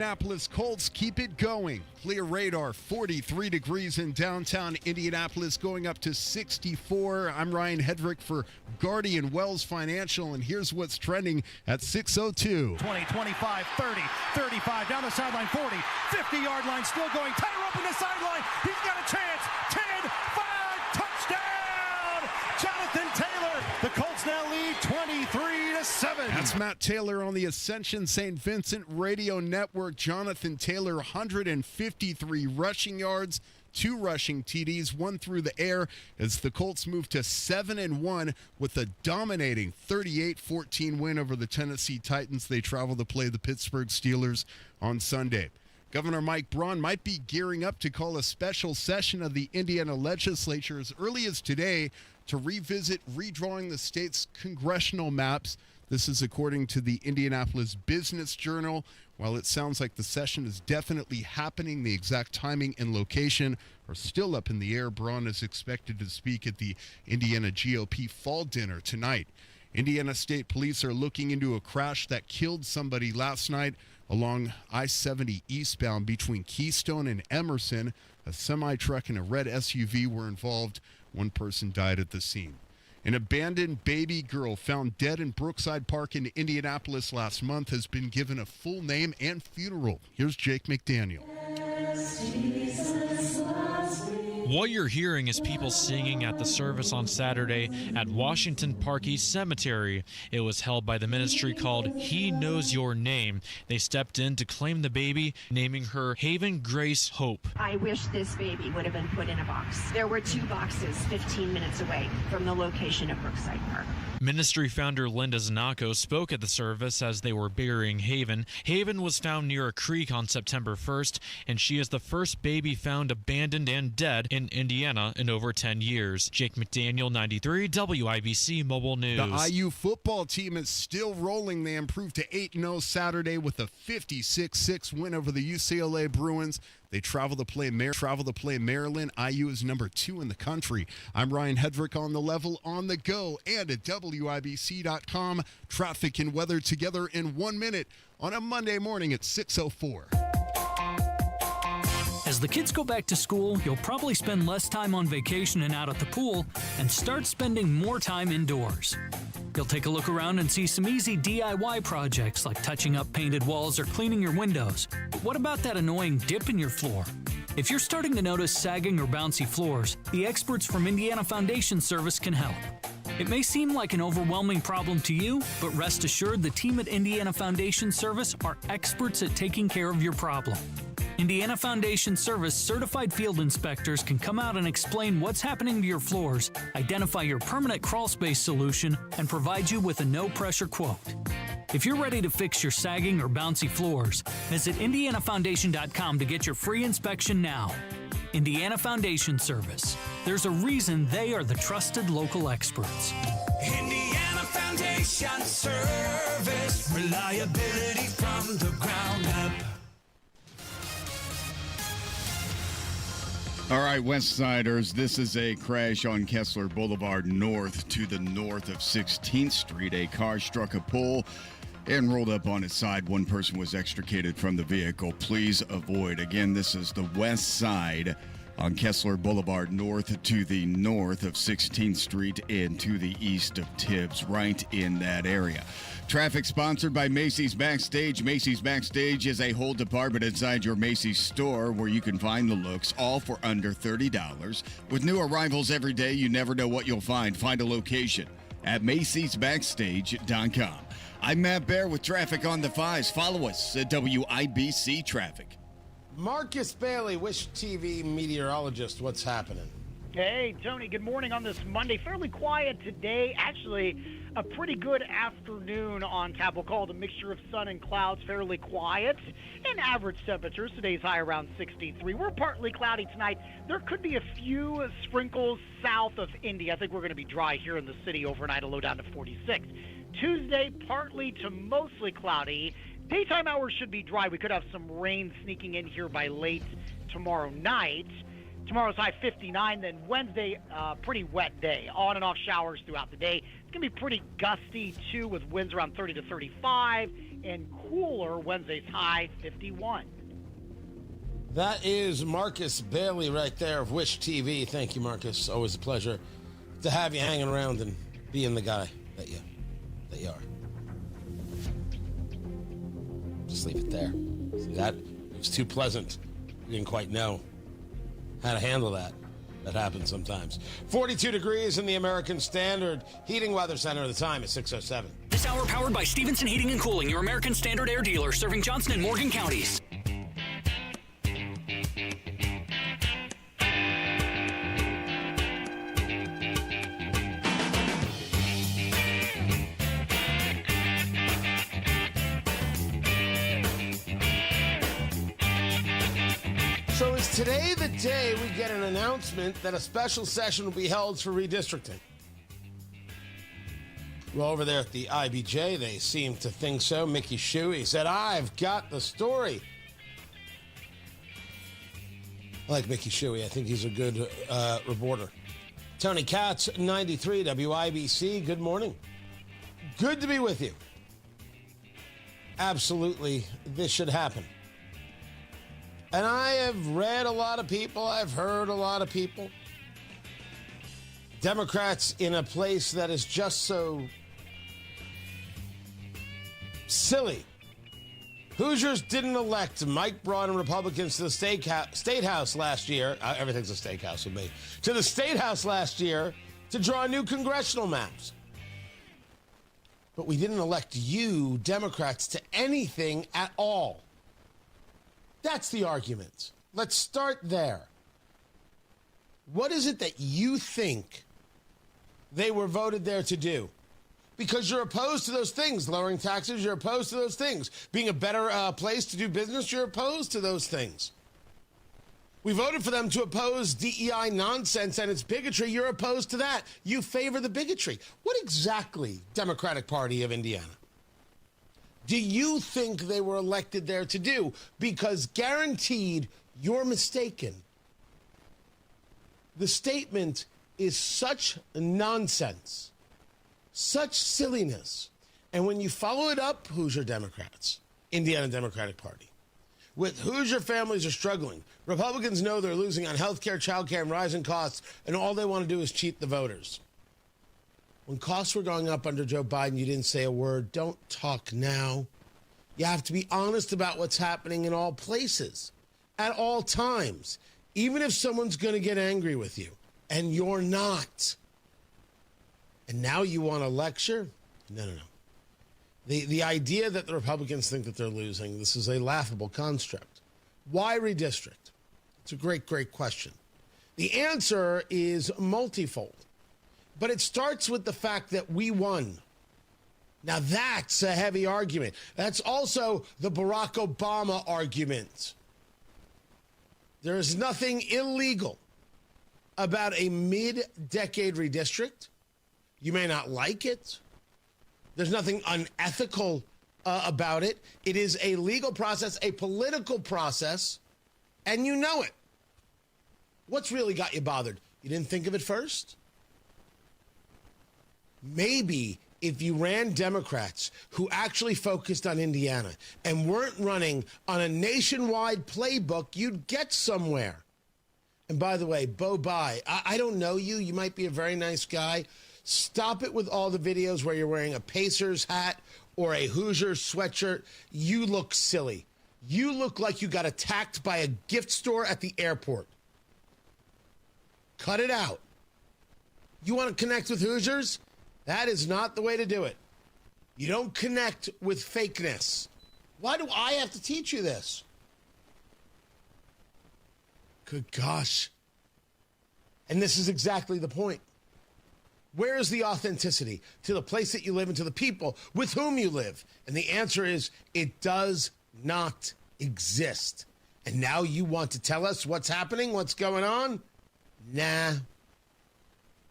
Indianapolis Colts keep it going. Clear radar, 43 degrees in downtown Indianapolis, going up to 64. I'm Ryan Hedrick for Guardian Wells Financial, and here's what's trending at 6:02. 20, 25, 30, 35, down the sideline, 40, 50-yard line, still going. Taylor up in the sideline. He's got a chance. 10, 5, touchdown! Jonathan Taylor. The Colts now lead 23-7. That's Matt Taylor on the Ascension St. Vincent Radio Network. Jonathan Taylor, 153 rushing yards, 2 rushing TDs, 1 through the air, as the Colts move to 7-1 with a dominating 38-14 win over the Tennessee Titans. They travel to play the Pittsburgh Steelers on Sunday. Governor Mike Braun might be gearing up to call a special session of the Indiana legislature as early as today to revisit redrawing the state's congressional maps. This is according to the Indianapolis Business Journal. While it sounds like the session is definitely happening, the exact timing and location are still up in the air. Braun is expected to speak at the Indiana GOP Fall Dinner tonight. Indiana State Police are looking into a crash that killed somebody last night along I-70 eastbound between Keystone and Emerson. A semi-truck and a red SUV were involved. One person died at the scene. An abandoned baby girl found dead in Brookside Park in Indianapolis last month has been given a full name and funeral. Here's Jake McDaniel. What you're hearing is people singing at the service on Saturday at Washington Park East Cemetery. It was held by the ministry called He Knows Your Name. They stepped in to claim the baby, naming her Haven Grace Hope. I wish this baby would have been put in a box. There were 2 boxes 15 minutes away from the location of Brookside Park. Ministry founder Linda Zanacco spoke at the service as they were burying Haven. Haven was found near a creek on September 1st, and she is the first baby found abandoned and dead in Indiana in over 10 years. Jake McDaniel, 93 WIBC Mobile News. The IU football team is still rolling. They improved to 8-0 Saturday with a 56-6 win over the UCLA Bruins. They travel to play Maryland. IU is number 2 in the country. I'm Ryan Hedrick on the level, on the go, and at WIBC.com. Traffic and weather together in 1 minute on a Monday morning at 6:04. As the kids go back to school, you'll probably spend less time on vacation and out at the pool and start spending more time indoors. You'll take a look around and see some easy DIY projects like touching up painted walls or cleaning your windows. But what about that annoying dip in your floor? If you're starting to notice sagging or bouncy floors, the experts from Indiana Foundation Service can help. It may seem like an overwhelming problem to you, but rest assured the team at Indiana Foundation Service are experts at taking care of your problem. Indiana Foundation Service certified field inspectors can come out and explain what's happening to your floors, identify your permanent crawl space solution, and provide you with a no-pressure quote. If you're ready to fix your sagging or bouncy floors, visit IndianaFoundation.com to get your free inspection now. Indiana Foundation Service. There's a reason they are the trusted local experts. Indiana Foundation Service. Reliability from the ground up. All right, West Siders, this is a crash on Kessler Boulevard North to the north of 16th Street. A car struck a pole and rolled up on its side. One person was extricated from the vehicle. Please avoid. Again, this is the west side on Kessler Boulevard North to the north of 16th Street and to the east of Tibbs, right in that area. Traffic sponsored by Macy's Backstage. Macy's Backstage is a whole department inside your Macy's store where you can find the looks, all for under $30. With new arrivals every day, you never know what you'll find. Find a location at Macy'sBackstage.com. I'm Matt Bear with traffic on the 5s. Follow us at WIBC Traffic. Marcus Bailey, Wish TV meteorologist, what's happening? Hey, Tony, good morning on this Monday. Fairly quiet today. Actually, a pretty good afternoon on tap. We'll call it a mixture of sun and clouds, fairly quiet. And average temperatures, today's high around 63. We're partly cloudy tonight. There could be a few sprinkles south of Indy. I think we're going to be dry here in the city overnight, a low down to 46. Tuesday, partly to mostly cloudy. Daytime hours should be dry. We could have some rain sneaking in here by late tomorrow night. Tomorrow's high 59, then Wednesday, pretty wet day. On and off showers throughout the day. It's going to be pretty gusty, too, with winds around 30 to 35. and cooler. Wednesday's high 51. That is Marcus Bailey right there of Wish TV. Thank you, Marcus. Always a pleasure to have you hanging around and being the guy that you are. Just leave it there. See that? It was too pleasant. You didn't quite know how to handle that. That happens sometimes. 42 degrees in the American Standard Heating Weather Center. The time is 6:07. This hour powered by Stevenson Heating and Cooling, your American Standard air dealer, serving Johnson and Morgan counties. So is today the day we get an announcement that a special session will be held for redistricting? Well, over there at the IBJ, they seem to think so. Mickey Shuey said, I've got the story. I like Mickey Shuey. I think he's a good reporter. Tony Katz, 93 WIBC. Good morning. Good to be with you. Absolutely, this should happen. And I have read a lot of people. I've heard a lot of people. Democrats in a place that is just so silly. Hoosiers didn't elect Mike Braun and Republicans to the State House last year. Everything's a steakhouse with me. To the State House last year to draw new congressional maps. But we didn't elect you, Democrats, to anything at all. That's the argument. Let's start there. What is it that you think they were voted there to do? Because you're opposed to those things. Lowering taxes, you're opposed to those things. Being a better place to do business, you're opposed to those things. We voted for them to oppose DEI nonsense and its bigotry. You're opposed to that. You favor the bigotry. What exactly, Democratic Party of Indiana, do you think they were elected there to do? Because guaranteed, you're mistaken. The statement is such nonsense, such silliness. And when you follow it up, Hoosier Democrats, Indiana Democratic Party, with Hoosier families are struggling. Republicans know they're losing on health care, child care, and rising costs, and all they want to do is cheat the voters. When costs were going up under Joe Biden, you didn't say a word. Don't talk now. You have to be honest about what's happening in all places, at all times, even if someone's going to get angry with you, and you're not. And now you want to lecture? No. The idea that the Republicans think that they're losing, this is a laughable construct. Why redistrict? It's a great, great question. The answer is multifold. But it starts with the fact that we won. Now, that's a heavy argument. That's also the Barack Obama argument. There is nothing illegal about a mid-decade redistrict. You may not like it. There's nothing unethical about it. It is a legal process, a political process, and you know it. What's really got you bothered? You didn't think of it first? Maybe if you ran Democrats who actually focused on Indiana and weren't running on a nationwide playbook, you'd get somewhere. And by the way, Bo Bai, I don't know you. You might be a very nice guy. Stop it with all the videos where you're wearing a Pacers hat or a Hoosier sweatshirt. You look silly. You look like you got attacked by a gift store at the airport. Cut it out. You want to connect with Hoosiers? That is not the way to do it. You don't connect with fakeness. Why do I have to teach you this? Good gosh. And this is exactly the point. Where is the authenticity to the place that you live and to the people with whom you live? And the answer is it does not exist. And now you want to tell us what's happening, what's going on? Nah.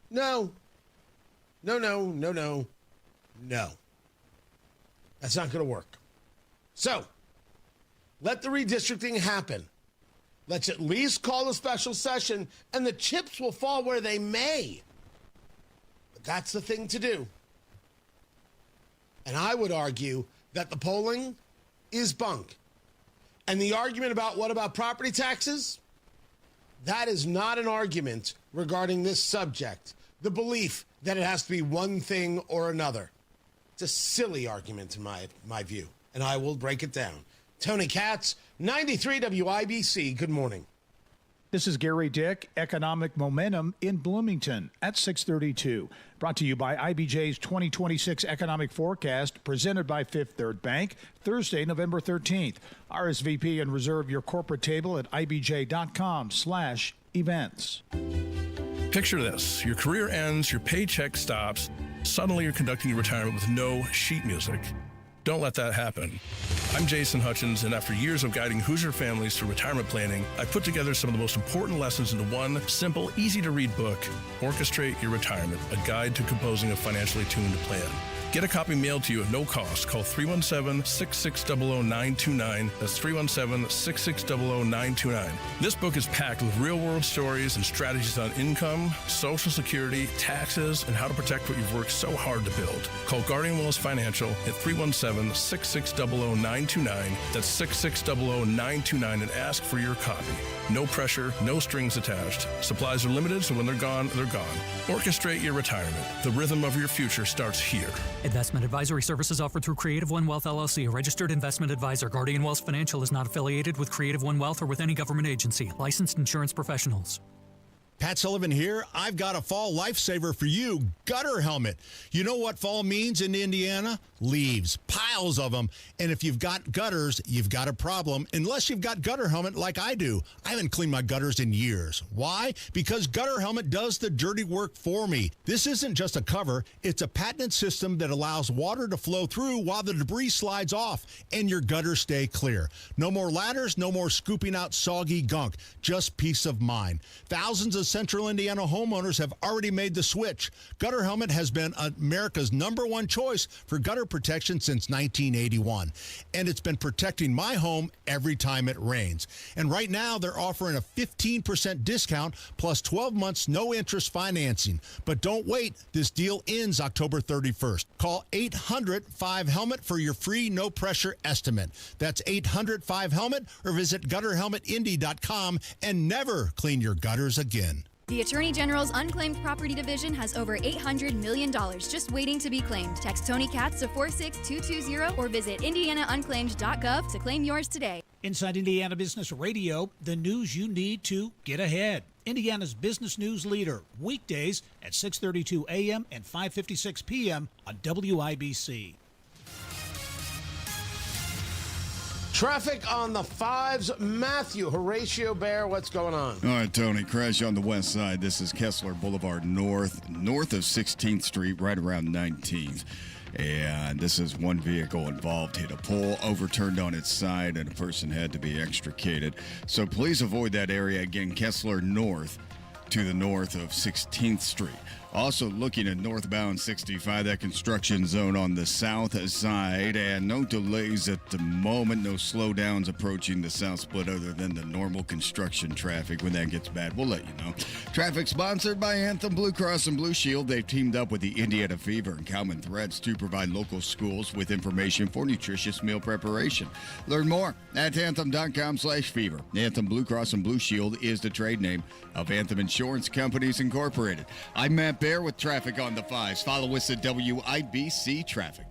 No. No. That's not going to work. So, let the redistricting happen. Let's at least call a special session, and the chips will fall where they may. But that's the thing to do. And I would argue that the polling is bunk. And the argument about what about property taxes? That is not an argument regarding this subject. The belief that it has to be one thing or another. It's a silly argument in my view, and I will break it down. Tony Katz, 93 WIBC. Good morning. This is Gary Dick, Economic Momentum in Bloomington at 632. Brought to you by IBJ's 2026 Economic Forecast, presented by Fifth Third Bank, Thursday, November 13th. RSVP and reserve your corporate table at ibj.com/events. Picture this. Your career ends, your paycheck stops. Suddenly you're conducting your retirement with no sheet music. Don't let that happen. I'm Jason Hutchins, and after years of guiding Hoosier families through retirement planning, I put together some of the most important lessons into one simple, easy-to-read book, Orchestrate Your Retirement, a guide to composing a financially tuned plan. Get a copy mailed to you at no cost. Call 317-660-929. That's 317-660-929. This book is packed with real-world stories and strategies on income, Social Security, taxes, and how to protect what you've worked so hard to build. Call Guardian Wells Financial at 317-660-929. That's 660-929 and ask for your copy. No pressure, no strings attached. Supplies are limited, so when they're gone, they're gone. Orchestrate your retirement. The rhythm of your future starts here. Investment advisory services offered through Creative One Wealth LLC, a registered investment advisor. Guardian Wealth Financial is not affiliated with Creative One Wealth or with any government agency. Licensed insurance professionals. Pat Sullivan here. I've got a fall lifesaver for you, gutter helmet. You know what fall means in Indiana? Leaves, piles of them. And if you've got gutters, you've got a problem, unless you've got gutter helmet like I do. I haven't cleaned my gutters in years. Why? Because gutter helmet does the dirty work for me. This isn't just a cover. It's a patented system that allows water to flow through while the debris slides off and your gutters stay clear. No more ladders, no more scooping out soggy gunk. Just peace of mind. Thousands of Central Indiana homeowners have already made the switch. Gutter helmet has been America's #1 choice for gutter protection since 1981. And it's been protecting my home every time it rains. And right now they're offering a 15% discount plus 12 months no interest financing. But don't wait. This deal ends October 31st. Call 800-5HELMET for your free no pressure estimate. That's 800-5HELMET or visit gutterhelmetindy.com and never clean your gutters again. The Attorney General's Unclaimed Property Division has over $800 million just waiting to be claimed. Text Tony Katz to 46220 or visit indianaunclaimed.gov to claim yours today. Inside Indiana Business Radio, the news you need to get ahead. Indiana's business news leader, weekdays at 6:32 a.m. and 5:56 p.m. on WIBC. Traffic on the 5s. Matthew, Horatio Bear, what's going on? All right, Tony, crash on the west side. This is Kessler Boulevard north of 16th Street, right around 19th. And this is one vehicle involved hit a pole, overturned on its side, and a person had to be extricated. So please avoid that area. Again, Kessler north to the north of 16th Street. Also looking at northbound 65, that construction zone on the south side, and no delays at the moment, no slowdowns approaching the south split other than the normal construction traffic. When that gets bad, we'll let you know. Traffic sponsored by Anthem Blue Cross and Blue Shield. They've teamed up with the Indiana Fever and Common Threads to provide local schools with information for nutritious meal preparation. Learn more at anthem.com/fever. Anthem Blue Cross and Blue Shield is the trade name of Anthem Insurance Companies Incorporated. I'm Matt Bear with traffic on the 5s. Follow us at WIBC Traffic.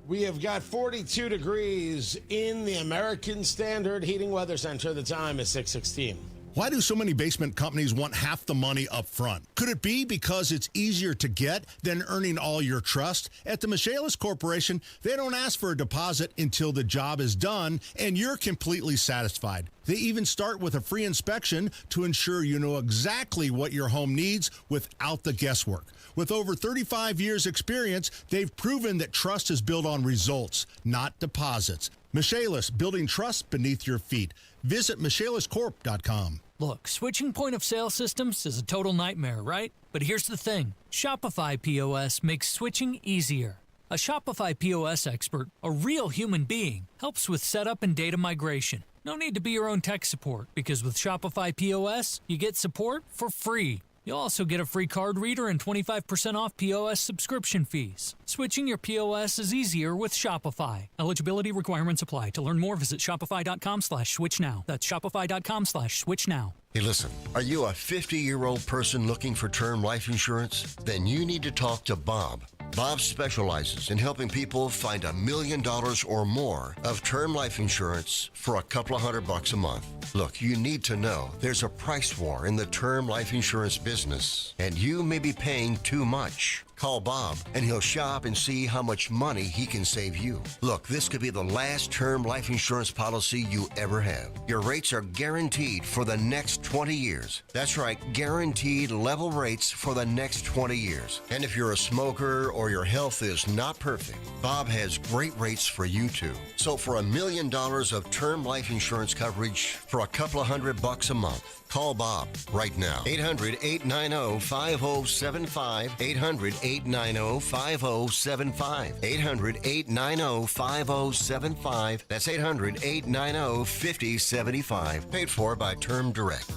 We have got 42 degrees in the American Standard Heating Weather Center. The time is 6:16. Why do so many basement companies want half the money up front? Could it be because it's easier to get than earning all your trust? At the Michaelis Corporation, they don't ask for a deposit until the job is done and you're completely satisfied. They even start with a free inspection to ensure you know exactly what your home needs without the guesswork. With over 35 years experience, they've proven that trust is built on results, not deposits. Michaelis, building trust beneath your feet. Visit michaeliscorp.com. Look, switching point of sale systems is a total nightmare, right? But here's the thing. Shopify POS makes switching easier. A Shopify POS expert, a real human being, helps with setup and data migration. No need to be your own tech support, because with Shopify POS, you get support for free. You'll also get a free card reader and 25% off POS subscription fees. Switching your POS is easier with Shopify. Eligibility requirements apply. To learn more, visit shopify.com/switch now. That's shopify.com/switch now. Hey, listen, are you a 50-year-old person looking for term life insurance? Then you need to talk to Bob. Bob specializes in helping people find $1 million or more of term life insurance for a couple of $100 a month. Look, you need to know there's a price war in the term life insurance business, and you may be paying too much. Call Bob, and he'll shop and see how much money he can save you. Look, this could be the last term life insurance policy you ever have. Your rates are guaranteed for the next 20 years. That's right, guaranteed level rates for the next 20 years. And if you're a smoker or your health is not perfect, Bob has great rates for you too. So for $1 million of term life insurance coverage for a couple of $100 a month, call Bob right now. 800-890-5075. 800-890-5075. 800-890-5075. That's 800-890-5075. Paid for by Term Direct.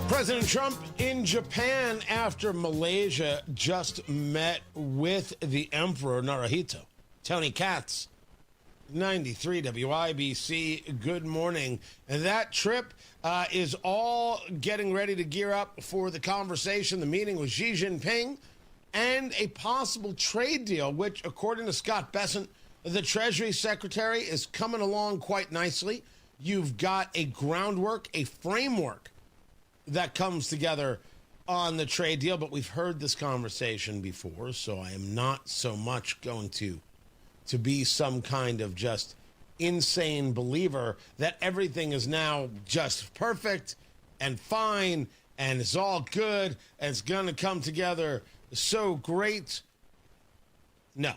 President Trump in Japan after Malaysia just met with the Emperor Naruhito. Tony Katz, 93 WIBC, good morning. And that trip is all getting ready to gear up for the conversation, the meeting with Xi Jinping, and a possible trade deal, which, according to Scott Bessent, the Treasury Secretary, is coming along quite nicely. You've got a groundwork, a framework that comes together on the trade deal, but we've heard this conversation before, so I am not so much going to be some kind of just insane believer that everything is now just perfect and fine and it's all good and it's going to come together so great. No.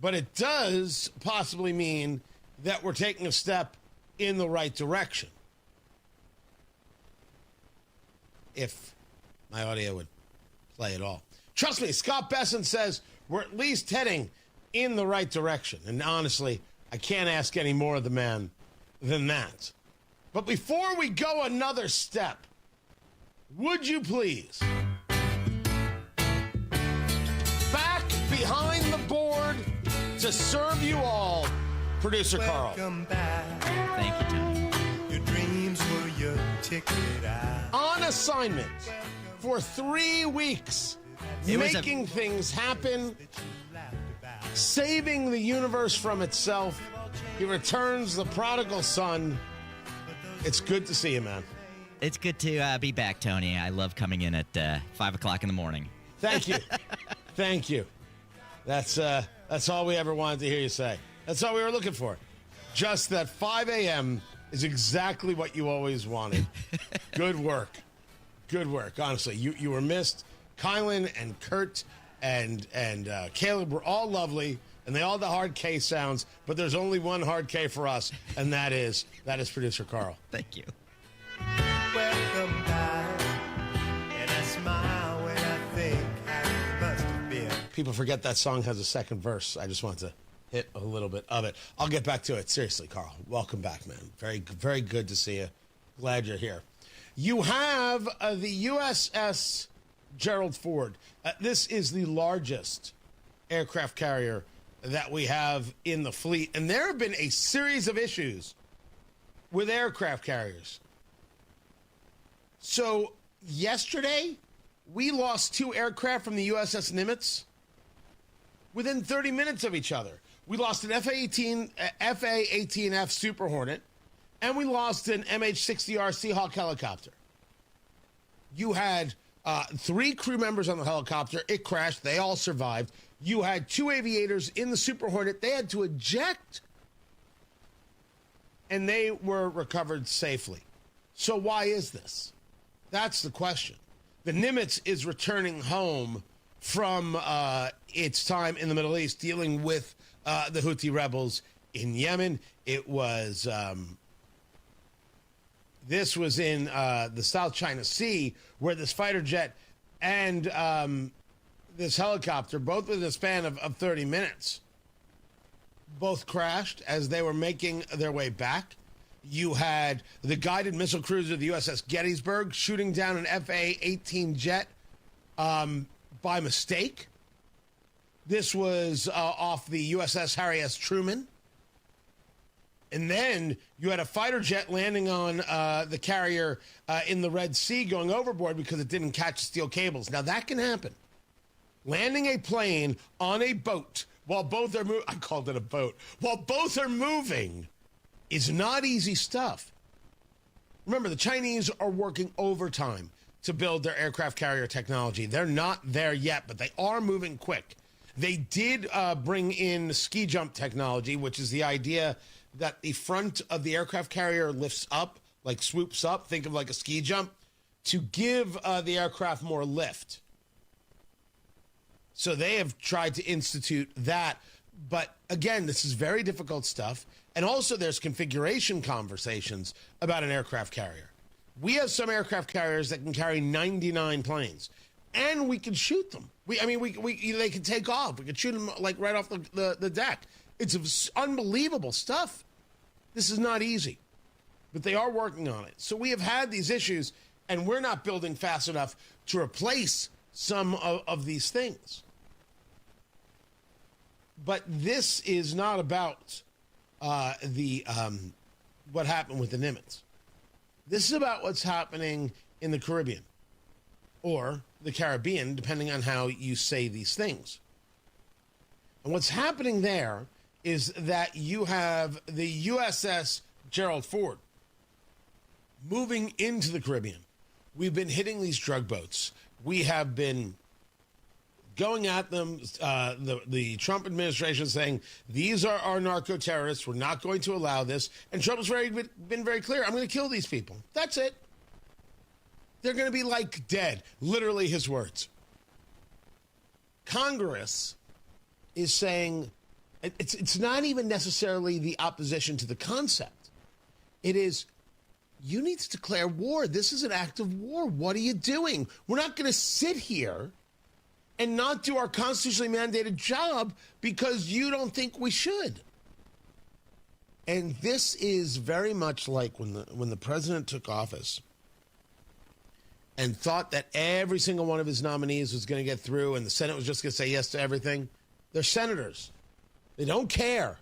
But it does possibly mean that we're taking a step in the right direction. If my audio would play at all. Trust me, Scott Bessent says we're at least heading in the right direction. And honestly, I can't ask any more of the man than that. But before we go another step, would you please, back behind the board to serve you all, Producer Carl. Welcome back. Thank you, Tony. Your dreams were your ticket out. On assignment for 3 weeks, making things happen, saving the universe from itself. He returns the prodigal son. It's good to see you, man. It's good to be back, Tony. I love coming in at 5 o'clock in the morning. Thank you. Thank you. That's all we ever wanted to hear you say. That's all we were looking for. Just that 5 a.m. is exactly what you always wanted. Good work. Good work. Honestly, you were missed. Kylan and Kurt and Caleb were all lovely, and they all had the hard K sounds, but there's only one hard K for us, and that is Producer Carl. Thank you. Welcome back, and I smile when I think I must have been. People forget that song has a second verse. I just want to hit a little bit of it. I'll get back to it. Seriously, Carl, welcome back, man. Very, very good to see you. Glad you're here. You have the USS Gerald Ford. This is the largest aircraft carrier that we have in the fleet. And there have been a series of issues with aircraft carriers. So yesterday, we lost 2 aircraft from the USS Nimitz within 30 minutes of each other. We lost an FA-18F Super Hornet, and we lost an MH-60R Seahawk helicopter. You had 3 crew members on the helicopter. It crashed. They all survived. You had 2 aviators in the Super Hornet. They had to eject, and they were recovered safely. So why is this? That's the question. The Nimitz is returning home from its time in the Middle East dealing with the Houthi rebels in Yemen. It was... This was in the South China Sea, where this fighter jet and this helicopter, both within a span of 30 minutes, both crashed as they were making their way back. You had the guided missile cruiser, the USS Gettysburg, shooting down an FA-18 jet by mistake. This was off the USS Harry S. Truman. And then you had a fighter jet landing on the carrier in the Red Sea going overboard because it didn't catch steel cables. Now, that can happen. Landing a plane on a boat while both are moving, I called it a boat, while both are moving is not easy stuff. Remember, the Chinese are working overtime to build their aircraft carrier technology. They're not there yet, but they are moving quick. They did bring in ski jump technology, which is the idea that the front of the aircraft carrier lifts up, like swoops up, think of like a ski jump, to give the aircraft more lift. So they have tried to institute that. But again, this is very difficult stuff. And also there's configuration conversations about an aircraft carrier. We have some aircraft carriers that can carry 99 planes, and we can shoot them. They can take off. We can shoot them like right off the deck. It's unbelievable stuff. This is not easy, but they are working on it. So we have had these issues, and we're not building fast enough to replace some of these things. But this is not about what happened with the Nimitz. This is about what's happening in the Caribbean or the Caribbean, depending on how you say these things. And what's happening there is that you have the USS Gerald Ford moving into the Caribbean. We've been hitting these drug boats. We have been going at them, the Trump administration saying, these are our narco-terrorists. We're not going to allow this. And Trump's been very clear. I'm going to kill these people. That's it. They're going to be like dead. Literally his words. Congress is saying, it's not even necessarily the opposition to the concept. It is, you need to declare war. This is an act of war. What are you doing? We're not going to sit here and not do our constitutionally mandated job because you don't think we should. And this is very much like when the president took office and thought that every single one of his nominees was going to get through and the Senate was just going to say yes to everything. They're senators. They don't care.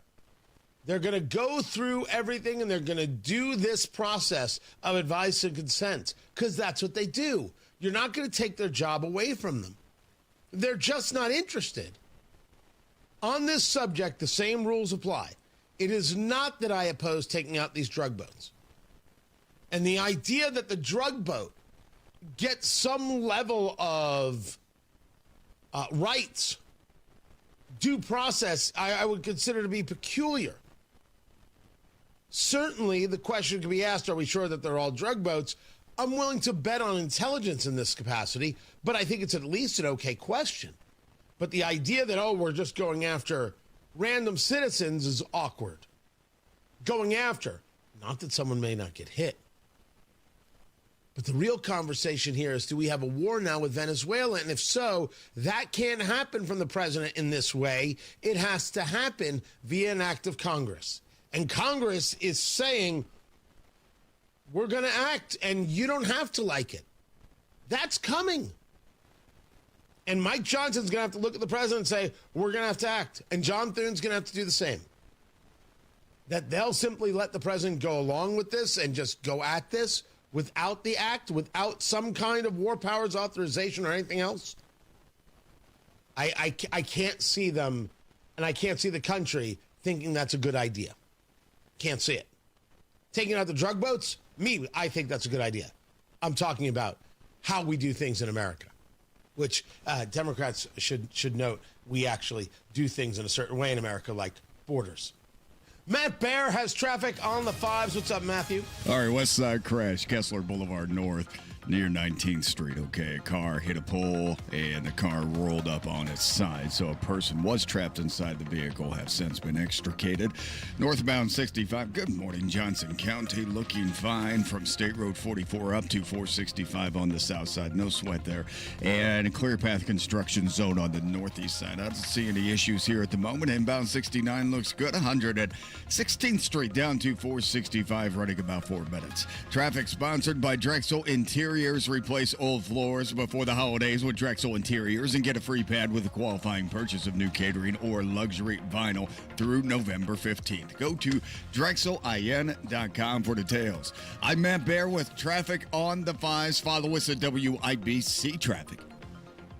They're going to go through everything and they're going to do this process of advice and consent because that's what they do. You're not going to take their job away from them. They're just not interested. On this subject, the same rules apply. It is not that I oppose taking out these drug boats. And the idea that the drug boat gets some level of rights, due process, I would consider to be peculiar. Certainly, the question can be asked, are we sure that they're all drug boats? I'm willing to bet on intelligence in this capacity, but I think it's at least an okay question. But the idea that, we're just going after random citizens is awkward. Going after, not that someone may not get hit. But the real conversation here is, do we have a war now with Venezuela? And if so, that can't happen from the president in this way. It has to happen via an act of Congress. And Congress is saying, we're going to act, and you don't have to like it. That's coming. And Mike Johnson's going to have to look at the president and say, we're going to have to act. And John Thune's going to have to do the same. That they'll simply let the president go along with this and just go at this without the act, without some kind of war powers authorization or anything else. I can't see them, and I can't see the country thinking that's a good idea. Can't see it. Taking out the drug boats? I think that's a good idea. I'm talking about how we do things in America, which Democrats should note. We actually do things in a certain way in America, like borders. Matt Baer has traffic on the 5s. What's up, Matthew? All right, West Side crash, Kessler Boulevard North near 19th Street. Okay, a car hit a pole and the car rolled up on its side. So a person was trapped inside the vehicle, have since been extricated. Northbound 65. Good morning, Johnson County. Looking fine from State Road 44 up to 465 on the south side. No sweat there. And a clear path construction zone on the northeast side. I don't see any issues here at the moment. Inbound 69 looks good. 116th Street down to 465, running about 4 minutes. Traffic sponsored by Drexel Interiors. Replace old floors before the holidays with Drexel Interiors and get a free pad with a qualifying purchase of new catering or luxury vinyl through November 15th. Go to drexelin.com for details. I'm Matt Bear with traffic on the 5s. Follow us at WIBC Traffic.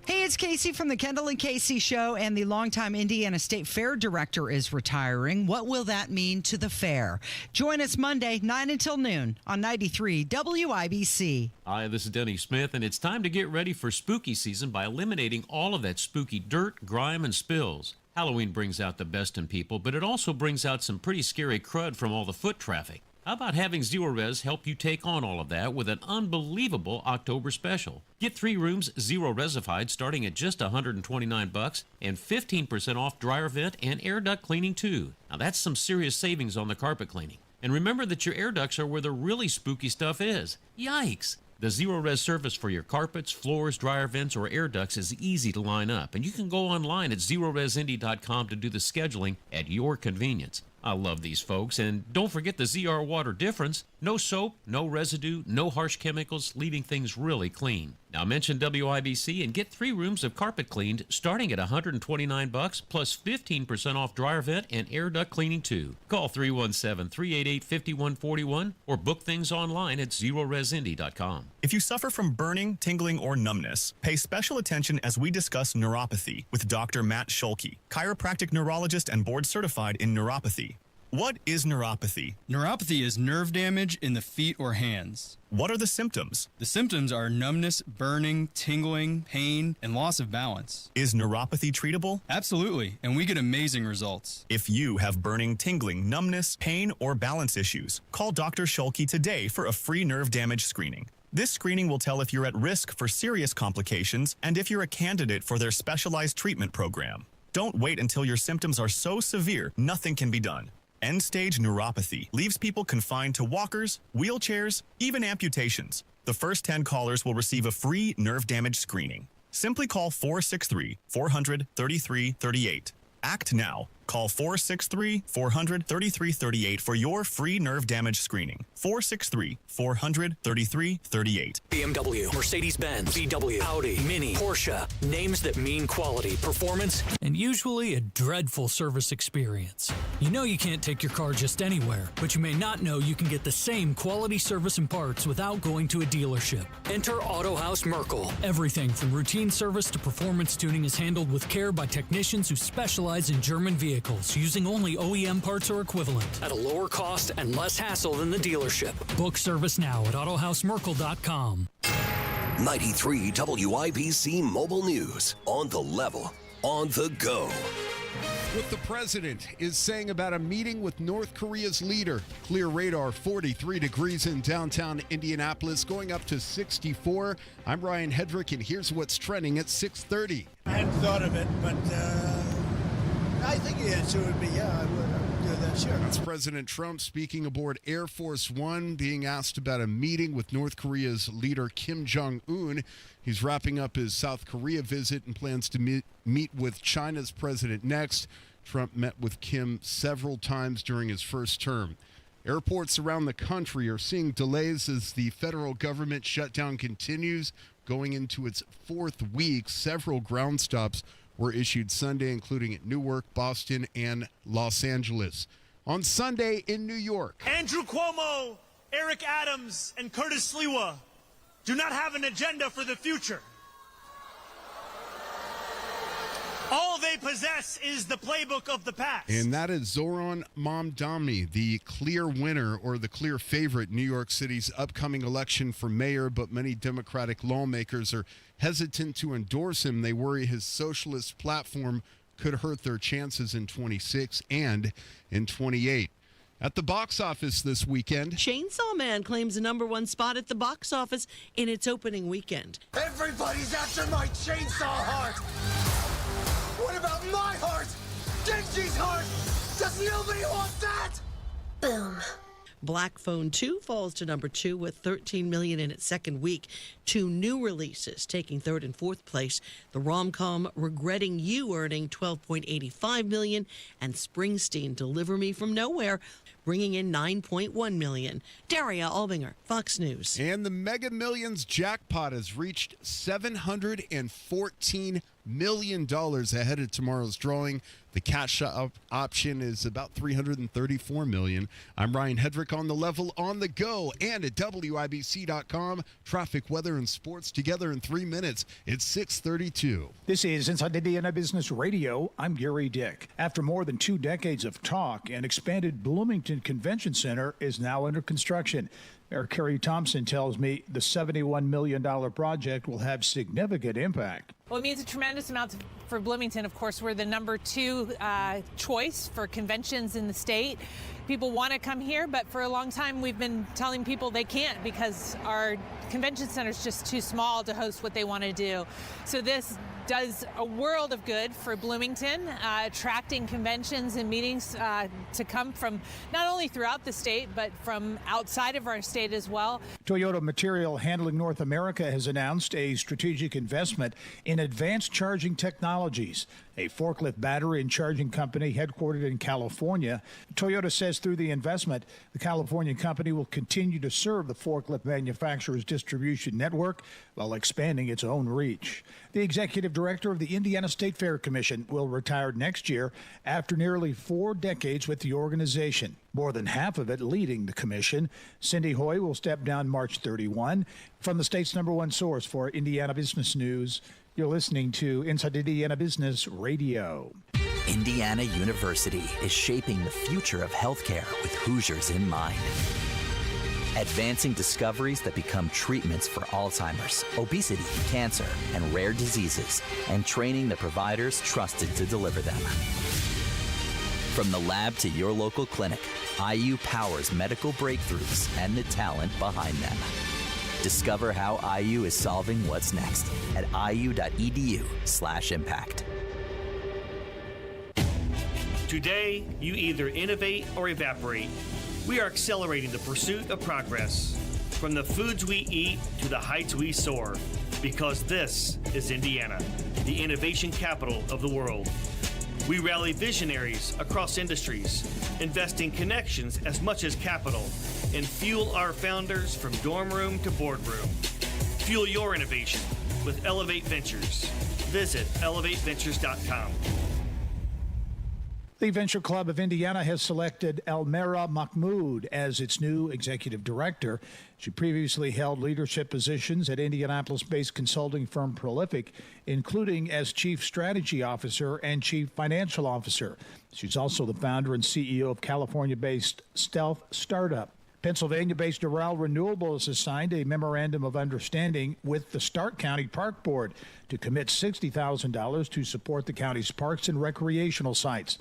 Hey, it's Casey from the Kendall and Casey Show, and the longtime Indiana State Fair director is retiring. What will that mean to the fair? Join us Monday, 9 until noon on 93 WIBC. Hi, this is Denny Smith, and it's time to get ready for spooky season by eliminating all of that spooky dirt, grime, and spills. Halloween brings out the best in people, but it also brings out some pretty scary crud from all the foot traffic. How about having Zero Res help you take on all of that with an unbelievable October special? Get 3 rooms Zero Resified starting at just $129 and 15% off dryer vent and air duct cleaning too. Now that's some serious savings on the carpet cleaning. And remember that your air ducts are where the really spooky stuff is. Yikes! The Zero Res service for your carpets, floors, dryer vents, or air ducts is easy to line up, and you can go online at zeroresindy.com to do the scheduling at your convenience. I love these folks, and don't forget the ZR Water difference. No soap, no residue, no harsh chemicals, leaving things really clean. Now mention WIBC and get 3 rooms of carpet cleaned starting at $129 plus 15% off dryer vent and air duct cleaning too. Call 317-388-5141 or book things online at zeroresindy.com. If you suffer from burning, tingling, or numbness, pay special attention as we discuss neuropathy with Dr. Matt Schulke, chiropractic neurologist and board certified in neuropathy. What is neuropathy? Neuropathy is nerve damage in the feet or hands. What are the symptoms? The symptoms are numbness, burning, tingling, pain, and loss of balance. Is neuropathy treatable? Absolutely, and we get amazing results. If you have burning, tingling, numbness, pain, or balance issues, call Dr. Schulke today for a free nerve damage screening. This screening will tell if you're at risk for serious complications and if you're a candidate for their specialized treatment program. Don't wait until your symptoms are so severe nothing can be done. End-stage neuropathy leaves people confined to walkers, wheelchairs, even amputations. The first 10 callers will receive a free nerve damage screening. Simply call 463-400-3338. Act now. Call 463-400-3338 for your free nerve damage screening. 463-400-3338. BMW, Mercedes-Benz, VW, Audi, Mini, Porsche. Names that mean quality, performance, and usually a dreadful service experience. You know you can't take your car just anywhere, but you may not know you can get the same quality service and parts without going to a dealership. Enter Auto House Merkel. Everything from routine service to performance tuning is handled with care by technicians who specialize in German vehicles, using only OEM parts or equivalent at a lower cost and less hassle than the dealership. Book service now at AutohouseMerkel.com. 93 WIBC Mobile News. On the level, on the go. What the president is saying about a meeting with North Korea's leader. Clear radar, 43 degrees in downtown Indianapolis, going up to 64. I'm Ryan Hedrick, and here's what's trending at 6:30. I hadn't thought of it, but I think the answer would be, yeah, I would do that, sure. That's President Trump speaking aboard Air Force One, being asked about a meeting with North Korea's leader Kim Jong-un. He's wrapping up his South Korea visit and plans to meet with China's president next. Trump met with Kim several times during his first term. Airports around the country are seeing delays as the federal government shutdown continues. Going into its 4th week, several ground stops were issued Sunday, including at Newark, Boston, and Los Angeles. On Sunday in New York, Andrew Cuomo, Eric Adams, and Curtis Sliwa do not have an agenda for the future. All they possess is the playbook of the past. And that is Zoran Mamdani, the clear winner or the clear favorite in New York City's upcoming election for mayor, but many Democratic lawmakers are hesitant to endorse him. They worry his socialist platform could hurt their chances in 26 and in 28. At the box office this weekend, Chainsaw Man claims the #1 spot at the box office in its opening weekend. Everybody's after my chainsaw heart. What about my heart? Genji's heart. Does nobody want that? Boom. Black Phone 2 falls to #2 with $13 million in its second week. 2 new releases taking third and fourth place. The rom-com Regretting You earning $12.85 million, and Springsteen Deliver Me From Nowhere bringing in $9.1 million. Daria Albinger, Fox News. And the Mega Millions jackpot has reached $714 million ahead of tomorrow's drawing. The cash option is about $334 million. I'm Ryan Hedrick on the level, on the go, and at WIBC.com. Traffic, weather, and sports together in 3 minutes. It's 6:32. This is Inside Indiana Business Radio. I'm Gary Dick. After more than 2 decades of talk, an expanded Bloomington Convention Center is now under construction. Mayor Kerry Thompson tells me the $71 million project will have significant impact. Well, it means a tremendous amount for Bloomington. Of course, we're the #2 choice for conventions in the state. People want to come here, but for a long time we've been telling people they can't because our convention center is just too small to host what they want to do. So this does a world of good for Bloomington, attracting conventions and meetings to come from not only throughout the state, but from outside of our state as well. Toyota Material Handling North America has announced a strategic investment in advanced charging technologies, a forklift battery and charging company headquartered in California. Toyota says through the investment, the California company will continue to serve the forklift manufacturer's distribution network while expanding its own reach. The executive director of the Indiana State Fair Commission will retire next year after nearly 4 decades with the organization, more than half of it leading the commission. Cindy Hoy will step down March 31. From the state's #1 source for Indiana business news, you're listening to Inside Indiana Business Radio. Indiana University is shaping the future of healthcare with Hoosiers in mind. Advancing discoveries that become treatments for Alzheimer's, obesity, cancer, and rare diseases, and training the providers trusted to deliver them. From the lab to your local clinic, IU powers medical breakthroughs and the talent behind them. Discover how IU is solving what's next at iu.edu/impact. Today, you either innovate or evaporate. We are accelerating the pursuit of progress, from the foods we eat to the heights we soar, because this is Indiana, the innovation capital of the world. We rally visionaries across industries, investing connections as much as capital, and fuel our founders from dorm room to boardroom. Fuel your innovation with Elevate Ventures. Visit elevateventures.com. The Venture Club of Indiana has selected Almera Mahmood as its new executive director. She previously held leadership positions at Indianapolis-based consulting firm Prolific, including as Chief Strategy Officer and Chief Financial Officer. She's also the founder and CEO of California-based Stealth Startup. Pennsylvania-based Doral Renewables has signed a memorandum of understanding with the Stark County Park Board to commit $60,000 to support the county's parks and recreational sites.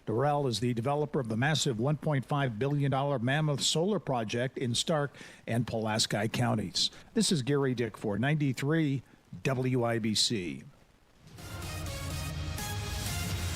Doral is the developer of the massive $1.5 billion Mammoth Solar Project in Stark and Pulaski counties. This is Gary Dick for 93 WIBC.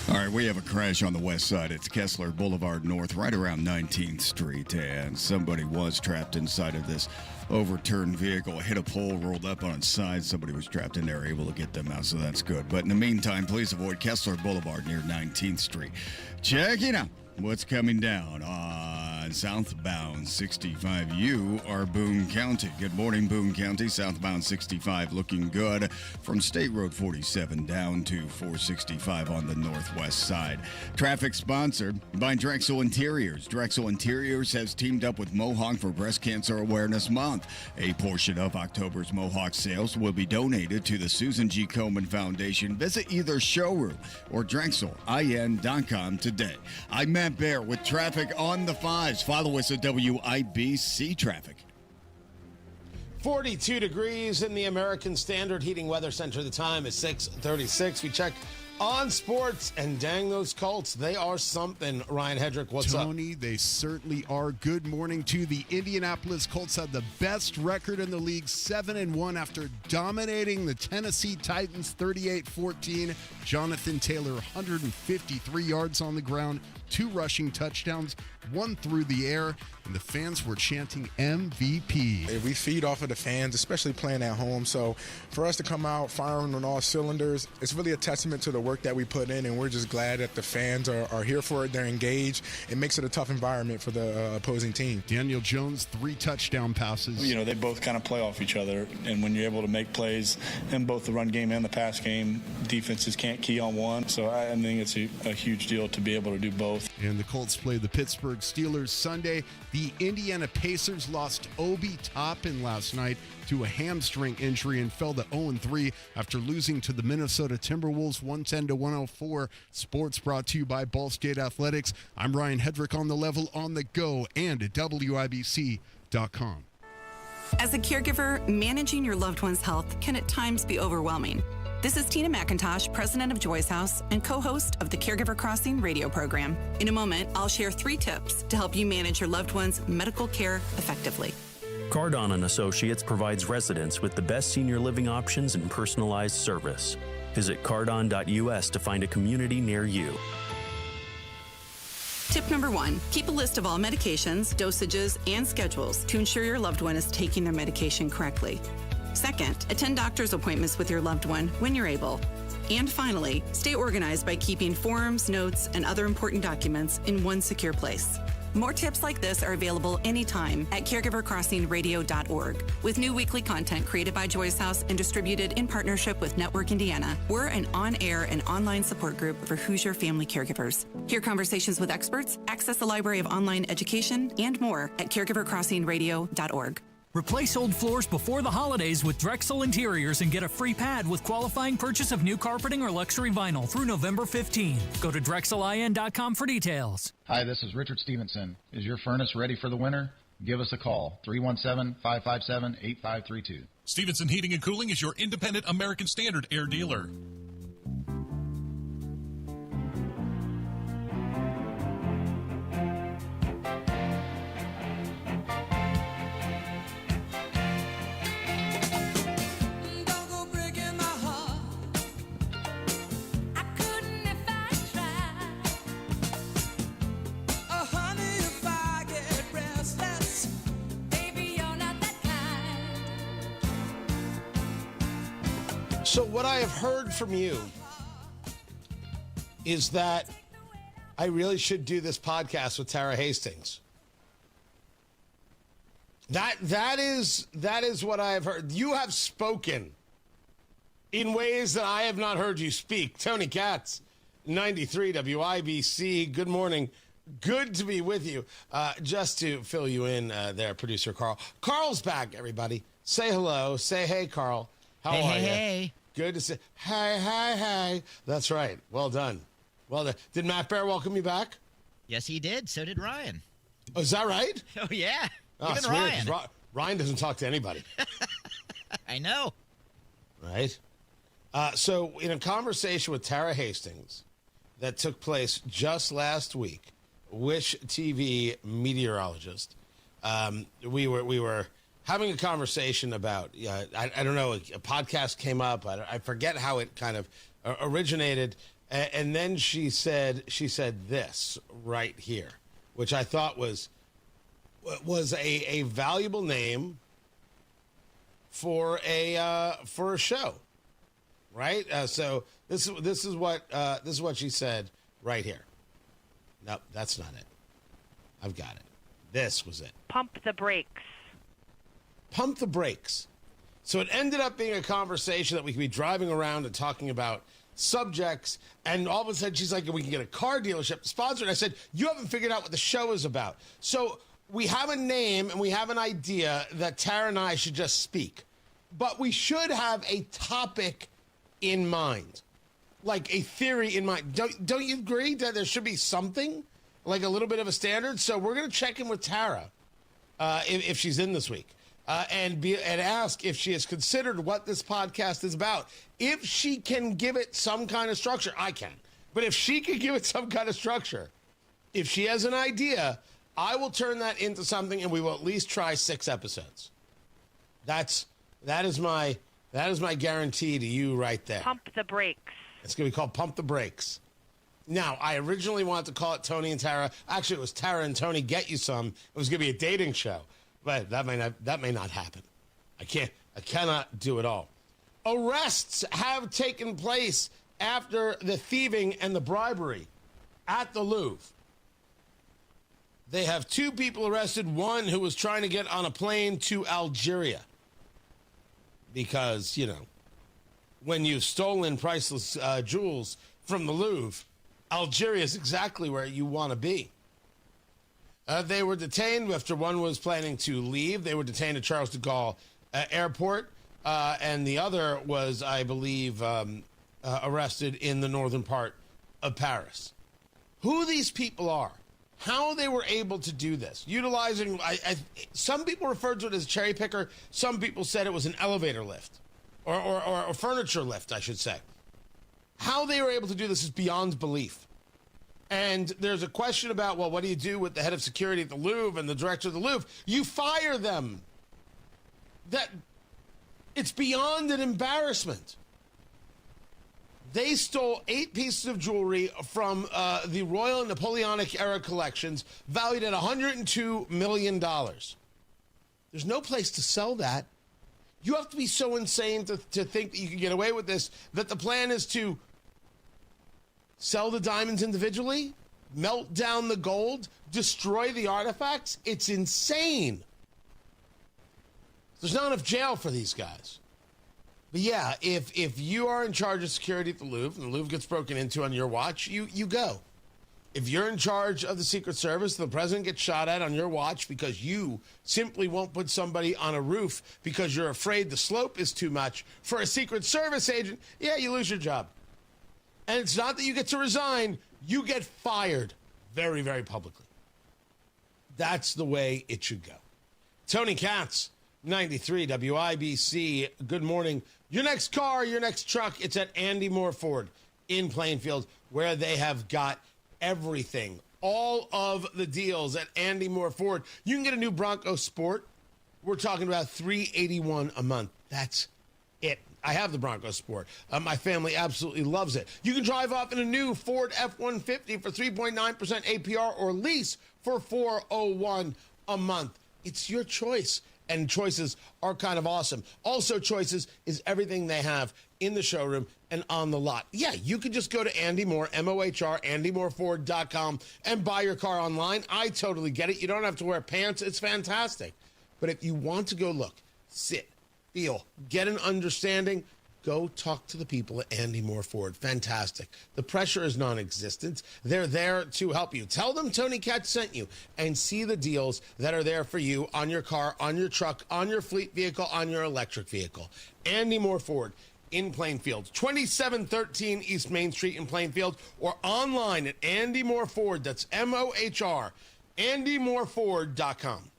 All right, we have a crash on the west side. It's Kessler Boulevard North, right around 19th Street, and somebody was trapped inside of this overturned vehicle, hit a pole, rolled up on its side. Somebody was trapped in there, able to get them out, so that's good. But in the meantime, please avoid Kessler Boulevard near 19th Street. Checking out what's coming down on southbound 65U or Boone County. Good morning, Boone County. Southbound 65 looking good from State Road 47 down to 465 on the northwest side. Traffic sponsored by Drexel Interiors. Drexel Interiors has teamed up with Mohawk for Breast Cancer Awareness Month. A portion of October's Mohawk sales will be donated to the Susan G. Komen Foundation. Visit either showroom or DrexelIN.com today. I'm Matt Bear with traffic on the 5s. Follow us at WIBC Traffic. 42 degrees in the American Standard Heating Weather Center. The time is 6:36. We check on sports, and dang, those Colts, they are something. Ryan Hedrick, what's up? Tony, they certainly are. Good morning to the Indianapolis Colts. Had the best record in the league, 7-1 after dominating the Tennessee Titans 38-14. Jonathan Taylor, 153 yards on the ground, 2 rushing touchdowns, 1 through the air, and the fans were chanting MVP. We feed off of the fans, especially playing at home. So for us to come out firing on all cylinders, it's really a testament to the work that we put in, and we're just glad that the fans are here for it. They're engaged. It makes it a tough environment for the opposing team. Daniel Jones, 3 touchdown passes. You know, they both kind of play off each other, and when you're able to make plays in both the run game and the pass game, defenses can't key on one. So I think it's a huge deal to be able to do both. And the Colts play the Pittsburgh Steelers Sunday. The Indiana Pacers lost Obi Toppin last night to a hamstring injury and fell to 0-3 after losing to the Minnesota Timberwolves 110-104. Sports brought to you by Ball State Athletics. I'm Ryan Hedrick on the level, on the go, and at WIBC.com. As a caregiver, managing your loved one's health can at times be overwhelming. This is Tina McIntosh, president of Joy's House and co-host of the Caregiver Crossing radio program. In a moment, I'll share 3 tips to help you manage your loved one's medical care effectively. Cardon & Associates provides residents with the best senior living options and personalized service. Visit cardon.us to find a community near you. Tip number 1, keep a list of all medications, dosages, and schedules to ensure your loved one is taking their medication correctly. Second, attend doctor's appointments with your loved one when you're able. And finally, stay organized by keeping forms, notes, and other important documents in one secure place. More tips like this are available anytime at caregivercrossingradio.org. With new weekly content created by Joy's House and distributed in partnership with Network Indiana, we're an on-air and online support group for Hoosier family caregivers. Hear conversations with experts, access a library of online education, and more at caregivercrossingradio.org. Replace old floors before the holidays with Drexel Interiors and get a free pad with qualifying purchase of new carpeting or luxury vinyl through November 15. Go to DrexelIN.com for details. Hi, this is Richard Stevenson. Is your furnace ready for the winter? Give us a call, 317-557-8532. Stevenson Heating and Cooling is your independent American Standard air dealer. So what I have heard from you is that I really should do this podcast with Tara Hastings. That is what I have heard. You have spoken in ways that I have not heard you speak. Tony Katz, 93 WIBC. Good morning. Good to be with you. Just to fill you in there, producer Carl. Carl's back, everybody. Say hello. Say hey, Carl. How are you? Hey. Good to see. Hey. That's right. Well done. Well done. Did Matt Bear welcome you back? Yes, he did. So did Ryan. Oh, is that right? Oh, yeah. Oh, Even it's weird, Ryan. 'cause Ryan doesn't talk to anybody. I know. Right? So in a conversation with Tara Hastings that took place just last week, Wish TV meteorologist, we were having a conversation about, I don't know, a podcast came up. I forget how it kind of originated. And then she said this right here, which I thought was a valuable name for a show, right? So this is what she said right here. No, that's not it. I've got it. This was it. Pump the brakes. Pump the brakes. So it ended up being a conversation that we could be driving around and talking about subjects, and all of a sudden she's like, we can get a car dealership sponsored. I said, you haven't figured out what the show is about. So we have a name and we have an idea that Tara and I should just speak. But we should have a topic in mind, like a theory in mind. Don't you agree that there should be something, like a little bit of a standard? So we're going to check in with Tara if she's in this week. and ask if she has considered what this podcast is about. If she can give it some kind of structure, I can. But if she can give it some kind of structure, if she has an idea, I will turn that into something, and we will at least try 6 episodes. That is my guarantee to you right there. Pump the brakes. It's going to be called Pump the Brakes. Now, I originally wanted to call it Tony and Tara. Actually, it was Tara and Tony Get You Some. It was going to be a dating show, but that may not happen. I cannot do it all. Arrests have taken place after the thieving and the bribery at the Louvre. They have 2 people arrested, one who was trying to get on a plane to Algeria. Because, when you've stolen priceless jewels from the Louvre, Algeria is exactly where you want to be. They were detained after one was planning to leave. They were detained at Charles de Gaulle Airport, and the other was, I believe, arrested in the northern part of Paris. Who these people are, how they were able to do this, utilizing, some people referred to it as a cherry picker. Some people said it was an elevator lift or furniture lift, I should say. How they were able to do this is beyond belief. And there's a question about, well, what do you do with the head of security at the Louvre and the director of the Louvre? You fire them. It's beyond an embarrassment. They stole 8 pieces of jewelry from the Royal Napoleonic era collections, valued at $102 million. There's no place to sell that. You have to be so insane to think that you can get away with this, that the plan is to sell the diamonds individually, melt down the gold, destroy the artifacts. It's insane. There's not enough jail for these guys. But yeah, if you are in charge of security at the Louvre and the Louvre gets broken into on your watch, you go. If you're in charge of the Secret Service, the president gets shot at on your watch because you simply won't put somebody on a roof because you're afraid the slope is too much for a Secret Service agent, yeah, you lose your job. And it's not that you get to resign, you get fired very, very publicly. That's the way it should go. Tony Katz, 93 WIBC, good morning. Your next car, your next truck, it's at Andy Moore Ford in Plainfield, where they have got everything. All of the deals at Andy Moore Ford. You can get a new Bronco Sport. We're talking about $381 a month. That's it. I have the Bronco Sport. My family absolutely loves it. You can drive off in a new Ford F-150 for 3.9% APR or lease for $401 a month. It's your choice. And Choices are kind of awesome. Also, Choices is everything they have in the showroom and on the lot. Yeah, you could just go to Andy Moore, M-O-H-R, AndyMooreFord.com and buy your car online. I totally get it. You don't have to wear pants. It's fantastic. But if you want to go look, sit, feel, get an understanding, go talk to the people at Andy Moore Ford. Fantastic. The pressure is non-existent. They're there to help you. Tell them Tony Katz sent you and see the deals that are there for you on your car, on your truck, on your fleet vehicle, on your electric vehicle. Andy Moore Ford in Plainfield, 2713 East Main Street in Plainfield, or online at Andy Moore Ford. That's M-O-H-R, AndyMooreFord.com.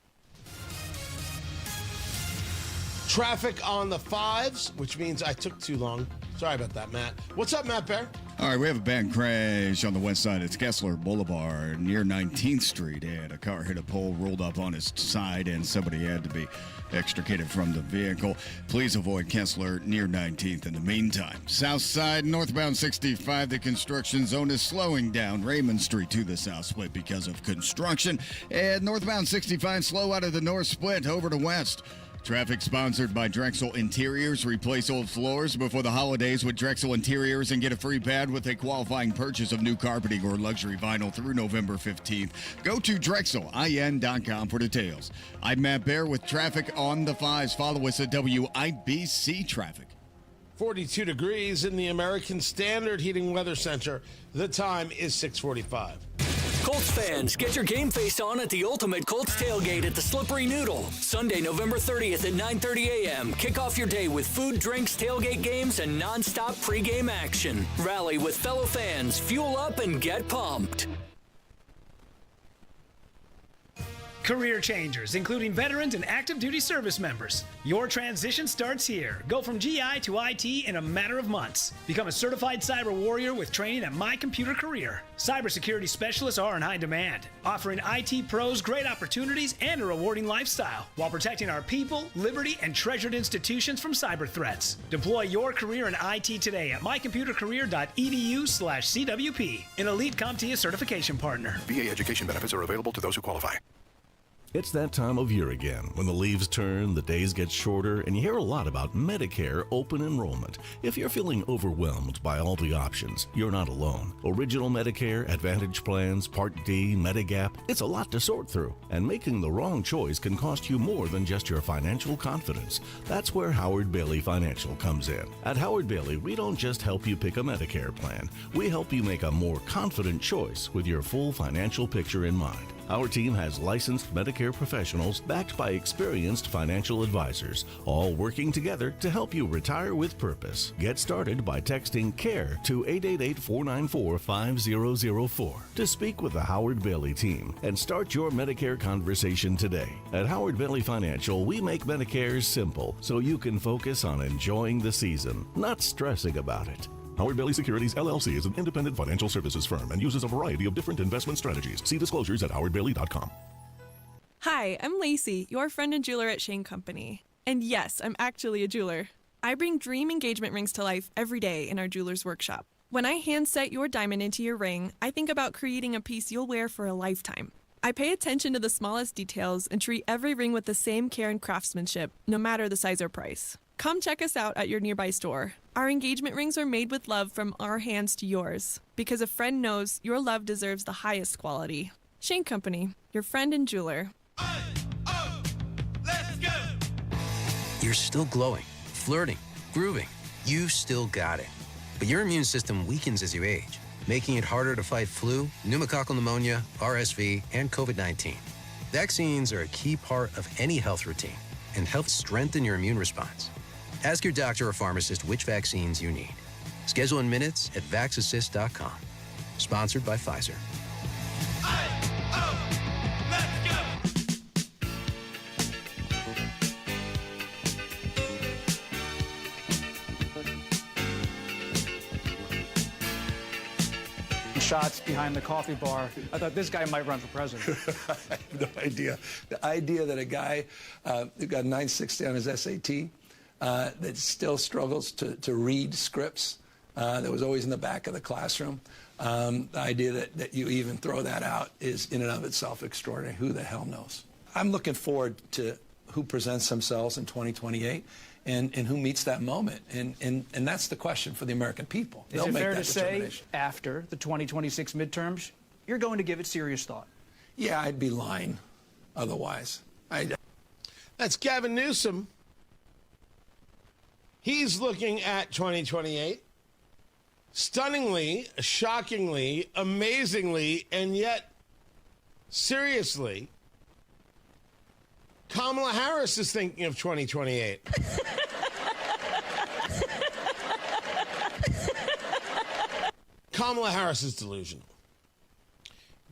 Traffic on the 5s, which means I took too long. Sorry about that, Matt. What's up, Matt Bear? All right, we have a bad crash on the west side. It's Kessler Boulevard near 19th Street. And a car hit a pole, rolled up on its side, and somebody had to be extricated from the vehicle. Please avoid Kessler near 19th in the meantime. South side, northbound 65, the construction zone is slowing down Raymond Street to the south split because of construction. And northbound 65, slow out of the north split over to west. Traffic sponsored by Drexel Interiors. Replace old floors before the holidays with Drexel Interiors and get a free pad with a qualifying purchase of new carpeting or luxury vinyl through November 15th. Go to DrexelIN.com for details. I'm Matt Bear with traffic on the 5s. Follow us at WIBC Traffic. 42 degrees in the American Standard Heating Weather Center. The time is 6:45. Colts fans, get your game face on at the ultimate Colts tailgate at the Slippery Noodle. Sunday, November 30th at 9:30 a.m. Kick off your day with food, drinks, tailgate games, and nonstop pregame action. Rally with fellow fans, fuel up, and get pumped. career changers, including veterans and active duty service members. Your transition starts here. Go from GI to IT in a matter of months. Become a certified cyber warrior with training at My Computer Career. Cybersecurity specialists are in high demand, offering IT pros great opportunities and a rewarding lifestyle while protecting our people, liberty, and treasured institutions from cyber threats. Deploy your career in IT today at mycomputercareer.edu/CWP, an elite CompTIA certification partner. VA education benefits are available to those who qualify. It's that time of year again. When the leaves turn, the days get shorter, and you hear a lot about Medicare open enrollment. If you're feeling overwhelmed by all the options, you're not alone. Original Medicare, Advantage plans, Part D, Medigap, it's a lot to sort through. And making the wrong choice can cost you more than just your financial confidence. That's where Howard Bailey Financial comes in. At Howard Bailey, we don't just help you pick a Medicare plan. We help you make a more confident choice with your full financial picture in mind. Our team has licensed Medicare professionals backed by experienced financial advisors, all working together to help you retire with purpose. Get started by texting CARE to 888-494-5004 to speak with the Howard Bailey team and start your Medicare conversation today. At Howard Bailey Financial, we make Medicare simple so you can focus on enjoying the season, not stressing about it. Howard Bailey Securities, LLC is an independent financial services firm and uses a variety of different investment strategies. See disclosures at howardbailey.com. Hi, I'm Lacey, your friend and jeweler at Shane Company. And yes, I'm actually a jeweler. I bring dream engagement rings to life every day in our jeweler's workshop. When I hand set your diamond into your ring, I think about creating a piece you'll wear for a lifetime. I pay attention to the smallest details and treat every ring with the same care and craftsmanship, no matter the size or price. Come check us out at your nearby store. Our engagement rings are made with love from our hands to yours, because a friend knows your love deserves the highest quality. Shane Company, your friend and jeweler. You're still glowing, flirting, grooving. You still got it. But your immune system weakens as you age, making it harder to fight flu, pneumococcal pneumonia, RSV, and COVID-19. Vaccines are a key part of any health routine and help strengthen your immune response. Ask your doctor or pharmacist which vaccines you need. Schedule in minutes at vaxassist.com. Sponsored by Pfizer. Shots behind the coffee bar. I thought this guy might run for president. I have no idea. The idea that a guy who got 960 on his SAT that still struggles to read scripts, that was always in the back of the classroom, the idea that you even throw that out is in and of itself extraordinary. Who the hell knows? I'm looking forward to who presents themselves in 2028 and who meets that moment. And that's the question for the American people. Is it fair to say after the 2026 midterms, you're going to give it serious thought? Yeah, I'd be lying otherwise. That's Gavin Newsom. He's looking at 2028. Stunningly, shockingly, amazingly, and yet seriously, Kamala Harris is thinking of 2028. Kamala Harris is delusional.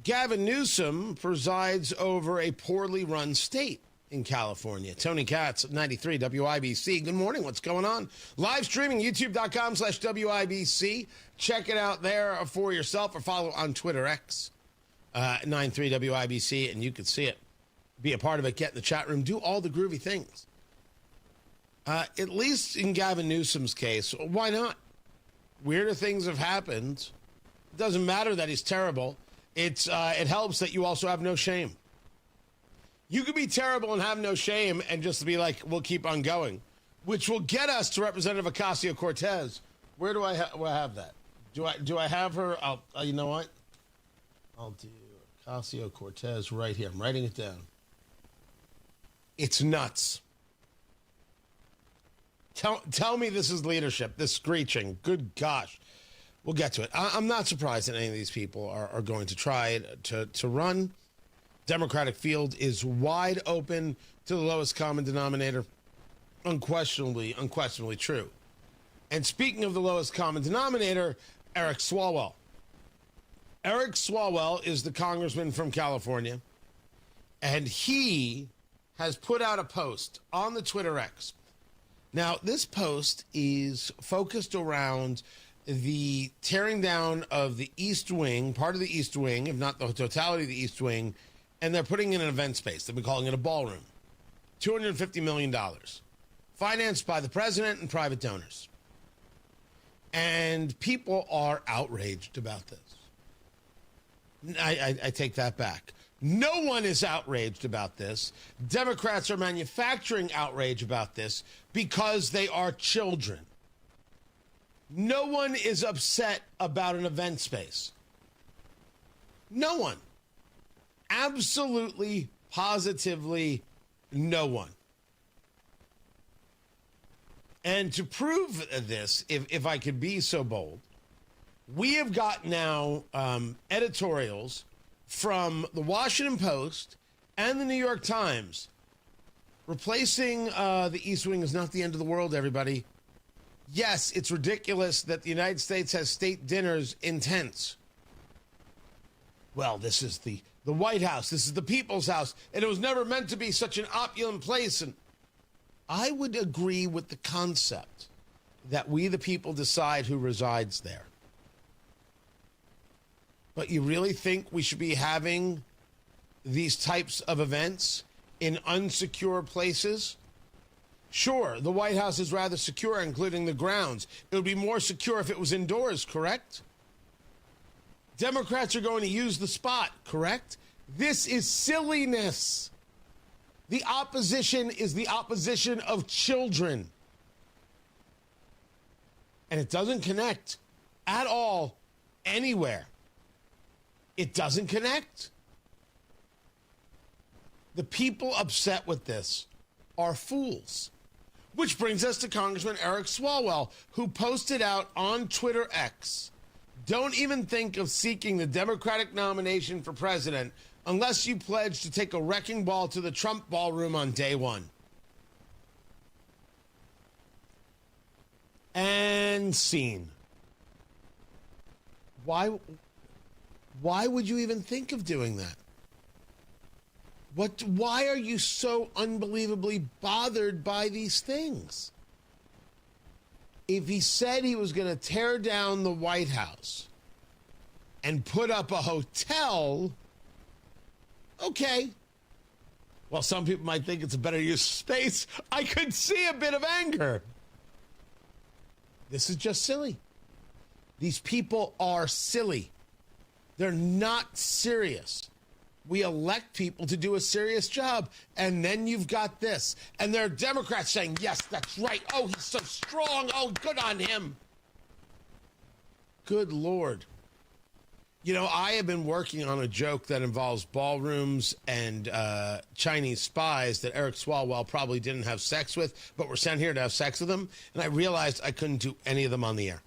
Gavin Newsom presides over a poorly run state in California. Tony Katz, 93 WIBC. Good morning. What's going on? Live streaming, youtube.com/WIBC. Check it out there for yourself or follow on Twitter X, 93 WIBC, and you can see it. Be a part of it. Get in the chat room. Do all the groovy things. At least in Gavin Newsom's case, why not? Weirder things have happened. It doesn't matter that he's terrible. It helps that you also have no shame. You could be terrible and have no shame and just be like, we'll keep on going, which will get us to Representative Ocasio-Cortez. Where do I have that? Do I have her? You know what? I'll do Ocasio-Cortez right here. I'm writing it down. It's nuts. Tell me this is leadership, this screeching. Good gosh. We'll get to it. I'm not surprised that any of these people are going to try to run. Democratic field is wide open to the lowest common denominator. Unquestionably true. And speaking of the lowest common denominator, Eric Swalwell. Eric Swalwell is the congressman from California. And he has put out a post on the Twitter X. Now, this post is focused around the tearing down of the East Wing, part of the East Wing, if not the totality of the East Wing, and they're putting in an event space. They've been calling it a ballroom. $250 million. Financed by the president and private donors. And people are outraged about this. I take that back. No one is outraged about this. Democrats are manufacturing outrage about this because they are children. No one is upset about an event space. No one. Absolutely, positively, no one. And to prove this, if I could be so bold, we have got now editorials from the Washington Post and the New York Times. Replacing the East Wing is not the end of the world, everybody. Yes, it's ridiculous that the United States has state dinners in tents. Well, this is the White House. This is the people's house. And it was never meant to be such an opulent place. And I would agree with the concept that we, the people, decide who resides there. But you really think we should be having these types of events in unsecure places? Sure, the White House is rather secure, including the grounds. It would be more secure if it was indoors, correct? Democrats are going to use the spot, correct? This is silliness. The opposition is the opposition of children. And it doesn't connect at all anywhere. It doesn't connect. The people upset with this are fools. Which brings us to Congressman Eric Swalwell, who posted out on Twitter X, don't even think of seeking the Democratic nomination for president unless you pledge to take a wrecking ball to the Trump ballroom on day one. And scene. Why would you even think of doing that? Why are you so unbelievably bothered by these things? If he said he was going to tear down the White House and put up a hotel, okay. Well, some people might think it's a better use of space. I could see a bit of anger. This is just silly. These people are silly. They're not serious. We elect people to do a serious job, and then you've got this. And there are Democrats saying, yes, that's right. Oh, he's so strong. Oh, good on him. Good Lord. You know, I have been working on a joke that involves ballrooms and Chinese spies that Eric Swalwell probably didn't have sex with, but were sent here to have sex with them. And I realized I couldn't do any of them on the air.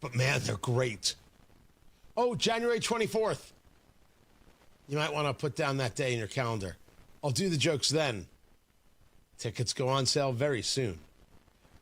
But, man, they're great. Oh, January 24th. You might want to put down that day in your calendar. I'll do the jokes then. Tickets go on sale very soon.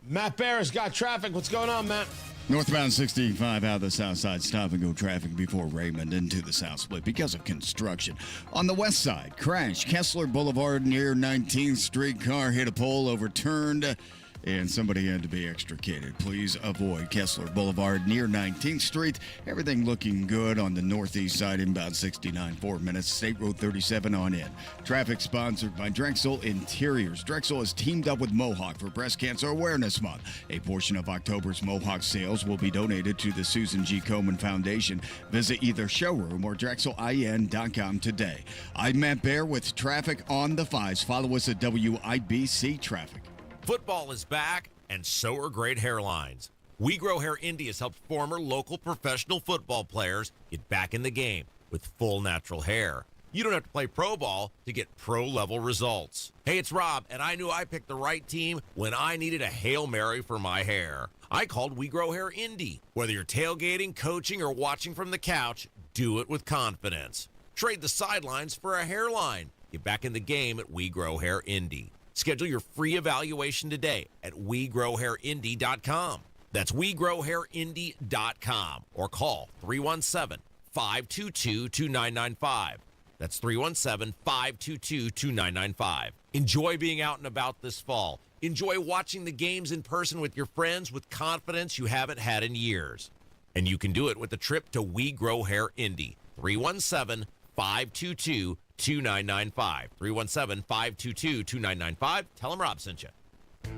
Matt Bear has got traffic. What's going on, Matt? Northbound 65 out of the south side, stop and go traffic before Raymond into the south split because of construction. On the west side, crash. Kessler Boulevard near 19th Street. Car hit a pole, overturned, and somebody had to be extricated. Please avoid Kessler Boulevard near 19th Street. Everything looking good on the northeast side, inbound 69, 4 minutes. State Road 37 on in. Traffic sponsored by Drexel Interiors. Drexel has teamed up with Mohawk for Breast Cancer Awareness Month. A portion of October's Mohawk sales will be donated to the Susan G. Komen Foundation. Visit either showroom or drexelin.com today. I'm Matt Bear with traffic on the 5s. Follow us at WIBC Traffic. Football is back, and so are great hairlines. We Grow Hair Indy has helped former local professional football players get back in the game with full natural hair. You don't have to play pro ball to get pro-level results. Hey, it's Rob, and I knew I picked the right team when I needed a Hail Mary for my hair. I called We Grow Hair Indy. Whether you're tailgating, coaching, or watching from the couch, do it with confidence. Trade the sidelines for a hairline. Get back in the game at We Grow Hair Indy. Schedule your free evaluation today at WeGrowHairIndy.com. That's WeGrowHairIndy.com or call 317-522-2995. That's 317-522-2995. Enjoy being out and about this fall. Enjoy watching the games in person with your friends with confidence you haven't had in years. And you can do it with a trip to We Grow Hair Indy. 317-522-2995. 317-522-2995. Tell them Rob sent you.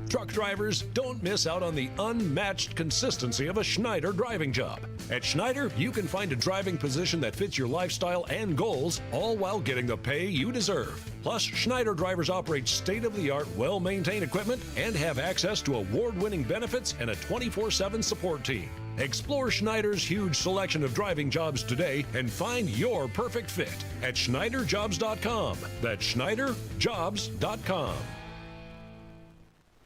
Truck drivers, don't miss out on the unmatched consistency of a Schneider driving job. At Schneider, you can find a driving position that fits your lifestyle and goals, all while getting the pay you deserve. Plus, Schneider drivers operate state-of-the-art, well-maintained equipment and have access to award-winning benefits and a 24/7 support team. Explore Schneider's huge selection of driving jobs today and find your perfect fit at SchneiderJobs.com. That's SchneiderJobs.com.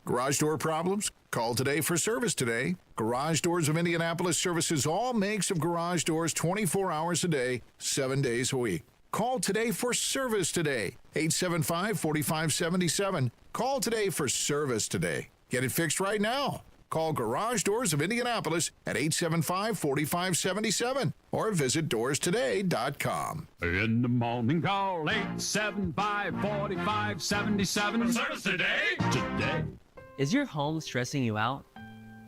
Garage door problems? Call today for service today. Garage Doors of Indianapolis services all makes of garage doors 24 hours a day, 7 days a week. Call today for service today. 875-4577. Call today for service today. Get it fixed right now. Call Garage Doors of Indianapolis at 875-4577 or visit doorstoday.com. In the morning, call 875-4577. Service today? Today. Is your home stressing you out?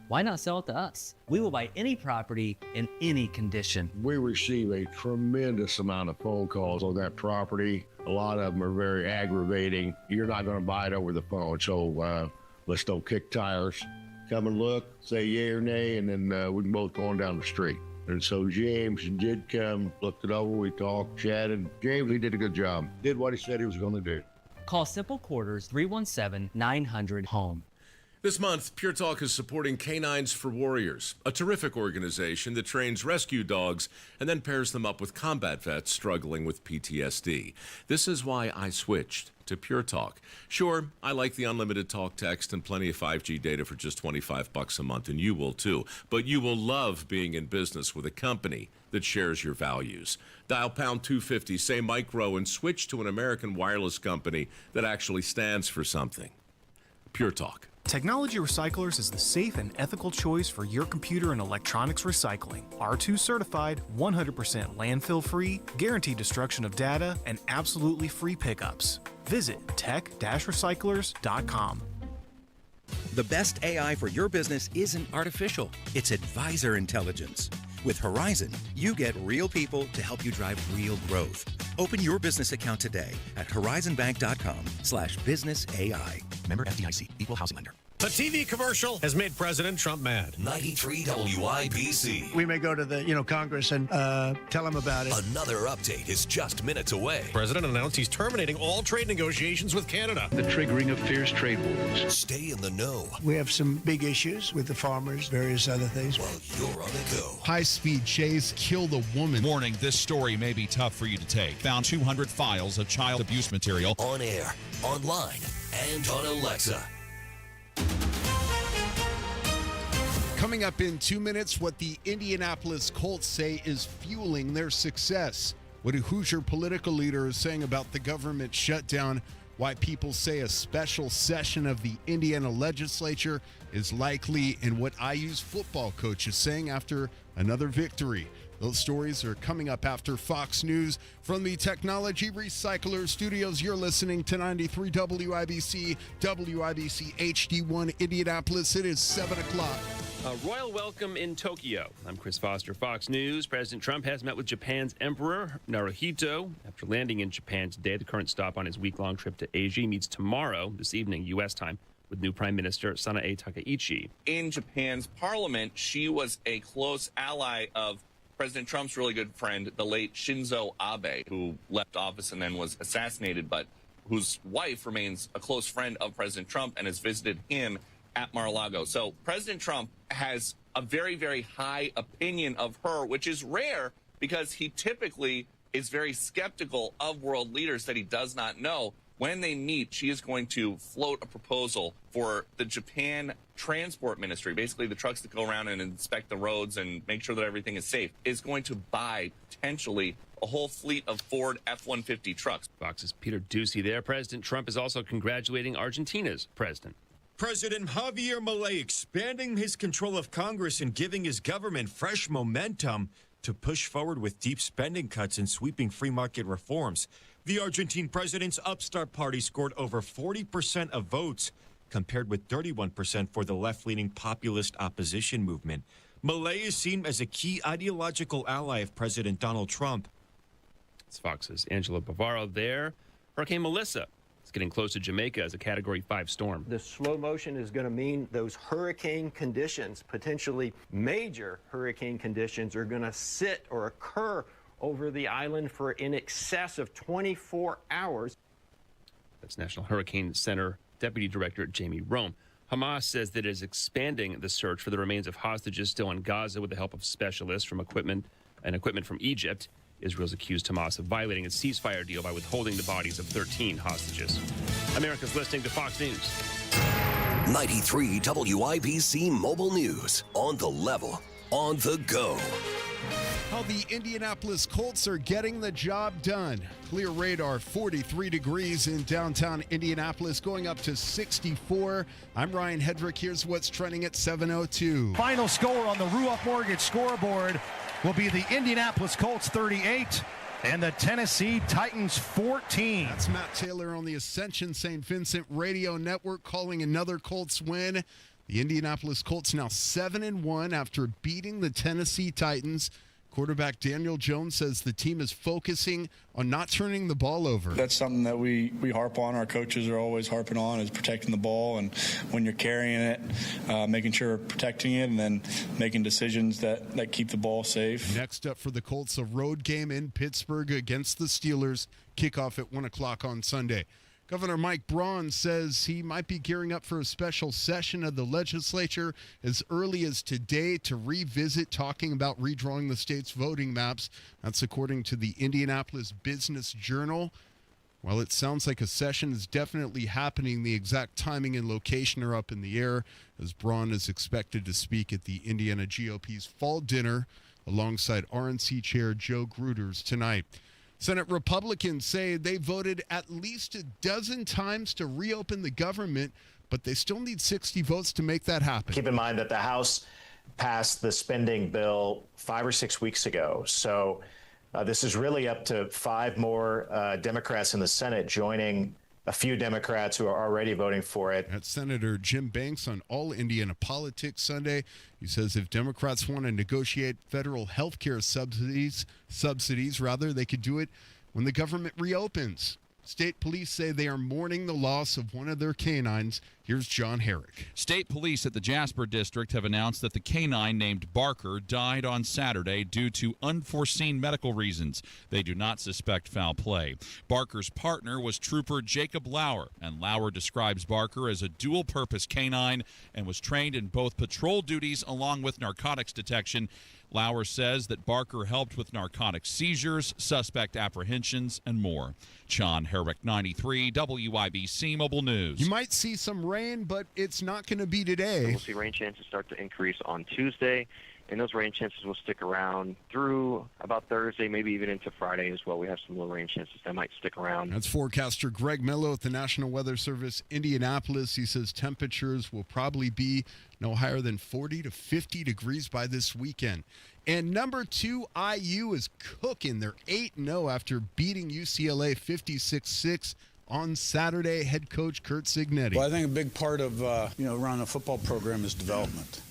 Why not sell it to us? We will buy any property in any condition. We receive a tremendous amount of phone calls on that property. A lot of them are very aggravating. You're not going to buy it over the phone, so let's don't kick tires. Come and look, say yay or nay, and then we can both go on down the street. And so James did come, looked it over, we talked, chatted. James, he did a good job. Did what he said he was going to do. Call Simple Quarters 317-900-HOME. This month, Pure Talk is supporting Canines for Warriors, a terrific organization that trains rescue dogs and then pairs them up with combat vets struggling with PTSD. This is why I switched to Pure Talk. Sure, I like the unlimited talk, text, and plenty of 5G data for just $25 a month, and you will too. But you will love being in business with a company that shares your values. Dial pound 250, say micro, and switch to an American wireless company that actually stands for something. Pure Talk. Technology Recyclers is the safe and ethical choice for your computer and electronics recycling. R2 certified, 100% landfill free, guaranteed destruction of data, and absolutely free pickups. Visit tech-recyclers.com. The best AI for your business isn't artificial, it's advisor intelligence. With Horizon, you get real people to help you drive real growth. Open your business account today at horizonbank.com/businessai. Member FDIC, Equal Housing Lender. A TV commercial has made President Trump mad. 93 WIBC. We may go to the Congress and tell them about it. Another update is just minutes away. The president announced he's terminating all trade negotiations with Canada. The triggering of fierce trade wars. Stay in the know. We have some big issues with the farmers, various other things. While you're on the go. High-speed chase killed a woman. Warning, this story may be tough for you to take. Found 200 files of child abuse material. On air, online, and on Alexa. Coming up in 2 minutes, what the Indianapolis Colts say is fueling their success. What a Hoosier political leader is saying about the government shutdown. Why people say a special session of the Indiana legislature is likely, and what IU's football coach is saying after another victory. Those stories are coming up after Fox News. From the Technology Recycler Studios, you're listening to 93 WIBC, WIBC HD1 Indianapolis. It is 7 o'clock. A royal welcome in Tokyo. I'm Chris Foster, Fox News. President Trump has met with Japan's Emperor Naruhito. After landing in Japan today, the current stop on his week-long trip to Asia meets tomorrow, this evening, U.S. time, with new Prime Minister Sanae Takaichi. In Japan's parliament, she was a close ally of President Trump's really good friend, the late Shinzo Abe, who left office and then was assassinated, but whose wife remains a close friend of President Trump and has visited him at Mar-a-Lago. So President Trump has a very, very high opinion of her, which is rare because he typically is very skeptical of world leaders that he does not know. When they meet, she is going to float a proposal for the Japan Transport Ministry, basically the trucks that go around and inspect the roads and make sure that everything is safe, is going to buy potentially a whole fleet of Ford F-150 trucks. Fox's Peter Ducey there. President Trump is also congratulating Argentina's president. President Javier Milei expanding his control of Congress and giving his government fresh momentum. to push forward with deep spending cuts and sweeping free market reforms. The Argentine president's upstart party scored over 40% of votes, compared with 31% for the left-leaning populist opposition movement. Milei is seen as a key ideological ally of President Donald Trump. It's Fox's Angela Bavaro there. Hurricane Melissa is getting close to Jamaica as a Category 5 storm. The slow motion is going to mean those hurricane conditions, potentially major hurricane conditions, are going to sit or occur over the island for in excess of 24 hours. That's National Hurricane Center Deputy Director Jamie Rome. Hamas says that it is expanding the search for the remains of hostages still in Gaza with the help of specialists from equipment from Egypt. Israel's accused Hamas of violating a ceasefire deal by withholding the bodies of 13 hostages. America's listening to Fox News. 93 WIBC Mobile News. On the level, on the go. How the Indianapolis Colts are getting the job done. Clear radar, 43 degrees in downtown Indianapolis, going up to 64. I'm Ryan Hedrick. Here's what's trending at 7:02. Final score on the Ruoff Mortgage scoreboard will be the Indianapolis Colts 38 and the Tennessee Titans 14. That's Matt Taylor on the Ascension St. Vincent Radio Network calling another Colts win. The Indianapolis Colts now 7-1 after beating the Tennessee Titans. Quarterback Daniel Jones says the team is focusing on not turning the ball over. That's something that we harp on. Our coaches are always harping on, is protecting the ball. And when you're carrying it, making sure you're protecting it and then making decisions that keep the ball safe. Next up for the Colts, a road game in Pittsburgh against the Steelers. Kickoff at 1 o'clock on Sunday. Governor Mike Braun says he might be gearing up for a special session of the legislature as early as today to revisit talking about redrawing the state's voting maps. That's according to the Indianapolis Business Journal. While it sounds like a session is definitely happening, the exact timing and location are up in the air, as Braun is expected to speak at the Indiana GOP's fall dinner alongside RNC Chair Joe Gruters tonight. Senate Republicans say they voted at least a dozen times to reopen the government, but they still need 60 votes to make that happen. Keep in mind that the House passed the spending bill 5 or 6 weeks ago. So this is really up to 5 more Democrats in the Senate joining a few Democrats who are already voting for it. That's Senator Jim Banks on All Indiana Politics Sunday. He says if Democrats want to negotiate federal health care subsidies, they could do it when the government reopens. State police say they are mourning the loss of one of their canines. Here's John Herrick. State police at the Jasper District have announced that the canine named Barker died on Saturday due to unforeseen medical reasons. They do not suspect foul play. Barker's partner was Trooper Jacob Lauer, and Lauer describes Barker as a dual-purpose canine and was trained in both patrol duties along with narcotics detection. Lauer says that Barker helped with narcotic seizures, suspect apprehensions, and more. John Herrick, 93 WIBC Mobile News. You might see some rain, but it's not going to be today. We'll see rain chances start to increase on Tuesday, and those rain chances will stick around through about Thursday, maybe even into Friday as well. We have some low rain chances that might stick around. That's forecaster Greg Mello at the National Weather Service Indianapolis. He says temperatures will probably be no higher than 40 to 50 degrees by this weekend. And number 2, IU is cooking. They're 8-0 after beating UCLA 56-6 on Saturday. Head coach Curt Cignetti. Well, I think a big part of running a football program is development.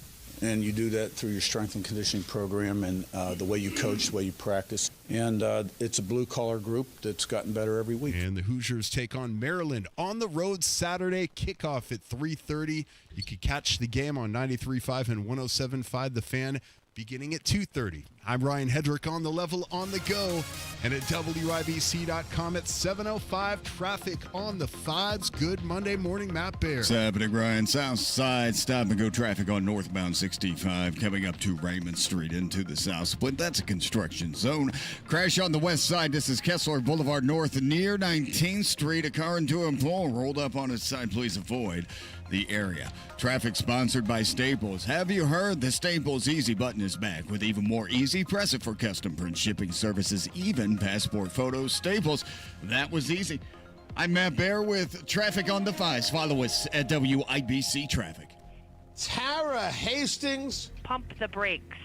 And you do that through your strength and conditioning program and the way you coach, the way you practice. And it's a blue-collar group that's gotten better every week. And the Hoosiers take on Maryland on the road Saturday. Kickoff at 3:30. You can catch the game on 93.5 and 107.5 The Fan beginning at 2:30. I'm Ryan Hedrick on the level on the go. And at WIBC.com at 7:05, traffic on the 5s. Good Monday morning, Matt Bear. What's happening, Ryan? South side, stop and go traffic on northbound 65 coming up to Raymond Street into the south split. That's a construction zone. Crash on the west side. This is Kessler Boulevard North near 19th Street. A car into a pole rolled up on its side. Please avoid the area. Traffic sponsored by Staples. Have you heard the Staples Easy button is back with even more easy? Press it for custom print shipping services, even passport photos. Staples, that was easy. I'm Matt Bear with traffic on the 5s. Follow us at WIBC Traffic. Tara Hastings. Pump the brakes.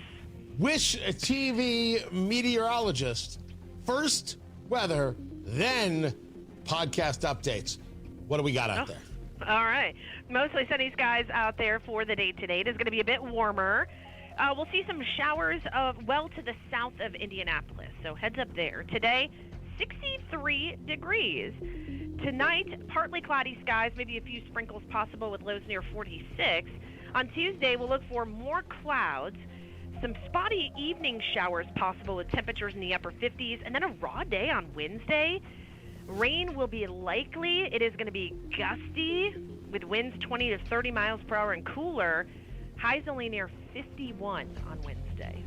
Wish TV meteorologist. First weather, then podcast updates. What do we got out there? All right. Mostly sunny skies out there for the day today. It is going to be a bit warmer. We'll see some showers to the south of Indianapolis. So heads up there. Today, 63 degrees. Tonight, partly cloudy skies, maybe a few sprinkles possible with lows near 46. On Tuesday, we'll look for more clouds. Some spotty evening showers possible with temperatures in the upper 50s. And then a raw day on Wednesday. Rain will be likely. It is going to be gusty with winds 20 to 30 miles per hour and cooler. Highs only near 51 on Wednesday.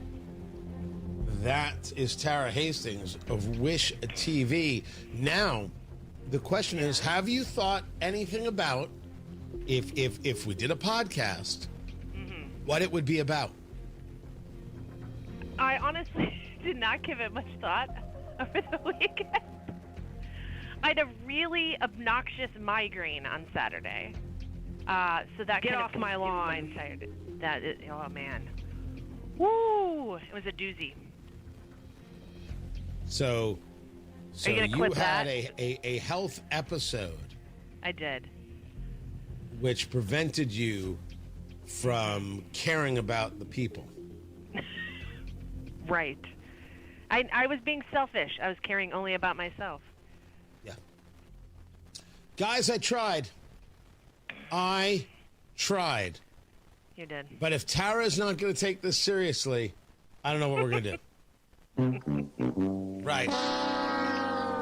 That is Tara Hastings of Wish TV. Now, the question is, have you thought anything about if we did a podcast, what it would be about? I honestly did not give it much thought over the weekend. I had a really obnoxious migraine on Saturday. So that Get kind off of my lawn. Oh, man. Woo! It was a doozy. So Are you gonna clip had that? a health episode I did. which prevented you from caring about the people. Right. I was being selfish. I was caring only about myself. Guys, I tried. You did. But if Tara's not going to take this seriously, I don't know what we're going to do. Right.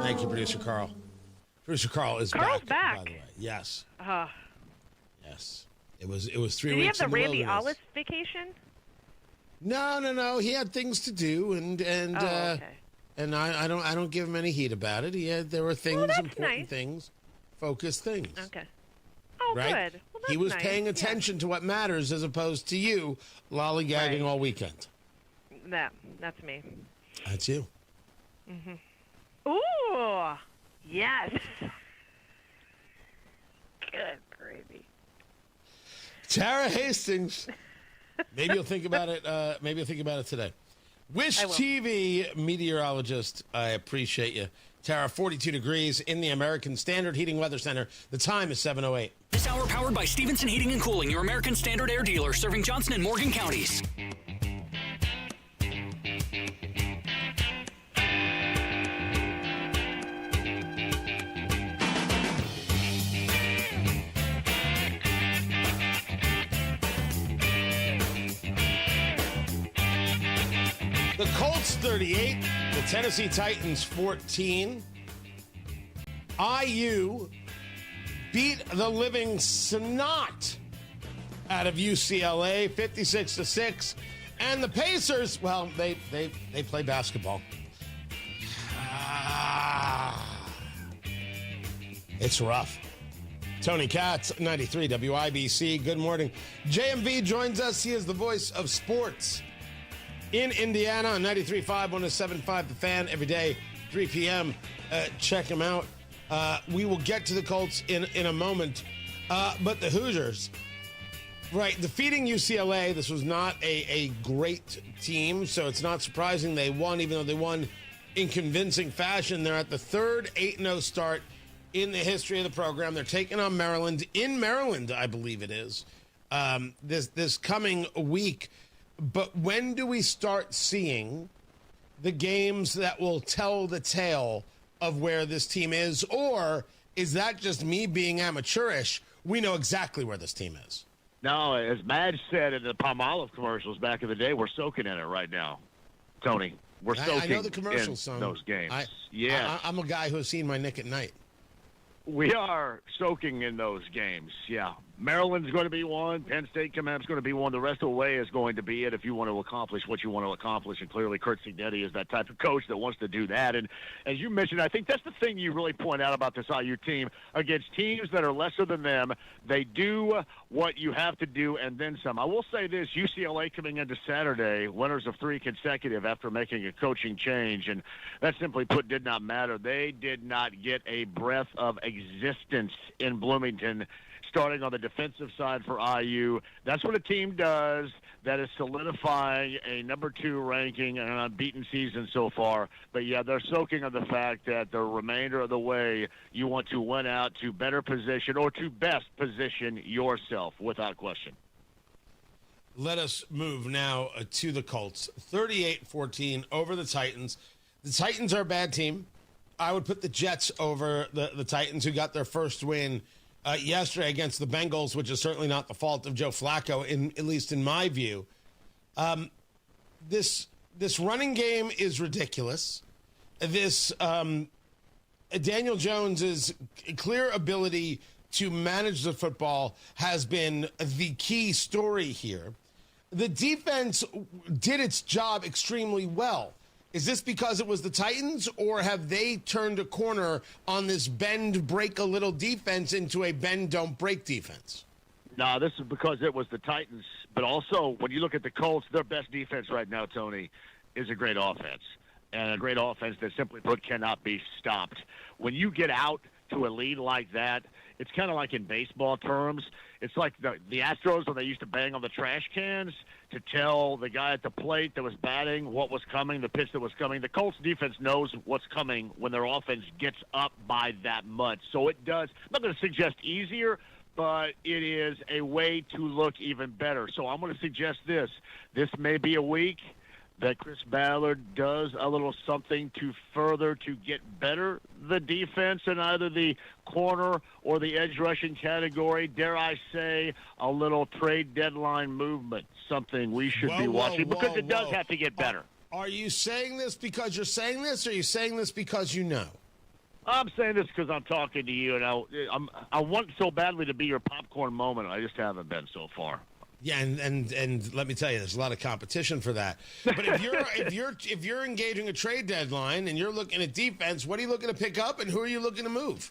Thank you, Producer Carl. Producer Carl is Carl's back, back. by the way. Yes. Uh, Yes. It was 3 did weeks he have the in Randy wilderness. Ollis vacation? No. He had things to do, and okay. and I don't give him any heat about it. There were things, that's important nice. things, focused things. Okay. Oh, Right? good. Well, He that's was nice. paying attention to what matters as opposed to you lollygagging Right. all weekend. That's me. That's you. Ooh, yes. Good gravy. Tara Hastings. Maybe you'll think about it. Maybe you'll think about it today. Wish I will. TV meteorologist. I appreciate you, Tara. 42 degrees in the American Standard Heating Weather Center. The time is 7:08. This hour powered by Stevenson Heating and Cooling, your American Standard air dealer, serving Johnson and Morgan counties. The Colts 38, the Tennessee Titans 14. IU beat the living snot out of UCLA 56-6. And the Pacers, well, they play basketball. It's rough. Tony Katz, 93 WIBC. Good morning. JMV joins us. He is the voice of sports in Indiana on 93.5, 107.5 The Fan every day, 3 p.m. Check him out. We will get to the Colts in a moment. But the Hoosiers, right, defeating UCLA, this was not a great team, so it's not surprising they won, even though they won in convincing fashion. They're at the third 8-0 start in the history of the program. They're taking on Maryland, in Maryland, I believe it is, this coming week. But when do we start seeing the games that will tell the tale of where this team is? Or is that just me being amateurish? We know exactly where this team is. No, as Madge said in the Palmolive commercials back in the day, we're soaking in it right now, Tony. We're soaking I know the commercial in song. those games. Yes. I'm a guy who has seen my Nick at Night. We are soaking in those games, yeah. Maryland's going to be one. Penn State coming up is going to be one. The rest of the way is going to be it if you want to accomplish what you want to accomplish. And clearly, Kurt Signetti is that type of coach that wants to do that. And as you mentioned, I think that's the thing you really point out about this IU team. Against teams that are lesser than them, they do what you have to do and then some. I will say this, UCLA coming into Saturday, winners of 3 consecutive after making a coaching change. And that simply put did not matter. They did not get a breath of existence in Bloomington. starting on the defensive side for IU. That's what a team does that is solidifying a number 2 ranking and an unbeaten season so far. But, yeah, they're soaking on the fact that the remainder of the way you want to win out to better position or to best position yourself, without question. Let us move now to the Colts. 38-14 over the Titans. The Titans are a bad team. I would put the Jets over the Titans, who got their first win yesterday against the Bengals, which is certainly not the fault of Joe Flacco, at least in my view. This running game is ridiculous. This Daniel Jones's clear ability to manage the football has been the key story here. The defense did its job extremely well. Is this because it was the Titans, or have they turned a corner on this bend, break a little defense into a bend, don't break defense? No, this is because it was the Titans. But also, when you look at the Colts, their best defense right now, Tony, is a great offense. And a great offense that, simply put, cannot be stopped. When you get out to a lead like that, it's kind of like in baseball terms. It's like the Astros when they used to bang on the trash cans to tell the guy at the plate that was batting what was coming, the pitch that was coming. The Colts defense knows what's coming when their offense gets up by that much. So it does, I'm not going to suggest easier, but it is a way to look even better. So I'm going to suggest this. This may be a week that Chris Ballard does a little something to further to get better the defense in either the corner or the edge rushing category. Dare I say, a little trade deadline movement, something we should be watching because it does have to get better. Are you saying this because you're saying this, or are you saying this because you know? I'm saying this because I'm talking to you, and I want so badly to be your popcorn moment. I just haven't been so far. Yeah, and let me tell you, there's a lot of competition for that. But if you're engaging a trade deadline and you're looking at defense, what are you looking to pick up, and who are you looking to move?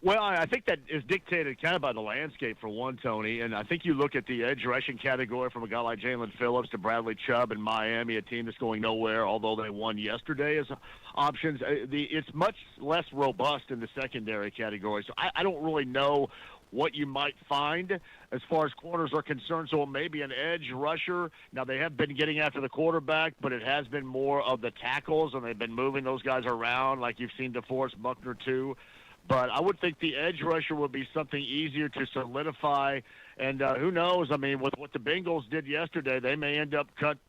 Well, I think that is dictated kind of by the landscape for one, Tony. And I think you look at the edge rushing category from a guy like Jalen Phillips to Bradley Chubb in Miami, a team that's going nowhere, although they won yesterday as options. It's much less robust in the secondary category. So I don't really know what you might find as far as corners are concerned. So maybe an edge rusher. Now, they have been getting after the quarterback, but it has been more of the tackles, and they've been moving those guys around like you've seen DeForest Buckner too. But I would think the edge rusher would be something easier to solidify. And who knows? I mean, with what the Bengals did yesterday, they may end up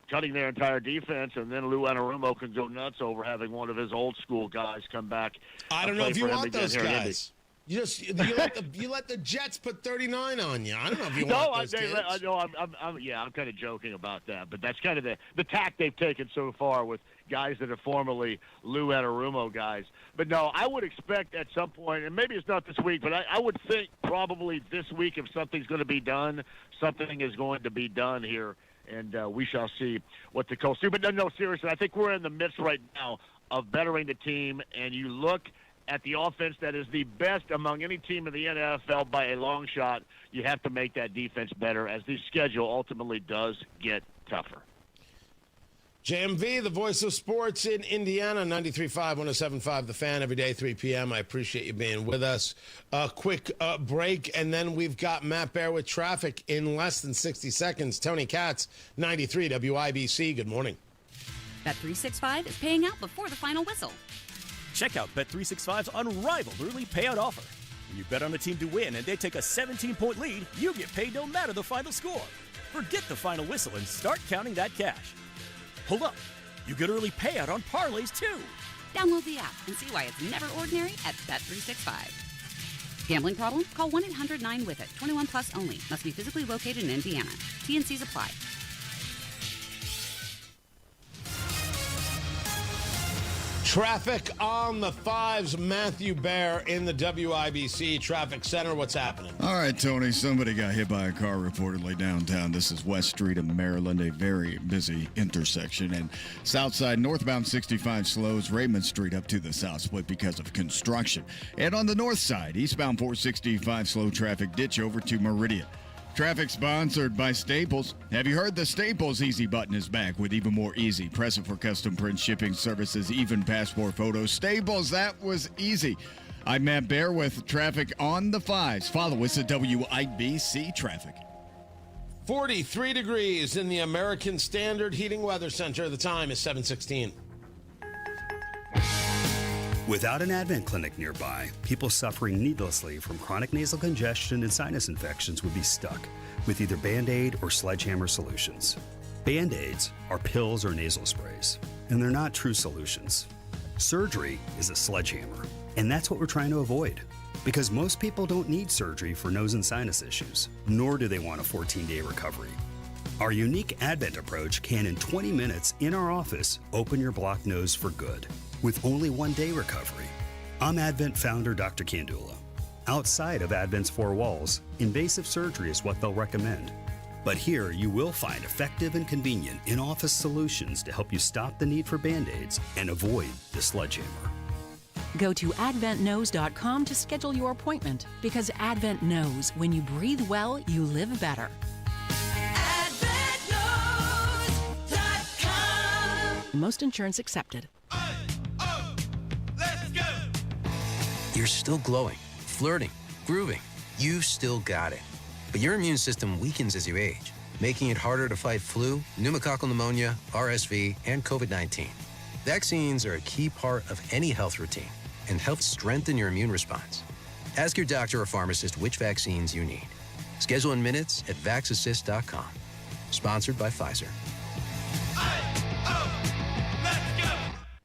cutting their entire defense, and then Lou Anarumo can go nuts over having one of his old school guys come back. I don't know if you want those guys. You let the Jets put 39 on you. I don't know if you want those kids. I know. I'm kind of joking about that, but that's kind of the tack they've taken so far with guys that are formerly Lou Anarumo guys. But no, I would expect at some point, and maybe it's not this week, but I would think probably this week if something's going to be done, something is going to be done here, and we shall see what the Colts do. But no, seriously, I think we're in the midst right now of bettering the team, and you look at the offense that is the best among any team in the NFL by a long shot, you have to make that defense better as the schedule ultimately does get tougher. JMV, the voice of sports in Indiana, 93.5, 107.5, The Fan, every day, 3 p.m. I appreciate you being with us. A quick break, and then we've got Matt Bear with traffic in less than 60 seconds. Tony Katz, 93 WIBC. Good morning. Bet365 is paying out before the final whistle. Check out Bet365's unrivaled early payout offer. When you bet on a team to win and they take a 17-point lead, you get paid no matter the final score. Forget the final whistle and start counting that cash. Hold up. You get early payout on parlays, too. Download the app and see why it's never ordinary at Bet365. Gambling problem? Call 1-800-9-WITH-IT. 21 plus only. Must be physically located in Indiana. T&Cs apply. Traffic on the fives. Matthew Bear in the WIBC Traffic Center. What's happening? All right, Tony. Somebody got hit by a car reportedly downtown. This is West Street in Maryland, a very busy intersection. And south side, northbound 65 slows Raymond Street up to the south split because of construction. And on the north side, eastbound 465 slow traffic ditch over to Meridian. Traffic sponsored by Staples. Have you heard the Staples Easy button is back with even more easy? Press it for custom print shipping services, even passport photos. Staples, that was easy. I'm Matt Bear with traffic on the 5s. Follow us at WIBC Traffic. 43 degrees in the American Standard Heating Weather Center. The time is 7:16. Without an Advent clinic nearby, people suffering needlessly from chronic nasal congestion and sinus infections would be stuck with either Band-Aid or Sledgehammer solutions. Band-Aids are pills or nasal sprays, and they're not true solutions. Surgery is a sledgehammer, and that's what we're trying to avoid. Because most people don't need surgery for nose and sinus issues, nor do they want a 14-day recovery. Our unique Advent approach can, in 20 minutes in our office, open your blocked nose for good, with only 1-day recovery. I'm Advent founder Dr. Kandula. Outside of Advent's 4 walls, invasive surgery is what they'll recommend. But here you will find effective and convenient in-office solutions to help you stop the need for Band-Aids and avoid the sledgehammer. Go to adventknows.com to schedule your appointment, because Advent knows when you breathe well, you live better. AdventKnows.com. Most insurance accepted. You're still glowing, flirting, grooving. You still got it. But your immune system weakens as you age, making it harder to fight flu, pneumococcal pneumonia, RSV, and COVID-19. Vaccines are a key part of any health routine and help strengthen your immune response. Ask your doctor or pharmacist which vaccines you need. Schedule in minutes at vaxassist.com. Sponsored by Pfizer.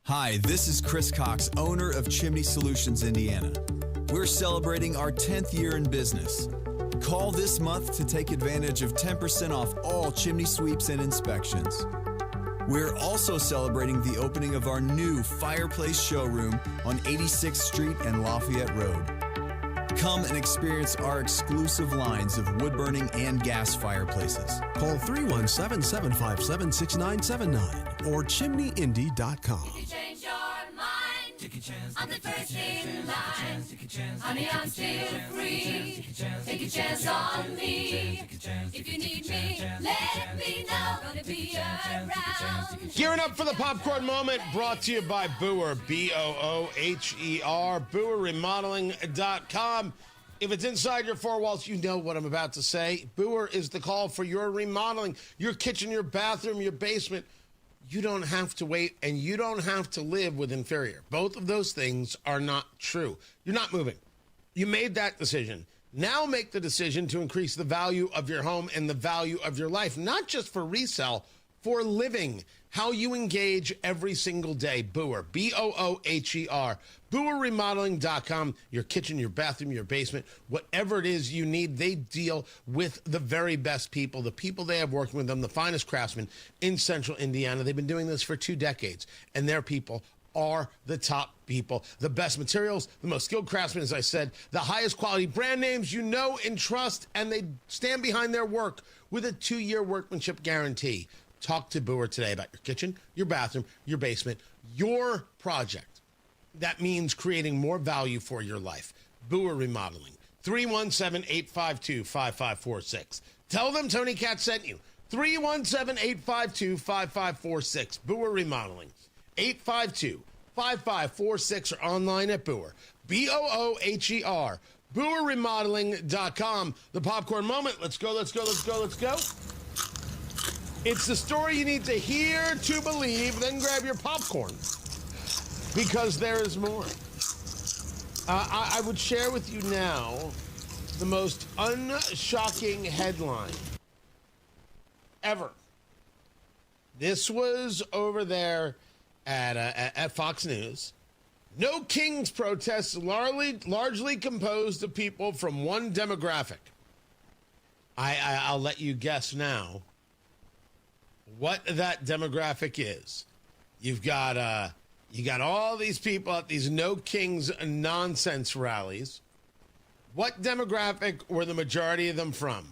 Hi, this is Chris Cox, owner of Chimney Solutions, Indiana. We're celebrating our 10th year in business. Call this month to take advantage of 10% off all chimney sweeps and inspections. We're also celebrating the opening of our new fireplace showroom on 86th Street and Lafayette Road. Come and experience our exclusive lines of wood-burning and gas fireplaces. Call 317-557-6979 or chimneyindy.com. Change your mind. Take a chance. I'm the first in line. Honey, I'm still free. Take a chance on me. If you need me, let me know. Gonna be around. Gearing up for the popcorn moment, brought to you by Booher, B-O-O-H-E-R, BooherRemodeling.com. If it's inside your 4 walls, you know what I'm about to say. Booher is the call for your remodeling, your kitchen, your bathroom, your basement. You don't have to wait, and you don't have to live with inferior. Both of those things are not true. You're not moving. You made that decision. Now make the decision to increase the value of your home and the value of your life, not just for resale, for living, how you engage every single day. Booher, B-O-O-H-E-R, BooherRemodeling.com. Your kitchen, your bathroom, your basement, whatever it is you need, they deal with the very best people, the people they have working with them, the finest craftsmen in central Indiana. They've been doing this for 2 decades, and their people are the top people. The best materials, the most skilled craftsmen, as I said, the highest quality brand names you know and trust, and they stand behind their work with a 2-year workmanship guarantee. Talk to Booher today about your kitchen, your bathroom, your basement, your project. That means creating more value for your life. Booher Remodeling, 317-852-5546. Tell them Tony Katz sent you. 317-852-5546. Booher Remodeling, 852-5546, or online at Booher, B-O-O-H-E-R, BooherRemodeling.com. The popcorn moment. Let's go, let's go, let's go, let's go. It's the story you need to hear to believe. Then grab your popcorn, because there is more. I would share with you now the most unshocking headline ever. This was over there at Fox News. No Kings protests largely composed of people from one demographic. I'll let you guess now what that demographic is. You got all these people at these No Kings nonsense rallies. What demographic were the majority of them from?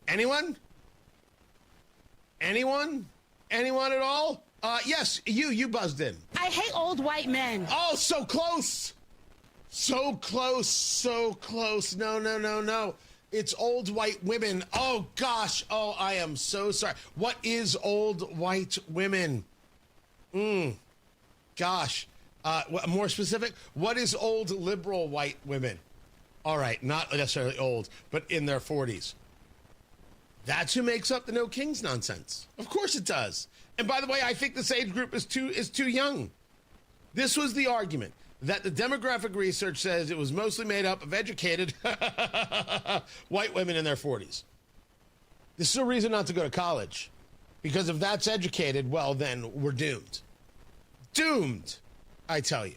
Anyone? Anyone? Anyone at all? Yes, you buzzed in. I hate old white men. Oh, so close. So close, so close. No. It's old white women. Oh, gosh. Oh, I am so sorry. What is old white women? Gosh. More specific, what is old liberal white women? All right, not necessarily old, but in their 40s. That's who makes up the No Kings nonsense. Of course it does. And by the way, I think this age group is too young. This was the argument, that the demographic research says it was mostly made up of educated white women in their 40s. This is a reason not to go to college. Because if that's educated, well, then we're doomed. Doomed, I tell you.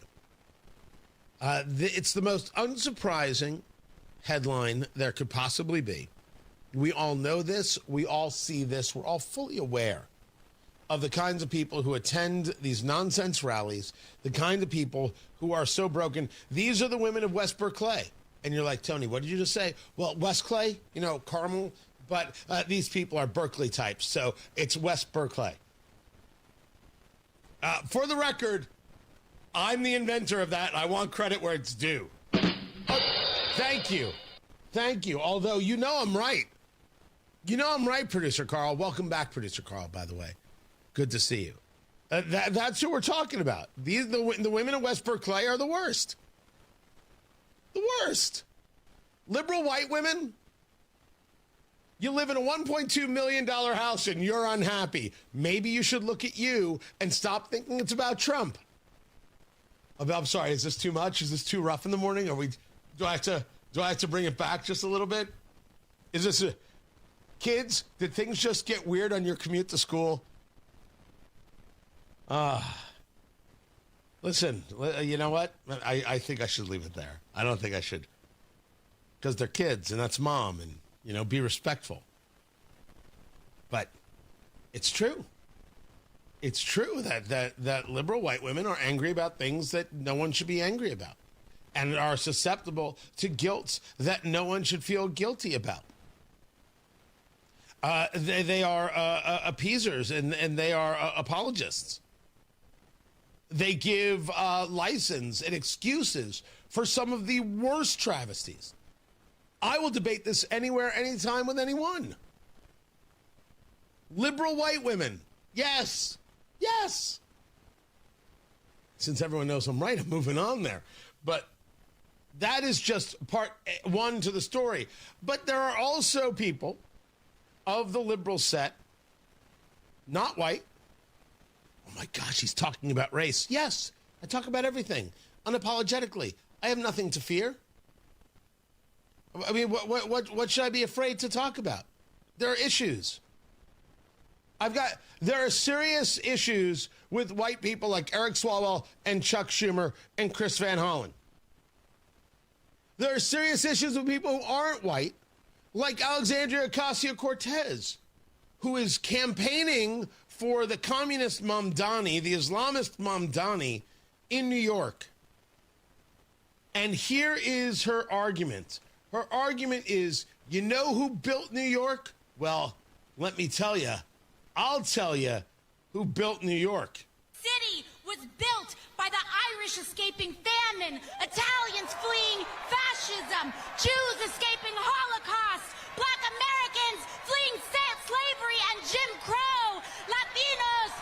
It's the most unsurprising headline there could possibly be. We all know this. We all see this. We're all fully aware of the kinds of people who attend these nonsense rallies, the kind of people who are so broken. These are the women of West Berkeley. And you're like, Tony, what did you just say? Well, West Clay, Carmel, but these people are Berkeley types, so it's West Berkeley. For the record, I'm the inventor of that. I want credit where it's due. Thank you. Thank you. Although, I'm right. I'm right, Producer Carl. Welcome back, Producer Carl, by the way. Good to see you. That's who we're talking about. The women of West Berkeley are the worst. The worst. Liberal white women. You live in a $1.2 million house and you're unhappy. Maybe you should look at you and stop thinking it's about Trump. I'm sorry, is this too much? Is this too rough in the morning? Do I have to bring it back just a little bit? Is this kids, did things just get weird on your commute to school? Listen, you know what? I think I should leave it there. I don't think I should. Because they're kids, and that's mom, and, be respectful. But it's true. It's true that liberal white women are angry about things that no one should be angry about and are susceptible to guilt that no one should feel guilty about. They are appeasers and they are apologists. They give license and excuses for some of the worst travesties. I will debate this anywhere, anytime with anyone. Liberal white women. Yes. Yes. Since everyone knows I'm right, I'm moving on there. But that is just part one to the story. But there are also people of the liberal set, not white. Oh my gosh, he's talking about race. Yes, I talk about everything unapologetically. I have nothing to fear. I mean, what should I be afraid to talk about? There are issues. There are serious issues with white people like Eric Swalwell and Chuck Schumer and Chris Van Hollen. There are serious issues with people who aren't white, like Alexandria Ocasio-Cortez, who is campaigning for the communist Mamdani, the Islamist Mamdani, in New York. And here is her argument. Her argument is, you know who built New York? Well, let me tell you. I'll tell you who built New York. City was built by the Irish escaping famine, Italians fleeing fascism, Jews escaping Holocaust, Black Americans fleeing slavery and Jim Crow, Latinos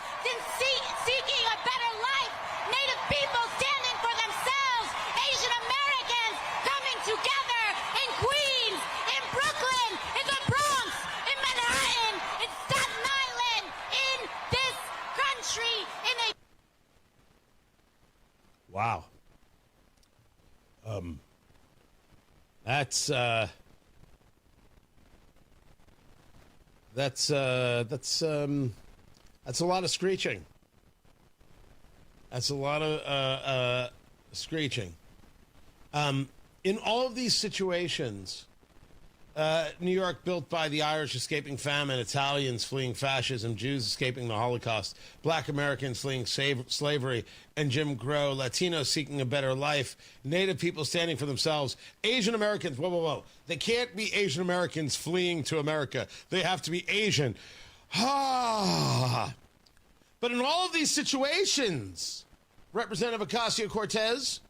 seeking a better life, Native people standing for themselves, Asian Americans coming together in Queens, in Brooklyn, in the Bronx, in Manhattan, in Staten Island, in this country, in a... Wow. That's a lot of screeching. That's a lot of screeching. In all of these situations, New York built by the Irish escaping famine, Italians fleeing fascism, Jews escaping the Holocaust, Black Americans fleeing slavery and Jim Crow, Latinos seeking a better life, Native people standing for themselves, Asian Americans, whoa. They can't be Asian Americans fleeing to America. They have to be Asian. But in all of these situations, Representative Ocasio-Cortez,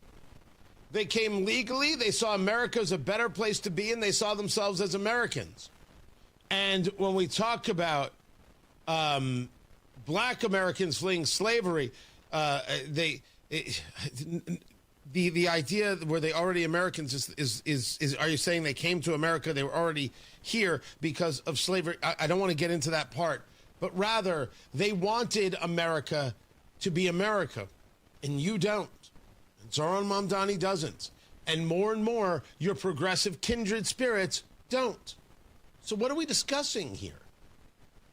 They came legally. They saw America as a better place to be, and they saw themselves as Americans. And when we talk about black Americans fleeing slavery, the idea were they already Americans is are you saying they came to America, they were already here because of slavery? I don't want to get into that part, but rather they wanted America to be America, and you don't. And Zoran Mamdani doesn't. And more, your progressive kindred spirits don't. So what are we discussing here?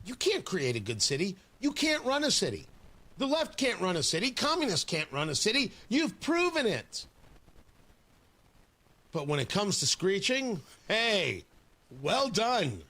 You can't create a good city. You can't run a city. The left can't run a city. Communists can't run a city. You've proven it. But when it comes to screeching, hey, well done.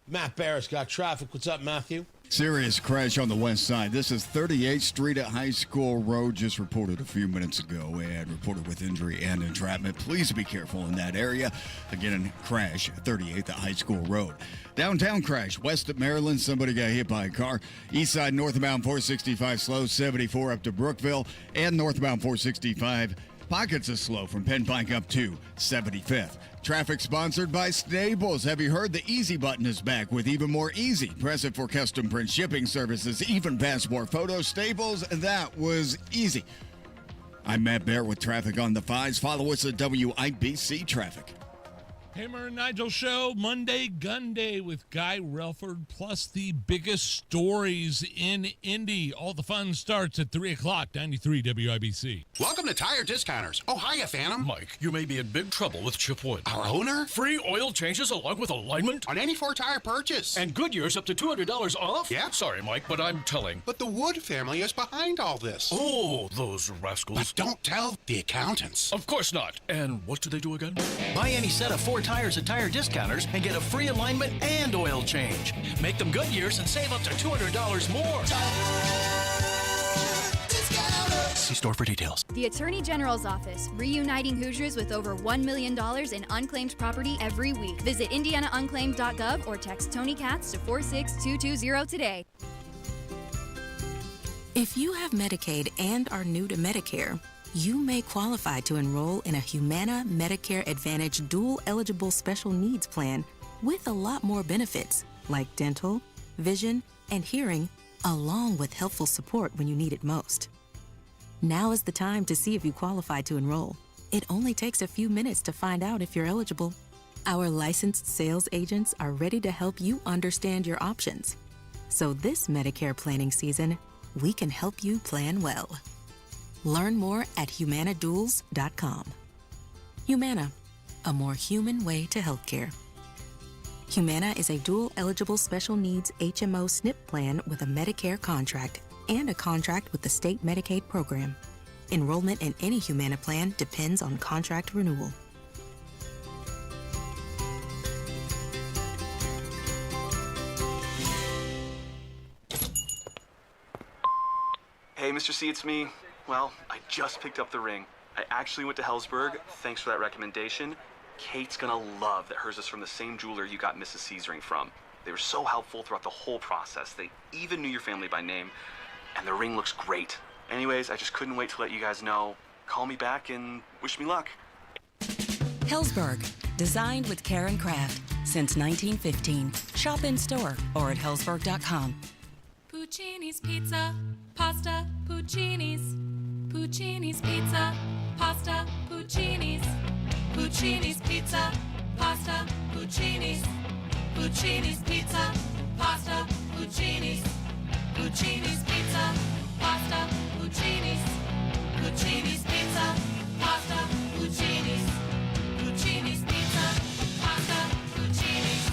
Matt Barrett's got traffic. What's up, Matthew? Serious crash on the west side. This is 38th Street at High School Road, just reported a few minutes ago, and reported with injury and entrapment. Please be careful in that area. Again, crash 38th at High School Road. Downtown crash west of Maryland. Somebody got hit by a car. East side northbound 465 slow, 74 up to Brookville, and northbound 465 pockets of slow from Penn Pike up to 75th. Traffic sponsored by Staples. Have you heard the Easy button is back with even more easy? Press it for custom print shipping services, even passport photos. Staples, that was easy. I'm Matt Bear with traffic on the 5s. Follow us at WIBC Traffic. Hammer and Nigel Show, Monday Gun Day with Guy Relford, plus the biggest stories in Indy. All the fun starts at 3 o'clock, 93 WIBC. Welcome to Tire Discounters. Oh, hiya, Phantom. Mike, you may be in big trouble with Chip Wood. Our owner? Free oil changes along with alignment? On any 4-tire purchase. And Goodyear's up to $200 off? Yeah. Sorry, Mike, but I'm telling. But the Wood family is behind all this. Oh, those rascals. But don't tell the accountants. Of course not. And what do they do again? Buy any set of 4 tires at Tire Discounters and get a free alignment and oil change. Make them Goodyears and save up to $200 more. See store for details. The Attorney General's Office, reuniting Hoosiers with over $1 million in unclaimed property every week. Visit indianaunclaimed.gov or text Tony Katz to 46220 today. If you have Medicaid and are new to Medicare, you may qualify to enroll in a Humana Medicare Advantage dual-eligible special needs plan with a lot more benefits, like dental, vision, and hearing, along with helpful support when you need it most. Now is the time to see if you qualify to enroll. It only takes a few minutes to find out if you're eligible. Our licensed sales agents are ready to help you understand your options. So this Medicare planning season, we can help you plan well. Learn more at humanaduals.com. Humana, a more human way to healthcare. Humana is a dual-eligible special needs HMO SNP plan with a Medicare contract and a contract with the state Medicaid program. Enrollment in any Humana plan depends on contract renewal. Hey, Mr. C, it's me. Well, I just picked up the ring. I actually went to Hellsberg. Thanks for that recommendation. Kate's gonna love that hers is from the same jeweler you got Mrs. C's ring from. They were so helpful throughout the whole process. They even knew your family by name. And the ring looks great. Anyways, I just couldn't wait to let you guys know. Call me back and wish me luck. Hellsberg, designed with care and craft since 1915. Shop in store or at hellsberg.com. Puccini's Pizza, Pasta, Puccini's. Puccini's Pizza, Pasta, Puccini's. Puccini's Pizza, Pasta, Puccini's. Puccini's Pizza, Pasta, Puccini's. Puccini's Pizza, Pasta, Puccini's. Puccini's Pizza, Pasta, Puccini's. Puccini's Pizza, Pasta, Puccini's.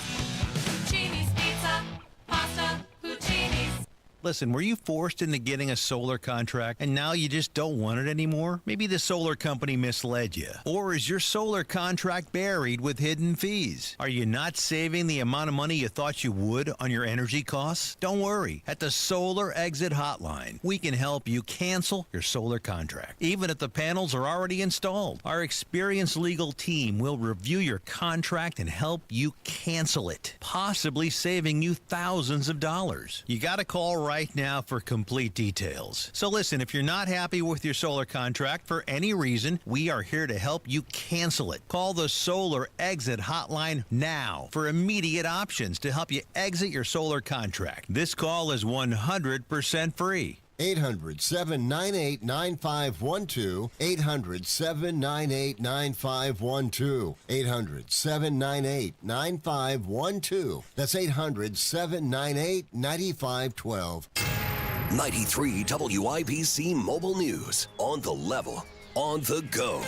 Puccini's Pizza, Pasta, Puccini's. Listen, were you forced into getting a solar contract and now you just don't want it anymore? Maybe the solar company misled you. Or is your solar contract buried with hidden fees? Are you not saving the amount of money you thought you would on your energy costs? Don't worry. At the Solar Exit Hotline, we can help you cancel your solar contract, even if the panels are already installed. Our experienced legal team will review your contract and help you cancel it, possibly saving you thousands of dollars. You got to call right now for complete details. So listen, if you're not happy with your solar contract for any reason, we are here to help you cancel it. Call the Solar Exit Hotline now for immediate options to help you exit your solar contract. This call is 100% free. 800-798-9512. 800-798-9512. 800-798-9512. That's 800-798-9512. 93 WIBC Mobile News. On the level, on the go.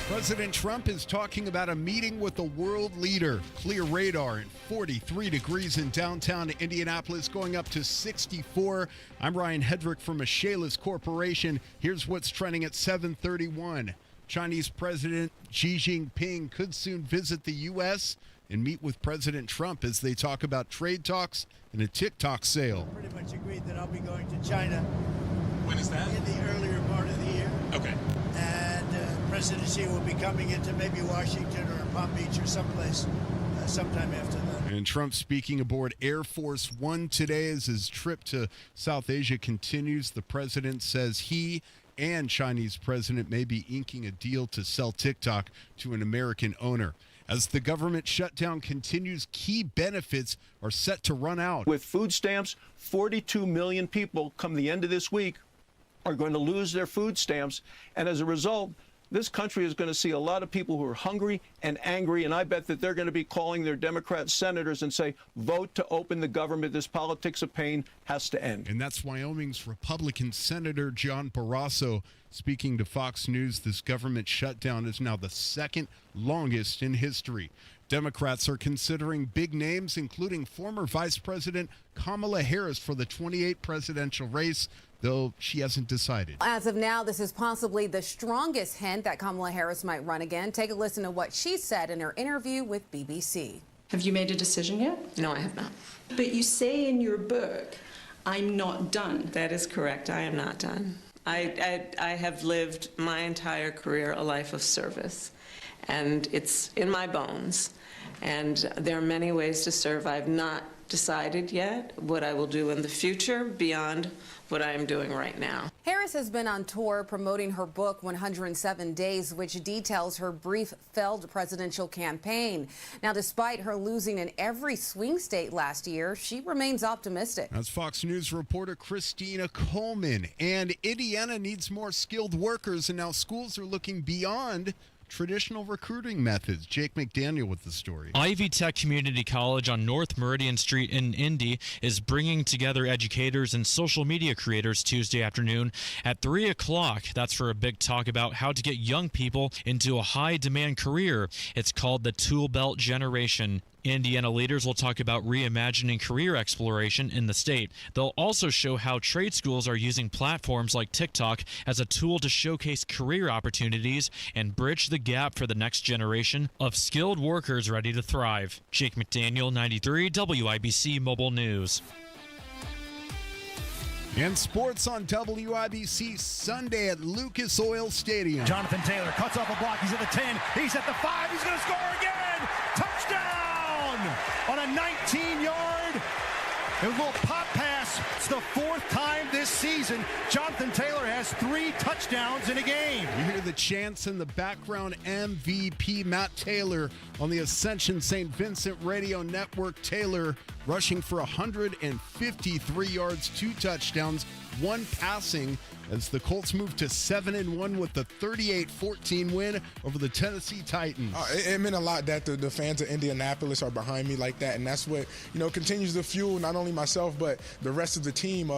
President Trump is talking about a meeting with a world leader. Clear radar at 43 degrees in downtown Indianapolis, going up to 64. I'm Ryan Hedrick from Michaelis Corporation. Here's what's trending at 7:31. Chinese President Xi Jinping could soon visit the U.S. and meet with President Trump as they talk about trade talks and a TikTok sale. Pretty much agreed that I'll be going to China. When is that? In the earlier part of the year. Okay. And President Xi will be coming into maybe Washington or Palm Beach or someplace sometime after that. And Trump speaking aboard Air Force One today as his trip to South Asia continues. The president says he and Chinese president may be inking a deal to sell TikTok to an American owner. As the government shutdown continues, key benefits are set to run out. With food stamps, 42 million people come the end of this week are going to lose their food stamps. And as a result, this country is going to see a lot of people who are hungry and angry, and I bet that they're going to be calling their Democrat senators and say, vote to open the government. This politics of pain has to end. And that's Wyoming's Republican Senator John Barrasso speaking to Fox News. This government shutdown is now the second longest in history. Democrats are considering big names, including former Vice President Kamala Harris for the 28th presidential race, though she hasn't decided. As of now, this is possibly the strongest hint that Kamala Harris might run again. Take a listen to what she said in her interview with BBC. Have you made a decision yet? No, I have not. But you say in your book, I'm not done. That is correct. I am not done. I have lived my entire career a life of service, and it's in my bones. And there are many ways to serve. I've not decided yet what I will do in the future beyond what I am doing right now. Harris has been on tour promoting her book 107 Days, which details her brief failed presidential campaign. Now, despite her losing in every swing state last year, she remains optimistic. That's Fox News reporter Christina Coleman. And Indiana needs more skilled workers, and now schools are looking beyond traditional recruiting methods. Jake McDaniel with the story. Ivy Tech Community College on North Meridian Street in Indy is bringing together educators and social media creators Tuesday afternoon at 3 o'clock. That's for a big talk about how to get young people into a high-demand career. It's called the Tool Belt Generation. Indiana leaders will talk about reimagining career exploration in the state. They'll also show how trade schools are using platforms like TikTok as a tool to showcase career opportunities and bridge the gap for the next generation of skilled workers ready to thrive. Jake McDaniel, 93 WIBC Mobile News. And sports on WIBC Sunday at Lucas Oil Stadium. Jonathan Taylor cuts off a block. He's at the 10. He's at the 5. He's going to score again. Touchdown on a 19-yard. A little pop pass. It's the fourth time this season Jonathan Taylor has 3 touchdowns in a game. You hear the chants in the background. MVP Matt Taylor on the Ascension St. Vincent Radio Network. Taylor rushing for 153 yards, 2 touchdowns, 1 passing, as the Colts move to 7-1 with the 38-14 win over the Tennessee Titans. It meant a lot that the fans of Indianapolis are behind me like that, and that's what continues to fuel not only myself but the rest of the team.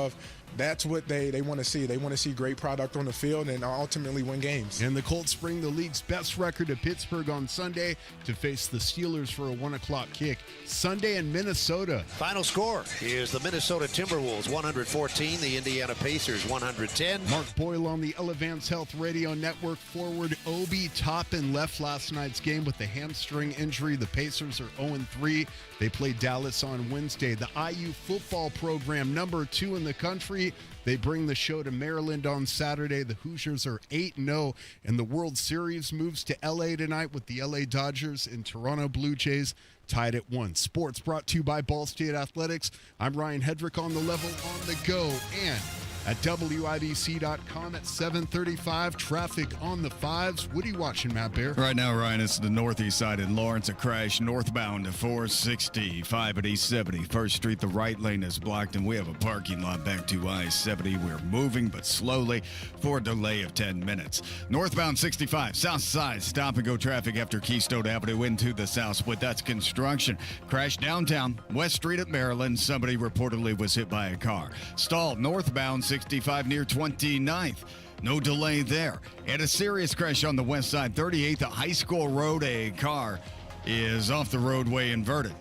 That's what they want to see. They want to see great product on the field and ultimately win games. And the Colts bring the league's best record to Pittsburgh on Sunday to face the Steelers for a 1 o'clock kick. Sunday in Minnesota. Final score is the Minnesota Timberwolves 114, the Indiana Pacers 110. Mark Boyle on the Elevance Health Radio Network. Forward Obi Toppin left last night's game with a hamstring injury. The Pacers are 0-3. They play Dallas on Wednesday. The IU football program, number 2 in the country, treat. They bring the show to Maryland on Saturday. The Hoosiers are 8-0, and the World Series moves to L.A. tonight with the L.A. Dodgers and Toronto Blue Jays tied at 1. Sports brought to you by Ball State Athletics. I'm Ryan Hedrick on the level on the go, and at WIBC.com at 7:35. Traffic on the 5s. What are you watching, Matt Bear? Right now, Ryan, it's the northeast side in Lawrence. A crash northbound to 465 at East 71st Street. The right lane is blocked, and we have a parking lot back to I-70. We're moving, but slowly, for a delay of 10 minutes. Northbound 65, south side, stop-and-go traffic after Keystone Avenue into the south split. That's construction. Crash downtown, West Street at Maryland. Somebody reportedly was hit by a car. Stalled northbound 65 near 29th. No delay there. And a serious crash on the west side, 38th at High School Road. A car is off the roadway inverted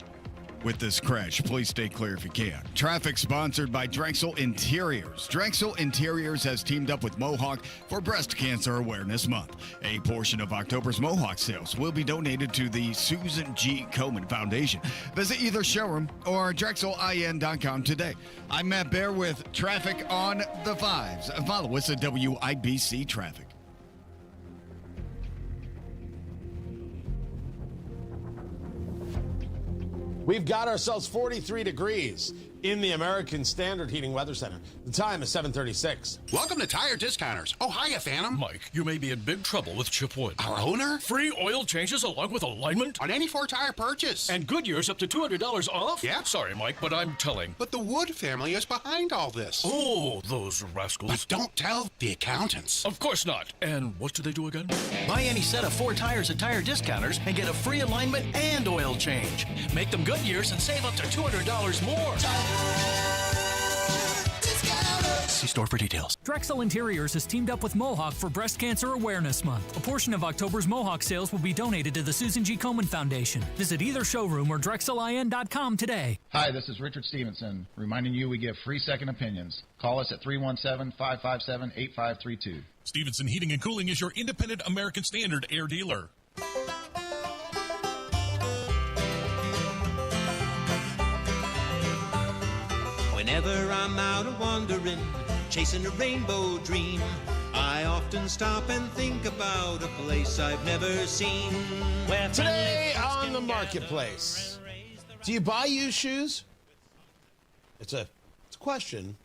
with this crash. Please stay clear if you can. Traffic sponsored by Drexel Interiors. Drexel Interiors has teamed up with Mohawk for Breast Cancer Awareness Month. A portion of October's Mohawk sales will be donated to the Susan G. Komen Foundation. Visit either showroom or DrexelIN.com today. I'm Matt Bear with traffic on the 5s. Follow us at WIBC Traffic. We've got ourselves 43 degrees in the American Standard Heating Weather Center. The time is 7:36. Welcome to Tire Discounters. Oh, hiya, Phantom. Mike, you may be in big trouble with Chip Wood. Our owner? Free oil changes along with alignment? On any 4-tire purchase. And Goodyear's up to $200 off? Yeah. Sorry, Mike, but I'm telling. But the Wood family is behind all this. Oh, those rascals. But don't tell the accountants. Of course not. And what do they do again? Buy any set of 4 tires at Tire Discounters and get a free alignment and oil change. Make them Goodyears and save up to $200 more. See store for details. Drexel Interiors has teamed up with Mohawk for Breast Cancer Awareness Month. A portion of October's Mohawk sales will be donated to the Susan G. Komen Foundation. Visit either showroom or DrexelIN.com today. Hi, this is Richard Stevenson, reminding you we give free second opinions. Call us at 317-557-8532. Stevenson Heating and Cooling is your independent American Standard air dealer. Whenever I'm out a-wandering, chasing a rainbow dream, I often stop and think about a place I've never seen. Today on the marketplace, do you buy used shoes? It's a question.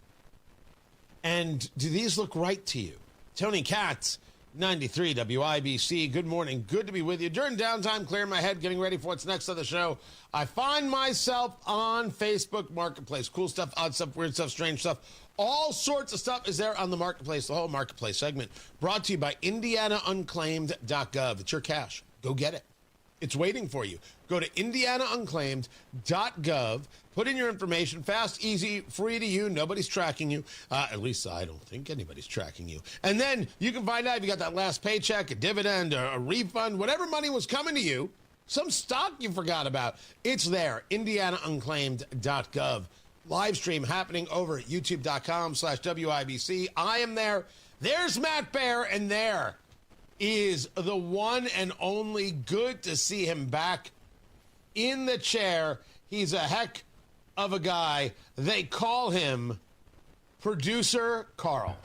And do these look right to you? Tony Katz, 93 WIBC. Good morning. Good to be with you. During downtime, clearing my head, getting ready for what's next on the show, I find myself on Facebook Marketplace. Cool stuff, odd stuff, weird stuff, strange stuff. All sorts of stuff is there on the Marketplace, the whole Marketplace segment. Brought to you by IndianaUnclaimed.gov. It's your cash. Go get it. It's waiting for you. Go to IndianaUnclaimed.gov. Put in your information. Fast, easy, free to you. Nobody's tracking you. At least I don't think anybody's tracking you. And then you can find out if you got that last paycheck, a dividend, a refund, whatever money was coming to you, some stock you forgot about. It's there. IndianaUnclaimed.gov. Live stream happening over at youtube.com/WIBC. I am there. There's Matt Bear, and there is the one and only. Good to see him back in the chair. He's a heck of a guy. They call him Producer Carl.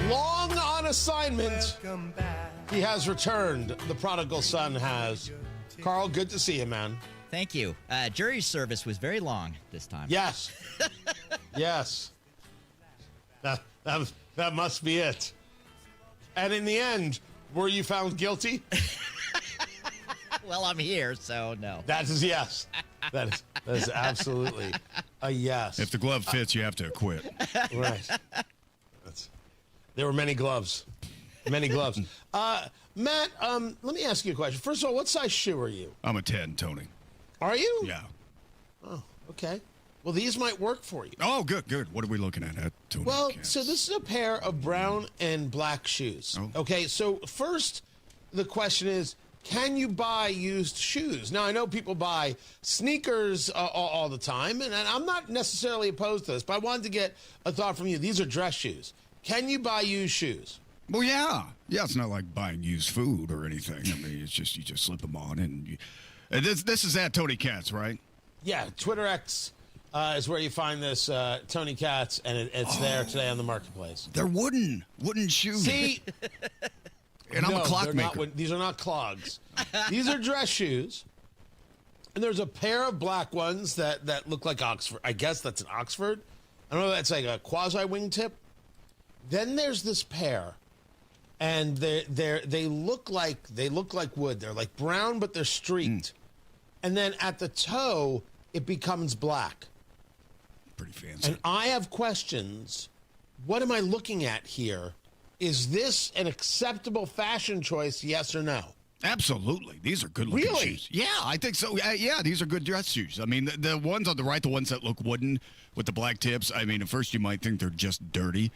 Long on assignment, he has returned. The prodigal son has. Carl, good to see you, man. Thank you. Jury service was very long this time. Yes. Yes. That must be it. And in the end, were you found guilty? Well, I'm here, so no. That is yes. That is absolutely a yes. If the glove fits, you have to acquit. Right. There were many gloves. Many gloves. Matt, let me ask you a question. First of all, what size shoe are you? I'm a 10, Tony. Are you? Yeah. Oh, okay. Well, these might work for you. Oh, good. What are we looking at, Tony? Well, so this is a pair of brown and black shoes. Oh. Okay, so first, the question is, can you buy used shoes? Now, I know people buy sneakers all the time, and I'm not necessarily opposed to this, but I wanted to get a thought from you. These are dress shoes. Can you buy used shoes? Well, yeah. Yeah, it's not like buying used food or anything. I mean, it's just you just slip them on and This is at Tony Katz, right? Yeah, Twitter X is where you find this Tony Katz, and it's there today on the marketplace. They're wooden shoes. See, and I'm a clock maker. These are not clogs. These are dress shoes. And there's a pair of black ones that look like Oxford. I guess that's an Oxford. I don't know. That's like a quasi wingtip. Then there's this pair, and they look like wood. They're like brown, but they're streaked. And then at the toe, it becomes black. Pretty fancy. And I have questions. What am I looking at here? Is this an acceptable fashion choice, yes or no? Absolutely. These are good-looking shoes. Yeah, I think so. Yeah, these are good dress shoes. I mean, the ones on the right, the ones that look wooden with the black tips, I mean, at first you might think they're just dirty,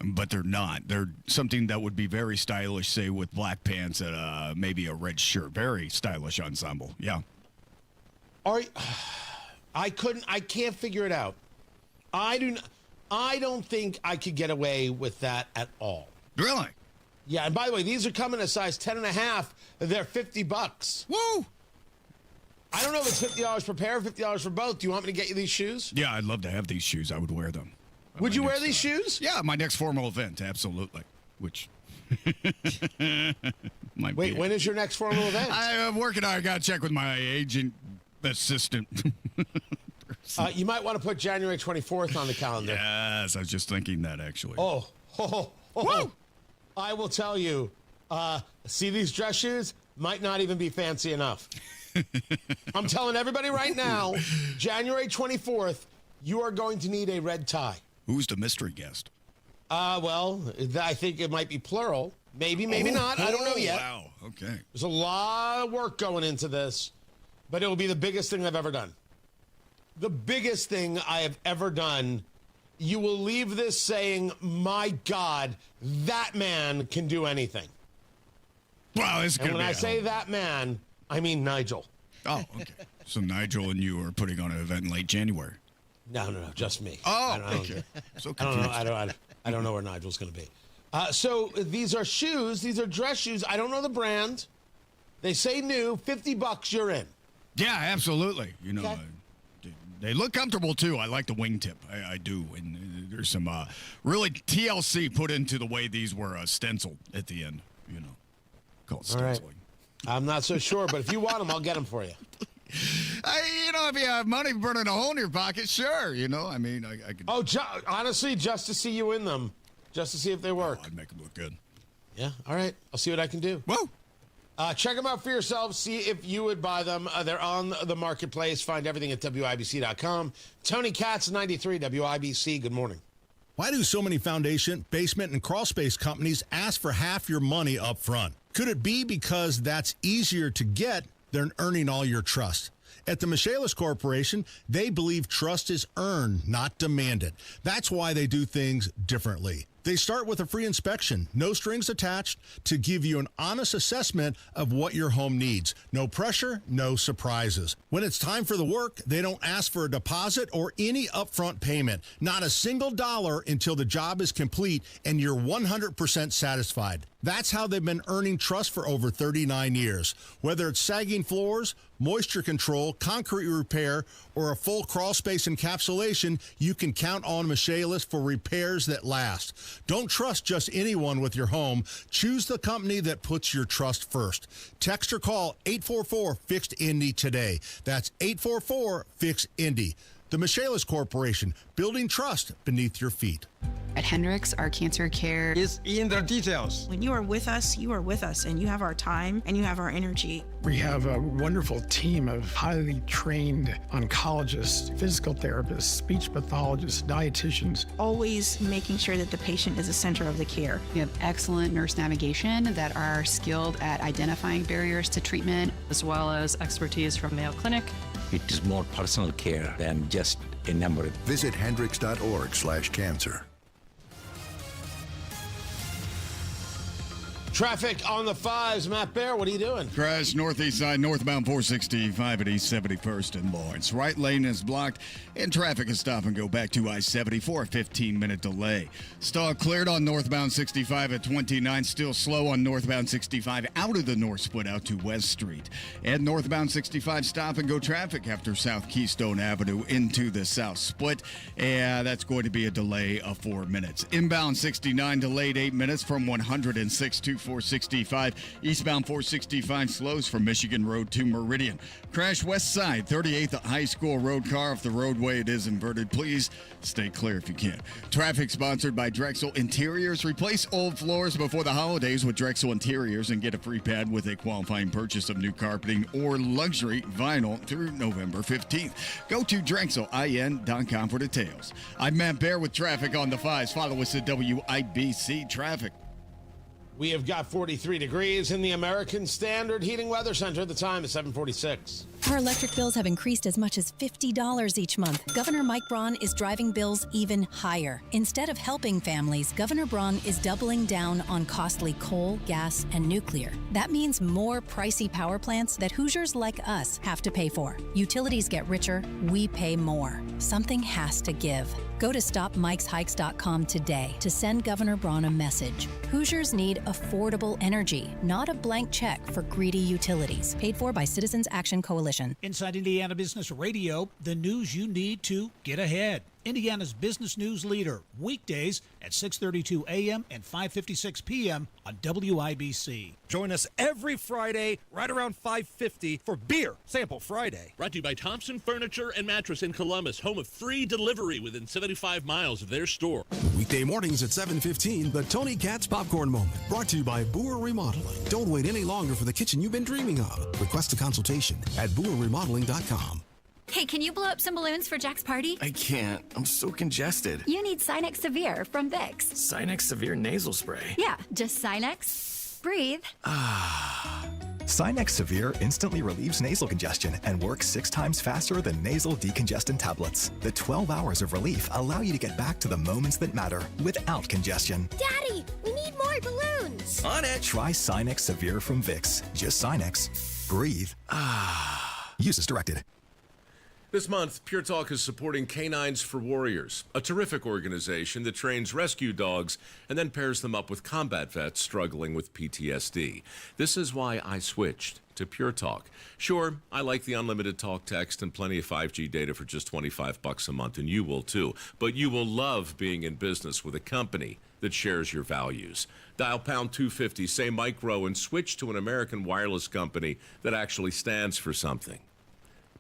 but they're not. They're something that would be very stylish, say, with black pants and maybe a red shirt. Very stylish ensemble. Yeah. I can't figure it out. I don't think I could get away with that at all. Really? Yeah, and by the way, these are coming a size 10.5. They're $50. Woo! I don't know if it's $50 per pair, $50 for both. Do you want me to get you these shoes? Yeah, I'd love to have these shoes. I would wear them. Would you wear these shoes? Yeah, my next formal event, absolutely. Which might Wait, be when is your next formal event? I'm working on it. I got to check with my agent assistant. You might want to put January 24th on the calendar. Yes, I was just thinking that, actually. Oh. I will tell you, see these dress shoes? Might not even be fancy enough. I'm telling everybody right now, January 24th, you are going to need a red tie. Who's the mystery guest? Well, I think it might be plural. Maybe not. I don't know yet. Wow, okay. There's a lot of work going into this, but it will be the biggest thing I've ever done. The biggest thing I have ever done. You will leave this saying, my God, that man can do anything. Wow, this is And going to when be I say that man, I mean Nigel. Oh, okay. So Nigel and you are putting on an event in late January. No, just me. Oh, okay. So confused. I don't know where Nigel's going to be. So these are shoes. These are dress shoes. I don't know the brand. They say new. $50, you're in. Yeah, absolutely. You know, Okay. they look comfortable too. I like the wingtip. I do. And there's some really TLC put into the way these were stenciled at the end. You know, called stenciling. Right. I'm not so sure, but if you want them, I'll get them for you. If you have money burning a hole in your pocket, sure. You know, I mean, I could. Oh, honestly, just to see you in them, just to see if they work. I'd make them look good. Yeah. All right. I'll see what I can do. Whoa. Check them out for yourself. See if you would buy them. They're on the marketplace. Find everything at WIBC.com. Tony Katz, 93 WIBC. Good morning. Why do so many foundation, basement, and crawl space companies ask for half your money up front? Could it be because that's easier to get than earning all your trust? At the Michaelis Corporation, they believe trust is earned, not demanded. That's why they do things differently. They start with a free inspection, no strings attached, to give you an honest assessment of what your home needs. No pressure, no surprises. When it's time for the work, they don't ask for a deposit or any upfront payment. Not a single dollar until the job is complete and you're 100% satisfied. That's how they've been earning trust for over 39 years. Whether it's sagging floors, moisture control, concrete repair, or a full crawl space encapsulation, you can count on Michaelis for repairs that last. Don't trust just anyone with your home. Choose the company that puts your trust first. Text or call 844-FIXED-INDY today. That's 844-FIXED-INDY. The Michaelis Corporation, building trust beneath your feet. At Hendricks, our cancer care is in the details. When you are with us, and you have our time and you have our energy. We have a wonderful team of highly trained oncologists, physical therapists, speech pathologists, dietitians. Always making sure that the patient is the center of the care. We have excellent nurse navigation that are skilled at identifying barriers to treatment, as well as expertise from Mayo Clinic. It is more personal care than just a number. Visit hendricks.org/cancer. Traffic on the 5s. Matt Bear, what are you doing? Crash northeast side, northbound 465 at East 71st in Lawrence. Right lane is blocked, and traffic is stop and go back to I-70 for a 15-minute delay. Stall cleared on northbound 65 at 29. Still slow on northbound 65 out of the north split out to West Street. And northbound 65 stop and go traffic after South Keystone Avenue into the south split. And that's going to be a delay of 4 minutes. Inbound 69 delayed 8 minutes from 106 to 465. Eastbound 465 slows from Michigan Road to Meridian. Crash west side, 38th at High School Road. Car off the roadway. It is inverted. Please stay clear if you can. Traffic sponsored by Drexel Interiors. Replace old floors before the holidays with Drexel Interiors and get a free pad with a qualifying purchase of new carpeting or luxury vinyl through November 15th. Go to DrexelIN.com for details. I'm Matt Bear with traffic on the 5s. Follow us at WIBC Traffic. We have got 43 degrees in the American Standard Heating Weather Center. The time is 7:46. Our electric bills have increased as much as $50 each month. Governor Mike Braun is driving bills even higher. Instead of helping families, Governor Braun is doubling down on costly coal, gas, and nuclear. That means more pricey power plants that Hoosiers like us have to pay for. Utilities get richer, we pay more. Something has to give. Go to StopMikesHikes.com today to send Governor Braun a message. Hoosiers need affordable energy, not a blank check for greedy utilities. Paid for by Citizens Action Coalition. Inside Indiana Business Radio, the news you need to get ahead. Indiana's business news leader, weekdays at 6:32 a.m. and 5:56 p.m. on WIBC. Join us every Friday right around 5:50 for Beer Sample Friday. Brought to you by Thompson Furniture and Mattress in Columbus, home of free delivery within 75 miles of their store. Weekday mornings at 7:15, the Tony Katz Popcorn Moment. Brought to you by Boer Remodeling. Don't wait any longer for the kitchen you've been dreaming of. Request a consultation at BoerRemodeling.com. Hey, can you blow up some balloons for Jack's party? I can't. I'm so congested. You need Sinex Severe from Vicks. Sinex Severe nasal spray. Yeah, just Sinex. Breathe. Sinex Severe instantly relieves nasal congestion and works 6 times faster than nasal decongestant tablets. The 12 hours of relief allow you to get back to the moments that matter without congestion. Daddy, we need more balloons. On it. Try Sinex Severe from Vicks. Just Sinex. Breathe. Use as directed. This month, Pure Talk is supporting Canines for Warriors, a terrific organization that trains rescue dogs and then pairs them up with combat vets struggling with PTSD. This is why I switched to Pure Talk. Sure, I like the unlimited talk, text, and plenty of 5G data for just $25 a month, and you will too. But you will love being in business with a company that shares your values. Dial pound 250, say micro, and switch to an American wireless company that actually stands for something.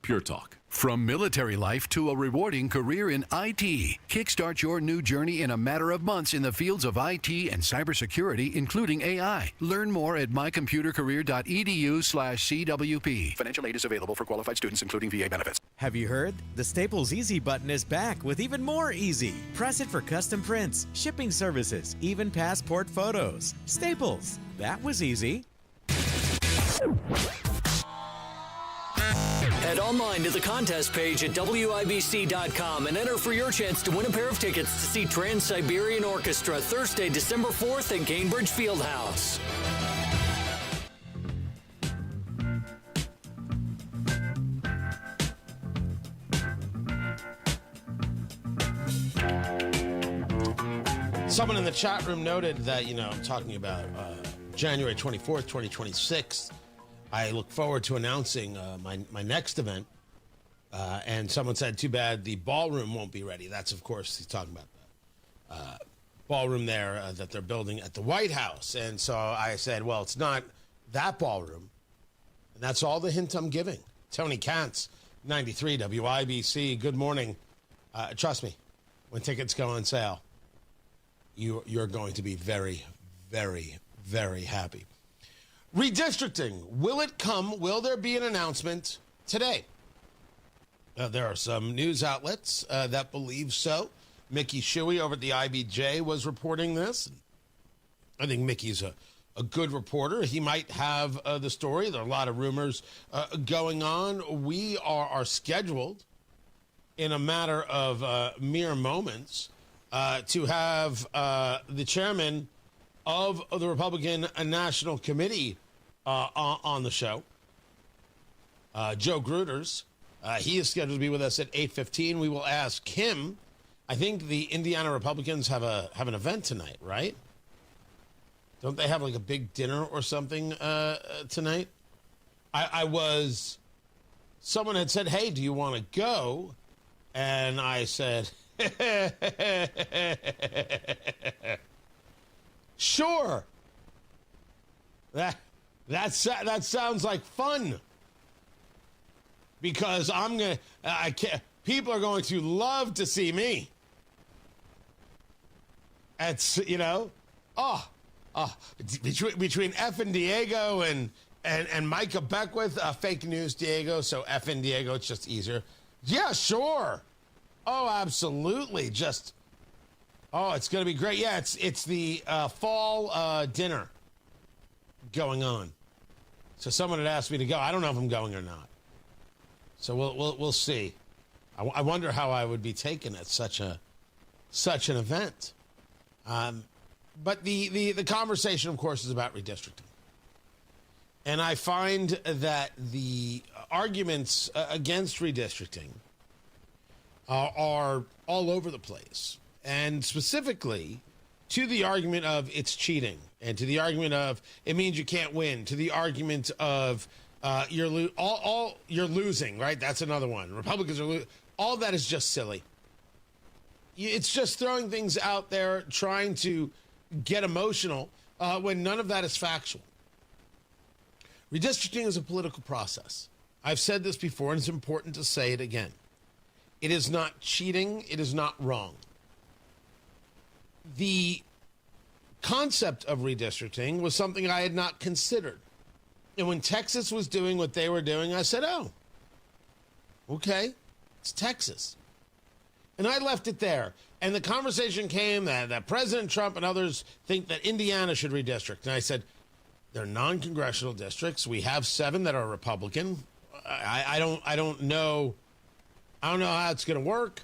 Pure Talk. From military life to a rewarding career in IT. Kickstart your new journey in a matter of months in the fields of IT and cybersecurity, including AI. Learn more at mycomputercareer.edu/CWP. Financial aid is available for qualified students, including VA benefits. Have you heard? The Staples Easy button is back with even more easy. Press it for custom prints, shipping services, even passport photos. Staples. That was easy. Head online to the contest page at WIBC.com and enter for your chance to win a pair of tickets to see Trans-Siberian Orchestra Thursday, December 4th in Cambridge Fieldhouse. Someone in the chat room noted that, I'm talking about January 24th, 2026. I look forward to announcing my next event. And someone said, too bad the ballroom won't be ready. That's, of course, he's talking about the ballroom there that they're building at the White House. And so I said, well, it's not that ballroom. And that's all the hint I'm giving. Tony Katz, 93 WIBC. Good morning. Trust me, when tickets go on sale, you're going to be very, very, very happy. Redistricting. Will it come? Will there be an announcement today? There are some news outlets that believe so. Mickey Shuey over at the IBJ was reporting this. I think Mickey's a good reporter. He might have the story. There are a lot of rumors going on. We are scheduled in a matter of mere moments to have the chairman of the Republican National Committee on the show, Joe Gruters. He is scheduled to be with us at 8:15. We will ask him. I think the Indiana Republicans have an event tonight, right? Don't they have like a big dinner or something tonight? Someone had said, hey, do you want to go? And I said, sure. That sounds like fun. Because people are going to love to see me. It's, between F and Diego and Micah Beckwith, fake news Diego, so F and Diego, it's just easier. Yeah, sure. Oh, absolutely. It's going to be great. Yeah, it's the fall dinner going on. So someone had asked me to go. I don't know if I'm going or not. So we'll see. I wonder how I would be taken at such an event. But the conversation, of course, is about redistricting. And I find that the arguments against redistricting are all over the place. And specifically to the argument of it's cheating, and to the argument of it means you can't win, to the argument of you're losing, right? That's another one. Republicans are losing. All that is just silly. It's just throwing things out there, trying to get emotional when none of that is factual. Redistricting is a political process. I've said this before, and it's important to say it again. It is not cheating. It is not wrong. The concept of redistricting was something I had not considered. And when Texas was doing what they were doing, I said, oh, okay, it's Texas. And I left it there. And the conversation came that President Trump and others think that Indiana should redistrict. And I said, they're non-congressional districts. We have 7 that are Republican. I don't know how it's going to work.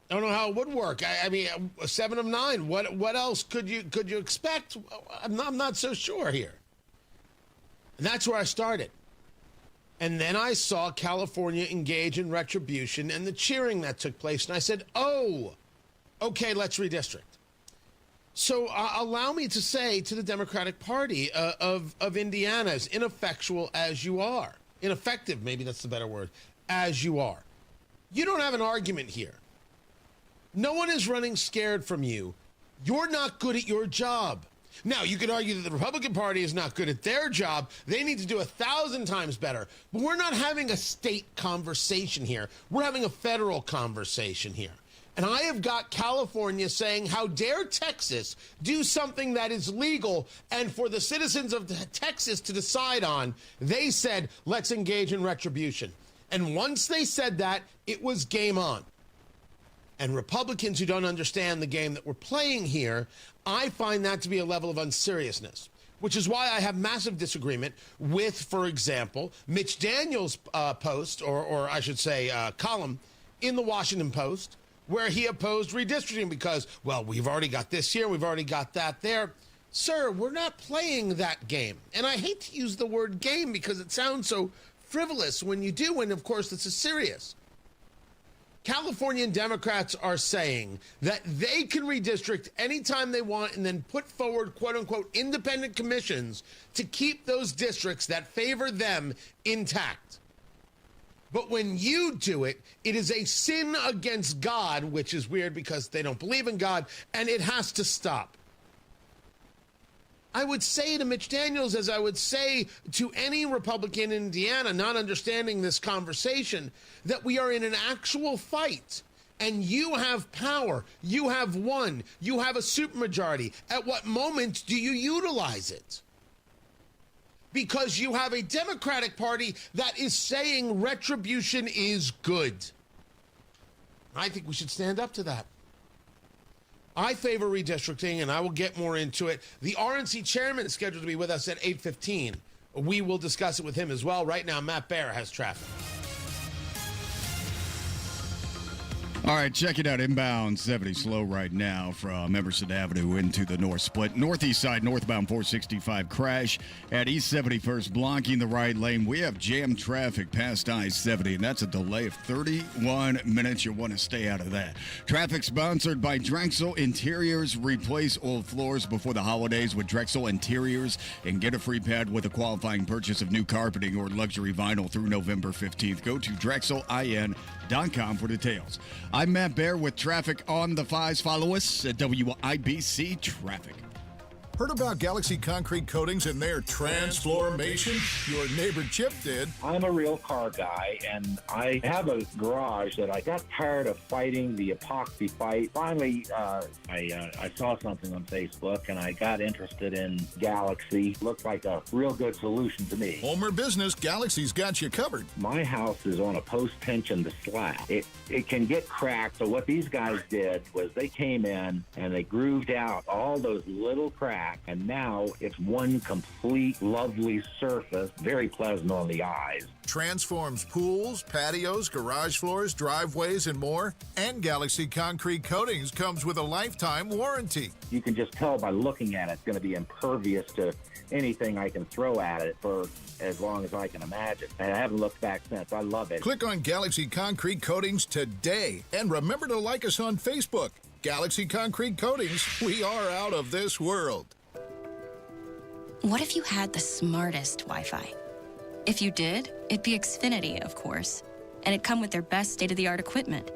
I don't know how it would work. I mean, 7 of 9. What else could you expect? I'm not so sure here. And that's where I started. And then I saw California engage in retribution and the cheering that took place. And I said, oh, okay, let's redistrict. So allow me to say to the Democratic Party of Indiana, as ineffectual as you are, ineffective, maybe that's the better word, as you are, you don't have an argument here. No one is running scared from you. You're not good at your job. Now, you could argue that the Republican Party is not good at their job. They need to do 1,000 times better. But we're not having a state conversation here. We're having a federal conversation here. And I have got California saying, how dare Texas do something that is legal and for the citizens of Texas to decide on. They said, let's engage in retribution. And once they said that, it was game on. And Republicans who don't understand the game that we're playing here, I find that to be a level of unseriousness, which is why I have massive disagreement with, for example, Mitch Daniels' post, or I should say column, in the Washington Post, where he opposed redistricting because, well, we've already got this here, we've already got that there. Sir, we're not playing that game. And I hate to use the word game because it sounds so frivolous when you do, and of course, this is serious. Californian Democrats are saying that they can redistrict anytime they want and then put forward, quote unquote, independent commissions to keep those districts that favor them intact. But when you do it, it is a sin against God, which is weird because they don't believe in God, and it has to stop. I would say to Mitch Daniels, as I would say to any Republican in Indiana not understanding this conversation, that we are in an actual fight. And you have power. You have won. You have a supermajority. At what moment do you utilize it? Because you have a Democratic Party that is saying retribution is good. I think we should stand up to that. I favor redistricting, and I will get more into it. The RNC chairman is scheduled to be with us at 8:15. We will discuss it with him as well. Right now, Matt Baer has traffic. All right, check it out. Inbound 70 slow right now from Emerson Avenue into the North Split. Northeast side, northbound 465 crash at East 71st, blocking the right lane. We have jammed traffic past I-70, and that's a delay of 31 minutes. You'll want to stay out of that. Traffic sponsored by Drexel Interiors. Replace old floors before the holidays with Drexel Interiors and get a free pad with a qualifying purchase of new carpeting or luxury vinyl through November 15th. Go to drexelin.com for details. I'm Matt Bear with traffic on the 5s. Follow us at WIBC Traffic. Heard about Galaxy Concrete Coatings and their transformation? Your neighbor Chip did. I'm a real car guy, and I have a garage that I got tired of fighting the epoxy fight. Finally, I saw something on Facebook, and I got interested in Galaxy. Looked like a real good solution to me. Homer business, Galaxy's got you covered. My house is on a post-tension slab. It can get cracked, so what these guys did was they came in and they grooved out all those little cracks, and now it's one complete lovely surface, very pleasant on the eyes. Transforms pools, patios, garage floors, driveways, and more. And Galaxy Concrete Coatings comes with a lifetime warranty. You can just tell by looking at it, it's going to be impervious to anything I can throw at it for as long as I can imagine. And I haven't looked back since. I love it. Click on Galaxy Concrete Coatings today. And remember to like us on Facebook. Galaxy Concrete Coatings, we are out of this world. What if you had the smartest Wi-Fi? If you did, it'd be Xfinity, of course, and it'd come with their best state-of-the-art equipment.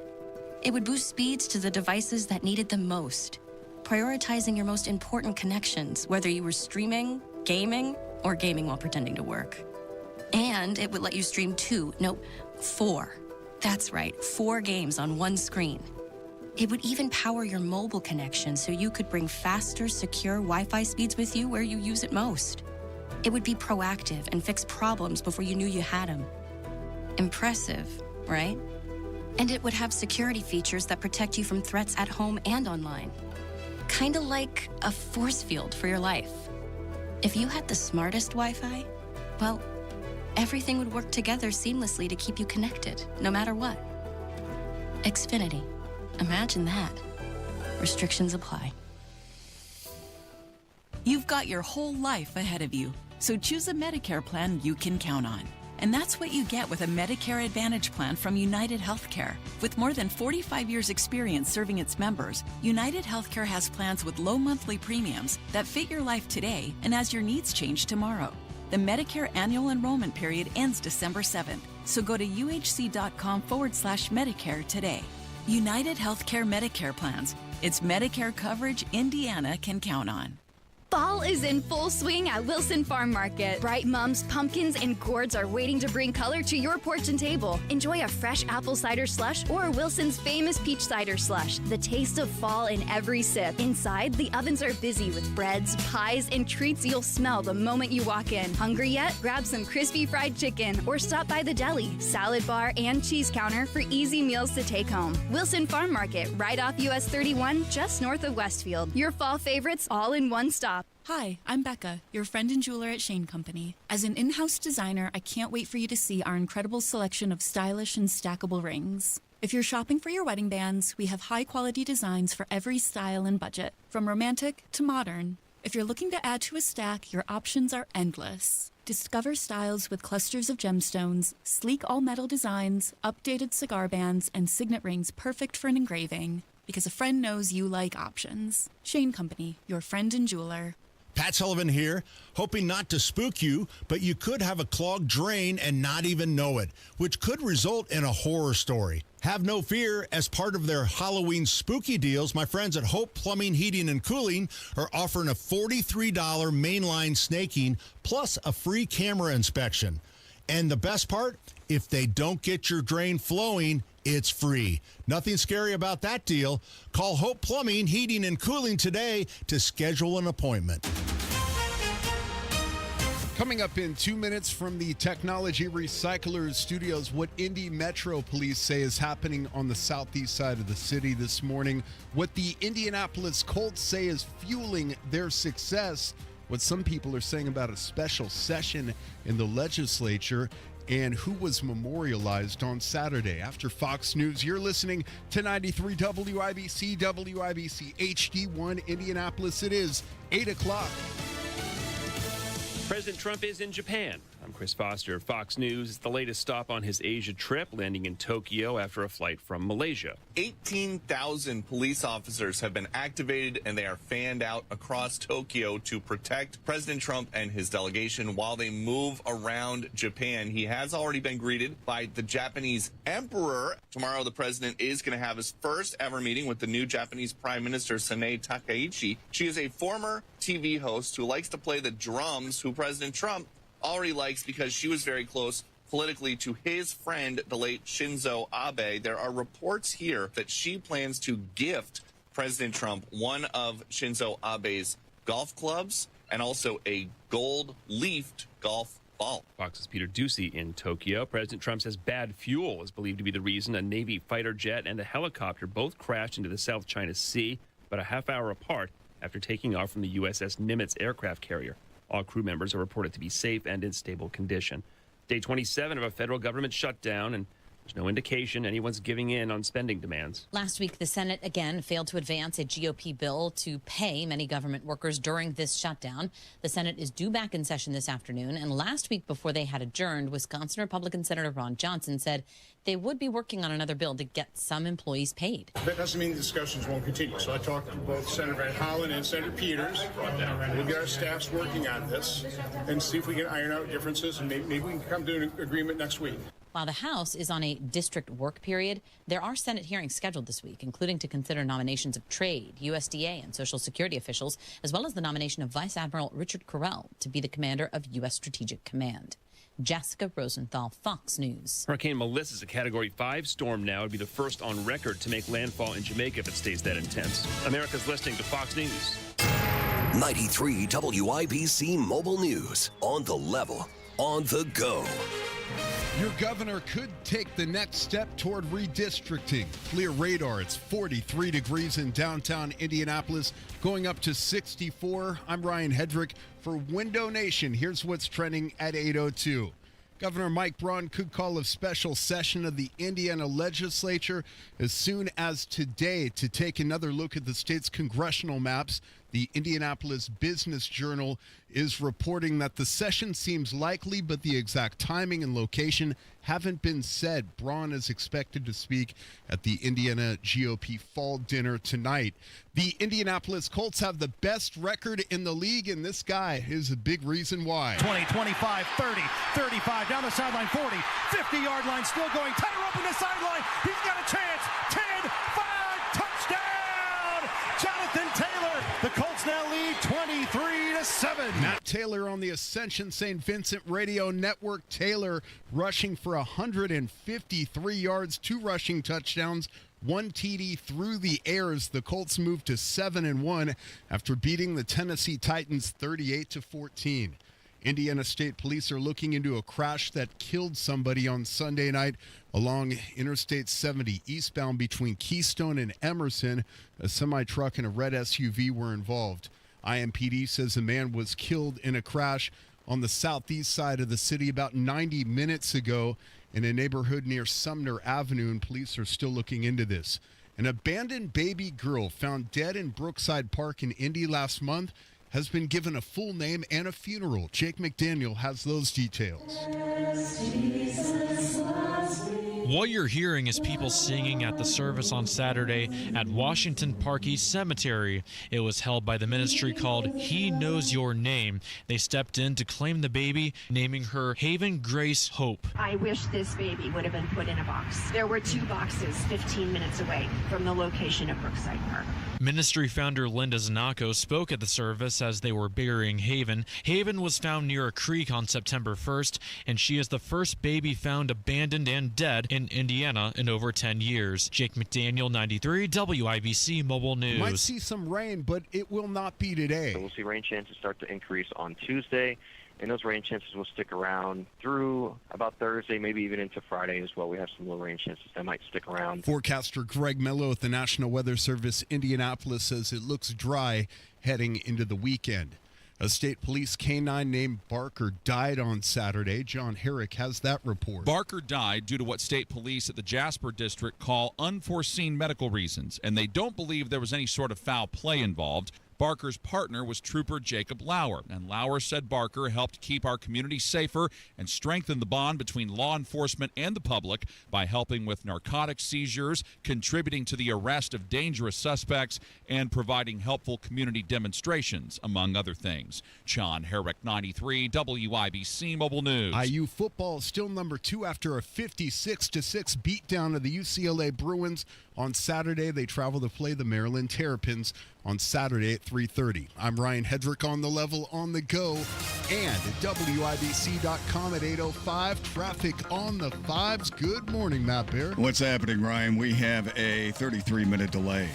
It would boost speeds to the devices that needed them most, prioritizing your most important connections, whether you were streaming, gaming, or gaming while pretending to work. And it would let you stream 4. That's right, 4 games on one screen. It would even power your mobile connection so you could bring faster, secure Wi-Fi speeds with you where you use it most. It would be proactive and fix problems before you knew you had them. Impressive, right? And it would have security features that protect you from threats at home and online. Kinda like a force field for your life. If you had the smartest Wi-Fi, well, everything would work together seamlessly to keep you connected, no matter what. Xfinity. Imagine that. Restrictions apply. You've got your whole life ahead of you, so choose a Medicare plan you can count on. And that's what you get with a Medicare Advantage plan from United Healthcare. With more than 45 years' experience serving its members, United Healthcare has plans with low monthly premiums that fit your life today and as your needs change tomorrow. The Medicare annual enrollment period ends December 7th, so go to uhc.com/Medicare today. United Healthcare Medicare plans. It's Medicare coverage Indiana can count on. Fall is in full swing at Wilson Farm Market. Bright mums, pumpkins, and gourds are waiting to bring color to your porch and table. Enjoy a fresh apple cider slush or Wilson's famous peach cider slush. The taste of fall in every sip. Inside, the ovens are busy with breads, pies, and treats you'll smell the moment you walk in. Hungry yet? Grab some crispy fried chicken or stop by the deli, salad bar, and cheese counter for easy meals to take home. Wilson Farm Market, right off US 31, just north of Westfield. Your fall favorites all in one stop. Hi, I'm Becca, your friend and jeweler at Shane Company. As an in-house designer, I can't wait for you to see our incredible selection of stylish and stackable rings. If you're shopping for your wedding bands, we have high-quality designs for every style and budget, from romantic to modern. If you're looking to add to a stack, your options are endless. Discover styles with clusters of gemstones, sleek all-metal designs, updated cigar bands, and signet rings perfect for an engraving. Because a friend knows you like options. Shane Company, your friend and jeweler. Pat Sullivan here, hoping not to spook you, but you could have a clogged drain and not even know it, which could result in a horror story. Have no fear, as part of their Halloween spooky deals, my friends at Hope Plumbing, Heating, and Cooling are offering a $43 mainline snaking plus a free camera inspection. And the best part, if they don't get your drain flowing, it's free. Nothing scary about that deal. Call Hope Plumbing, Heating, and Cooling today to schedule an appointment. Coming up in 2 minutes from the Technology Recyclers Studios, what Indy Metro Police say is happening on the southeast side of the city this morning, what the Indianapolis Colts say is fueling their success, what some people are saying about a special session in the legislature, and who was memorialized on Saturday. After Fox News, you're listening to 93 WIBC, WIBC HD1 Indianapolis. It is 8 o'clock. President Trump is in Japan. I'm Chris Foster, Fox News. It's the latest stop on his Asia trip, landing in Tokyo after a flight from Malaysia. 18,000 police officers have been activated, and they are fanned out across Tokyo to protect President Trump and his delegation while they move around Japan. He has already been greeted by the Japanese emperor. Tomorrow, the president is going to have his first ever meeting with the new Japanese Prime Minister, Sanae Takaichi. She is a former TV host who likes to play the drums, who President Trump already likes because she was very close politically to his friend, the late Shinzo Abe. There are reports here that she plans to gift President Trump one of Shinzo Abe's golf clubs and also a gold-leafed golf ball. Fox's Peter Ducey in Tokyo. President Trump says bad fuel is believed to be the reason a Navy fighter jet and a helicopter both crashed into the South China Sea about a half hour apart after taking off from the USS Nimitz aircraft carrier. All crew members are reported to be safe and in stable condition. Day 27 of a federal government shutdown, and there's no indication anyone's giving in on spending demands. Last week, the Senate again failed to advance a GOP bill to pay many government workers during this shutdown. The Senate is due back in session this afternoon, and last week before they had adjourned, Wisconsin Republican Senator Ron Johnson said they would be working on another bill to get some employees paid. That doesn't mean the discussions won't continue. So I talked to both Senator Van Hollen and Senator Peters. We'll get our staffs working on this and see if we can iron out differences, and maybe we can come to an agreement next week. While the House is on a district work period, there are Senate hearings scheduled this week, including to consider nominations of trade, USDA, and Social Security officials, as well as the nomination of Vice Admiral Richard Correll to be the commander of U.S. Strategic Command. Jessica Rosenthal, Fox News. Hurricane Melissa is a Category 5 storm now. It would be the first on record to make landfall in Jamaica if it stays that intense. America's listening to Fox News. 93 WIBC Mobile News. On the level, on the go. Your governor could take the next step toward redistricting. Clear radar. It's 43 degrees in downtown Indianapolis, going up to 64. I'm Ryan Hedrick for Window Nation. Here's what's trending at 8:02. Governor Mike Braun could call a special session of the Indiana legislature as soon as today to take another look at the state's congressional maps. The Indianapolis Business Journal is reporting that the session seems likely, but the exact timing and location haven't been said. Braun is expected to speak at the Indiana GOP fall dinner tonight. The Indianapolis Colts have the best record in the league, and this guy is a big reason why. 20, 25, 30, 35, down the sideline, 40, 50-yard line, still going. Taylor up in the sideline. He's got a chance. 10, 5, touchdown! Jonathan Taylor. The Colts now lead 23-7. Matt Taylor on the Ascension St. Vincent Radio Network. Taylor rushing for 153 yards, 2 rushing touchdowns, 1 TD through the air as the Colts move to 7-1 after beating the Tennessee Titans 38-14. Indiana State Police are looking into a crash that killed somebody on Sunday night along Interstate 70 eastbound between Keystone and Emerson. A semi-truck and a red SUV were involved. IMPD says a man was killed in a crash on the southeast side of the city about 90 minutes ago in a neighborhood near Sumner Avenue, and police are still looking into this. An abandoned baby girl found dead in Brookside Park in Indy last month has been given a full name and a funeral. Jake McDaniel has those details. What you're hearing is people singing at the service on Saturday at Washington Park East Cemetery. It was held by the ministry called He Knows Your Name. They stepped in to claim the baby, naming her Haven Grace Hope. I wish this baby would have been put in a box. There were 2 boxes 15 minutes away from the location of Brookside Park. Ministry founder Linda Zanacco spoke at the service as they were burying Haven. Haven was found near a creek on September 1st, and she is the first baby found abandoned and dead in Indiana in over 10 years. Jake McDaniel, 93 WIBC Mobile News. Might see some rain, but it will not be today. So we'll see rain chances start to increase on Tuesday, and those rain chances will stick around through about Thursday, maybe even into Friday as well. We have some low rain chances that might stick around. Forecaster Greg Mello at the National Weather Service Indianapolis says it looks dry heading into the weekend. A state police canine named Barker died on Saturday. John Herrick has that report. Barker died due to what state police at the Jasper district call unforeseen medical reasons, and they don't believe there was any sort of foul play involved. Barker's partner was Trooper Jacob Lauer, and Lauer said Barker helped keep our community safer and strengthen the bond between law enforcement and the public by helping with narcotic seizures, contributing to the arrest of dangerous suspects, and providing helpful community demonstrations, among other things. John Herrick, 93 WIBC Mobile News. IU football still number 2 after a 56-6 beatdown of the UCLA Bruins. On Saturday, they travel to play the Maryland Terrapins on Saturday at 3:30. I'm Ryan Hedrick on the level on the go and at WIBC.com at 8:05. Traffic on the 5s. Good morning, Matt Bear. What's happening, Ryan? We have a 33-minute delay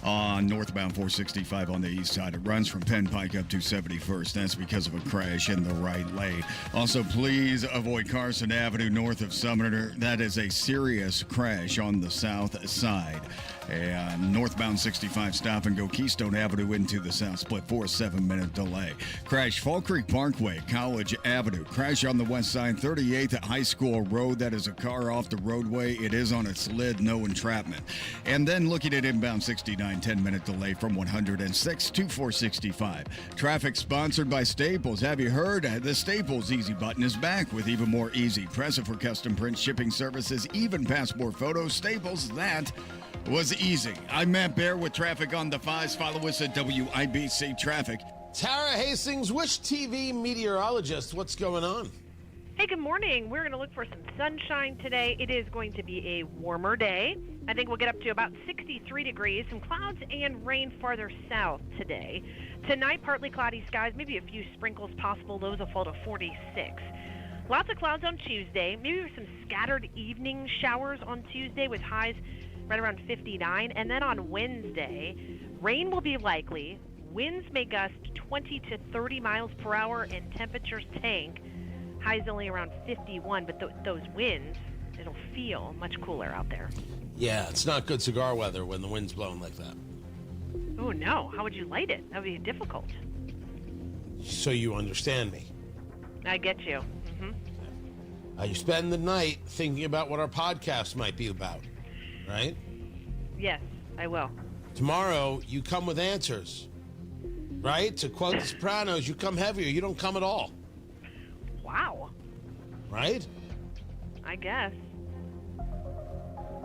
on northbound 465 on the east side. It runs from Penn Pike up to 71st. That's because of a crash in the right lane. Also, please avoid Carson Avenue north of Sumner. That is a serious crash on the south side. And northbound 65 stop and go Keystone Avenue into the south split for a 7-minute delay. Crash Fall Creek Parkway, College Avenue. Crash on the west side, 38th at High School Road. That is a car off the roadway. It is on its lid, no entrapment. And then looking at inbound 69, 10-minute delay from 106 to 465. Traffic sponsored by Staples. Have you heard? The Staples Easy button is back with even more easy. Press it for custom print shipping services, even passport photos. Staples, that was easy. I'm Matt Bear with traffic on the 5s. Follow us at WIBC Traffic. Tara Hastings, Wish TV meteorologist. What's going on? Hey, good morning. We're going to look for some sunshine today. It is going to be a warmer day. I think we'll get up to about 63 degrees. Some clouds and rain farther south today. Tonight, partly cloudy skies, maybe a few sprinkles possible. Lows will fall to 46. Lots of clouds on Tuesday. Maybe some scattered evening showers on Tuesday with highs right around 59. And then on Wednesday, rain will be likely. Winds may gust 20 to 30 miles per hour and temperatures tank. Highs only around 51, but those winds, it'll feel much cooler out there. Yeah, it's not good cigar weather when the wind's blowing like that. Oh, no. How would you light it? That would be difficult. So you understand me. I get you. You spend the night thinking about what our podcast might be about, right? Yes, I will. Tomorrow, you come with answers, right? To quote The Sopranos, you come heavier. You don't come at all. Wow. Right? I guess.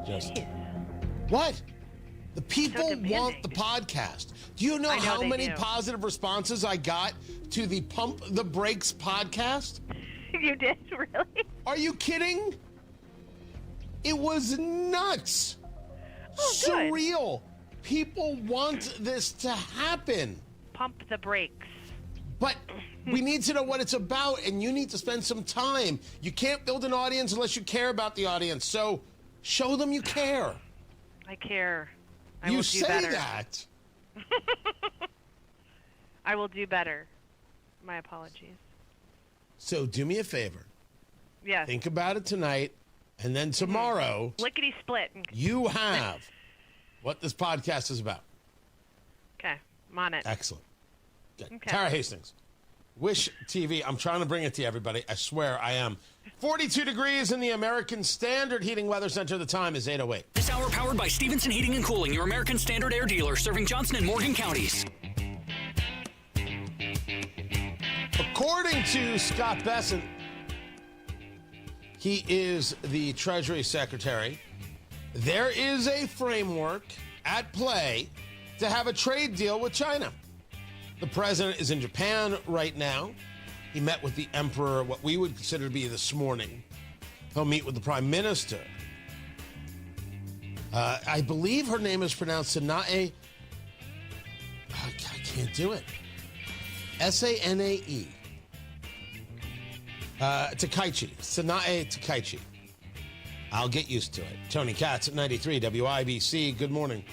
Just Jeez. What? The people So want the podcast. Do you know, I know how they many do. positive responses I got to the Pump the Brakes podcast? You did? Really? Are you kidding? It was nuts. Oh, good. Surreal. People want this to happen. Pump the brakes. But we need to know what it's about, and you need to spend some time. You can't build an audience unless you care about the audience. So show them you care. I care. I You will do say better. that. I will do better. My apologies. So do me a favor. Yes. Think about it tonight, and then tomorrow Lickety split. you have what this podcast is about. Okay, I'm on it. Excellent. Good. Okay. Tara Hastings, Wish TV. I'm trying to bring it to you, everybody. I swear I am. 42 degrees in the American Standard Heating Weather Center. The time is 8:08. This hour powered by Stevenson Heating and Cooling, your American Standard air dealer, serving Johnson and Morgan counties. According to Scott Bessent, he is the Treasury Secretary, there is a framework at play to have a trade deal with China. The president is in Japan right now. He met with the emperor, what we would consider to be this morning. He'll meet with the prime minister. I believe her name is pronounced Sanae. I can't do it. Sanae. Takaichi. Sanae Takaichi. I'll get used to it. Tony Katz at 93 WIBC. Good morning.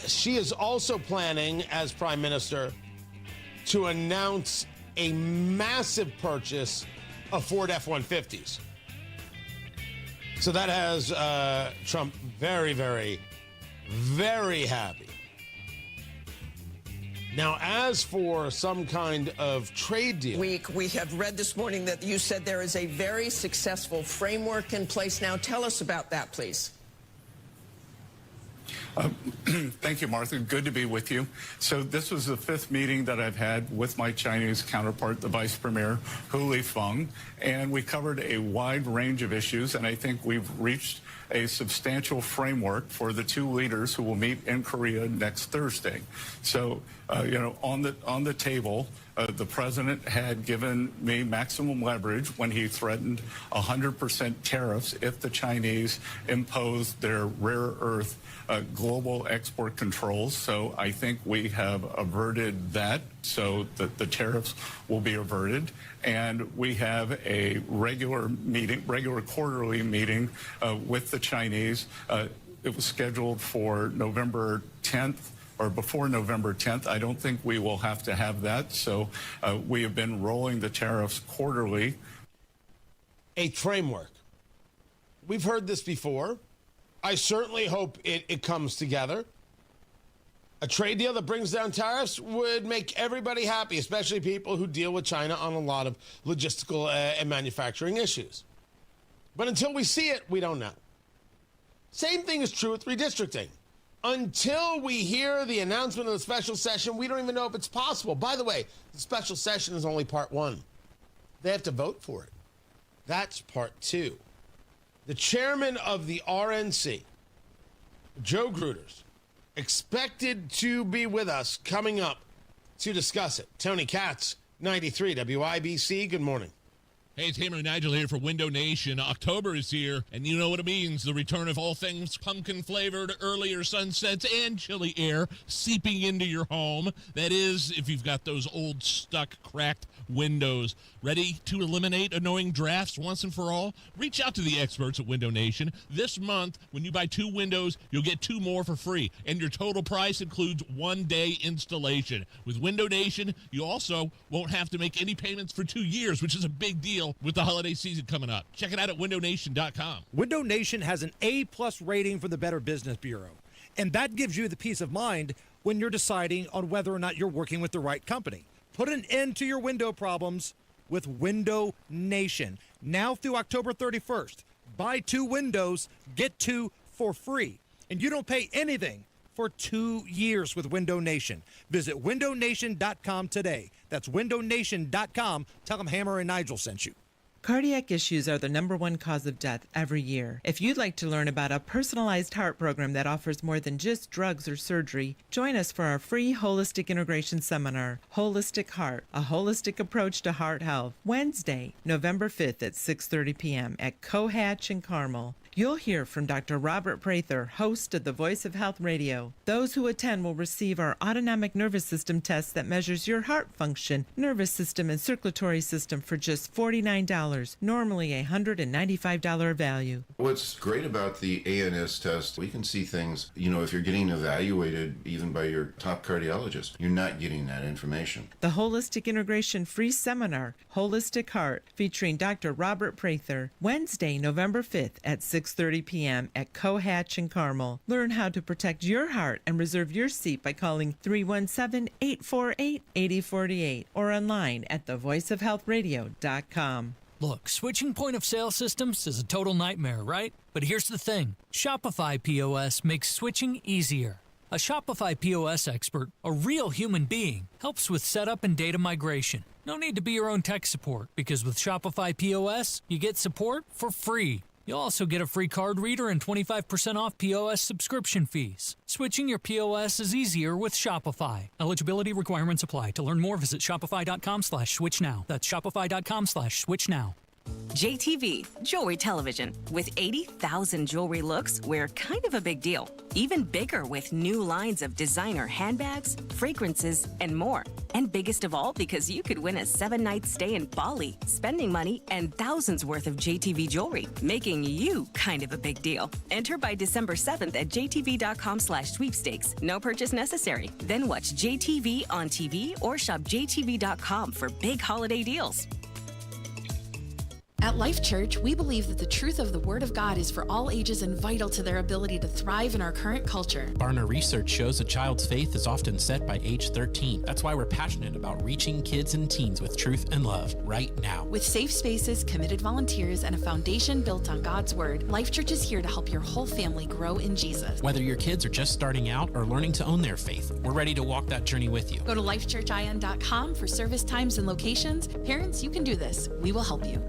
She is also planning, as prime minister, to announce a massive purchase of Ford F-150s. So that has Trump very, very, very happy. Now, as for some kind of trade deal, We have read this morning that you said there is a very successful framework in place now. Tell us about that, please. Thank you, Martha. Good to be with you. So this was the 5th meeting that I've had with my Chinese counterpart, the Vice Premier, Hu Lifeng, and we covered a wide range of issues, and I think we've reached a substantial framework for the two leaders who will meet in Korea next Thursday. So, on the table, the president had given me maximum leverage when he threatened 100% tariffs if the Chinese imposed their rare earth global export controls. So I think we have averted that so that the tariffs will be averted. And we have a regular quarterly meeting with the Chinese. It was scheduled for November 10th. Or before November 10th. I don't think we will have to have that. So we have been rolling the tariffs quarterly. A framework. We've heard this before. I certainly hope it comes together. A trade deal that brings down tariffs would make everybody happy, especially people who deal with China on a lot of logistical and manufacturing issues. But until we see it, we don't know. Same thing is true with redistricting. Until we hear the announcement of the special session, we don't even know if it's possible. By the way, the special session is only part 1. They have to vote for it. That's part 2. The chairman of the RNC, Joe Gruters, expected to be with us coming up to discuss it. Tony Katz, 93 WIBC. Good morning. Hey, it's Hammer and Nigel here for Window Nation. October is here, and you know what it means. The return of all things pumpkin-flavored, earlier sunsets, and chilly air seeping into your home. That is, if you've got those old, stuck, cracked windows. Ready to eliminate annoying drafts once and for all? Reach out to the experts at Window Nation. This month, when you buy 2 windows, you'll get 2 more for free, and your total price includes 1-day installation. With Window Nation, you also won't have to make any payments for 2 years, which is a big deal with the holiday season coming up. Check it out at windownation.com. Window Nation has an A+ rating from the Better Business Bureau, and that gives you the peace of mind when you're deciding on whether or not you're working with the right company. Put an end to your window problems with Window Nation. Now through October 31st, buy 2 windows, get 2 for free, and you don't pay anything for 2 years with Window Nation. Visit windownation.com today. That's windownation.com. Tell them Hammer and Nigel sent you. Cardiac issues are the #1 cause of death every year. If you'd like to learn about a personalized heart program that offers more than just drugs or surgery, join us for our free Holistic Integration Seminar, Holistic Heart, a holistic approach to heart health, Wednesday, November 5th at 6:30 p.m. at Cohatch in Carmel. You'll hear from Dr. Robert Prather, host of the Voice of Health Radio. Those who attend will receive our autonomic nervous system test that measures your heart function, nervous system, and circulatory system for just $49, normally a $195 value. What's great about the ANS test, we can see things, if you're getting evaluated even by your top cardiologist, you're not getting that information. The Holistic Integration Free Seminar, Holistic Heart, featuring Dr. Robert Prather, Wednesday, November 5th at 6:30 p.m. at Cohatch in Carmel. Learn how to protect your heart and reserve your seat by calling 317-848-8048 or online at thevoiceofhealthradio.com. Look, switching point of sale systems is a total nightmare, right? But here's the thing. Shopify POS makes switching easier. A Shopify POS expert, a real human being, helps with setup and data migration. No need to be your own tech support, because with Shopify POS, you get support for free. You'll also get a free card reader and 25% off POS subscription fees. Switching your POS is easier with Shopify. Eligibility requirements apply. To learn more, visit shopify.com/switchnow. That's shopify.com/switchnow. JTV, Jewelry Television. With 80,000 jewelry looks, we're kind of a big deal. Even bigger with new lines of designer handbags, fragrances, and more. And biggest of all, because you could win a 7-night stay in Bali, spending money and thousands worth of JTV jewelry, making you kind of a big deal. Enter by December 7th at jtv.com/sweepstakes. No purchase necessary. Then watch JTV on TV or shop jtv.com for big holiday deals. At Life Church, we believe that the truth of the Word of God is for all ages and vital to their ability to thrive in our current culture. Barna research shows a child's faith is often set by age 13. That's why we're passionate about reaching kids and teens with truth and love right now. With safe spaces, committed volunteers, and a foundation built on God's Word, Life Church is here to help your whole family grow in Jesus. Whether your kids are just starting out or learning to own their faith, we're ready to walk that journey with you. Go to lifechurchin.com for service times and locations. Parents, you can do this. We will help you.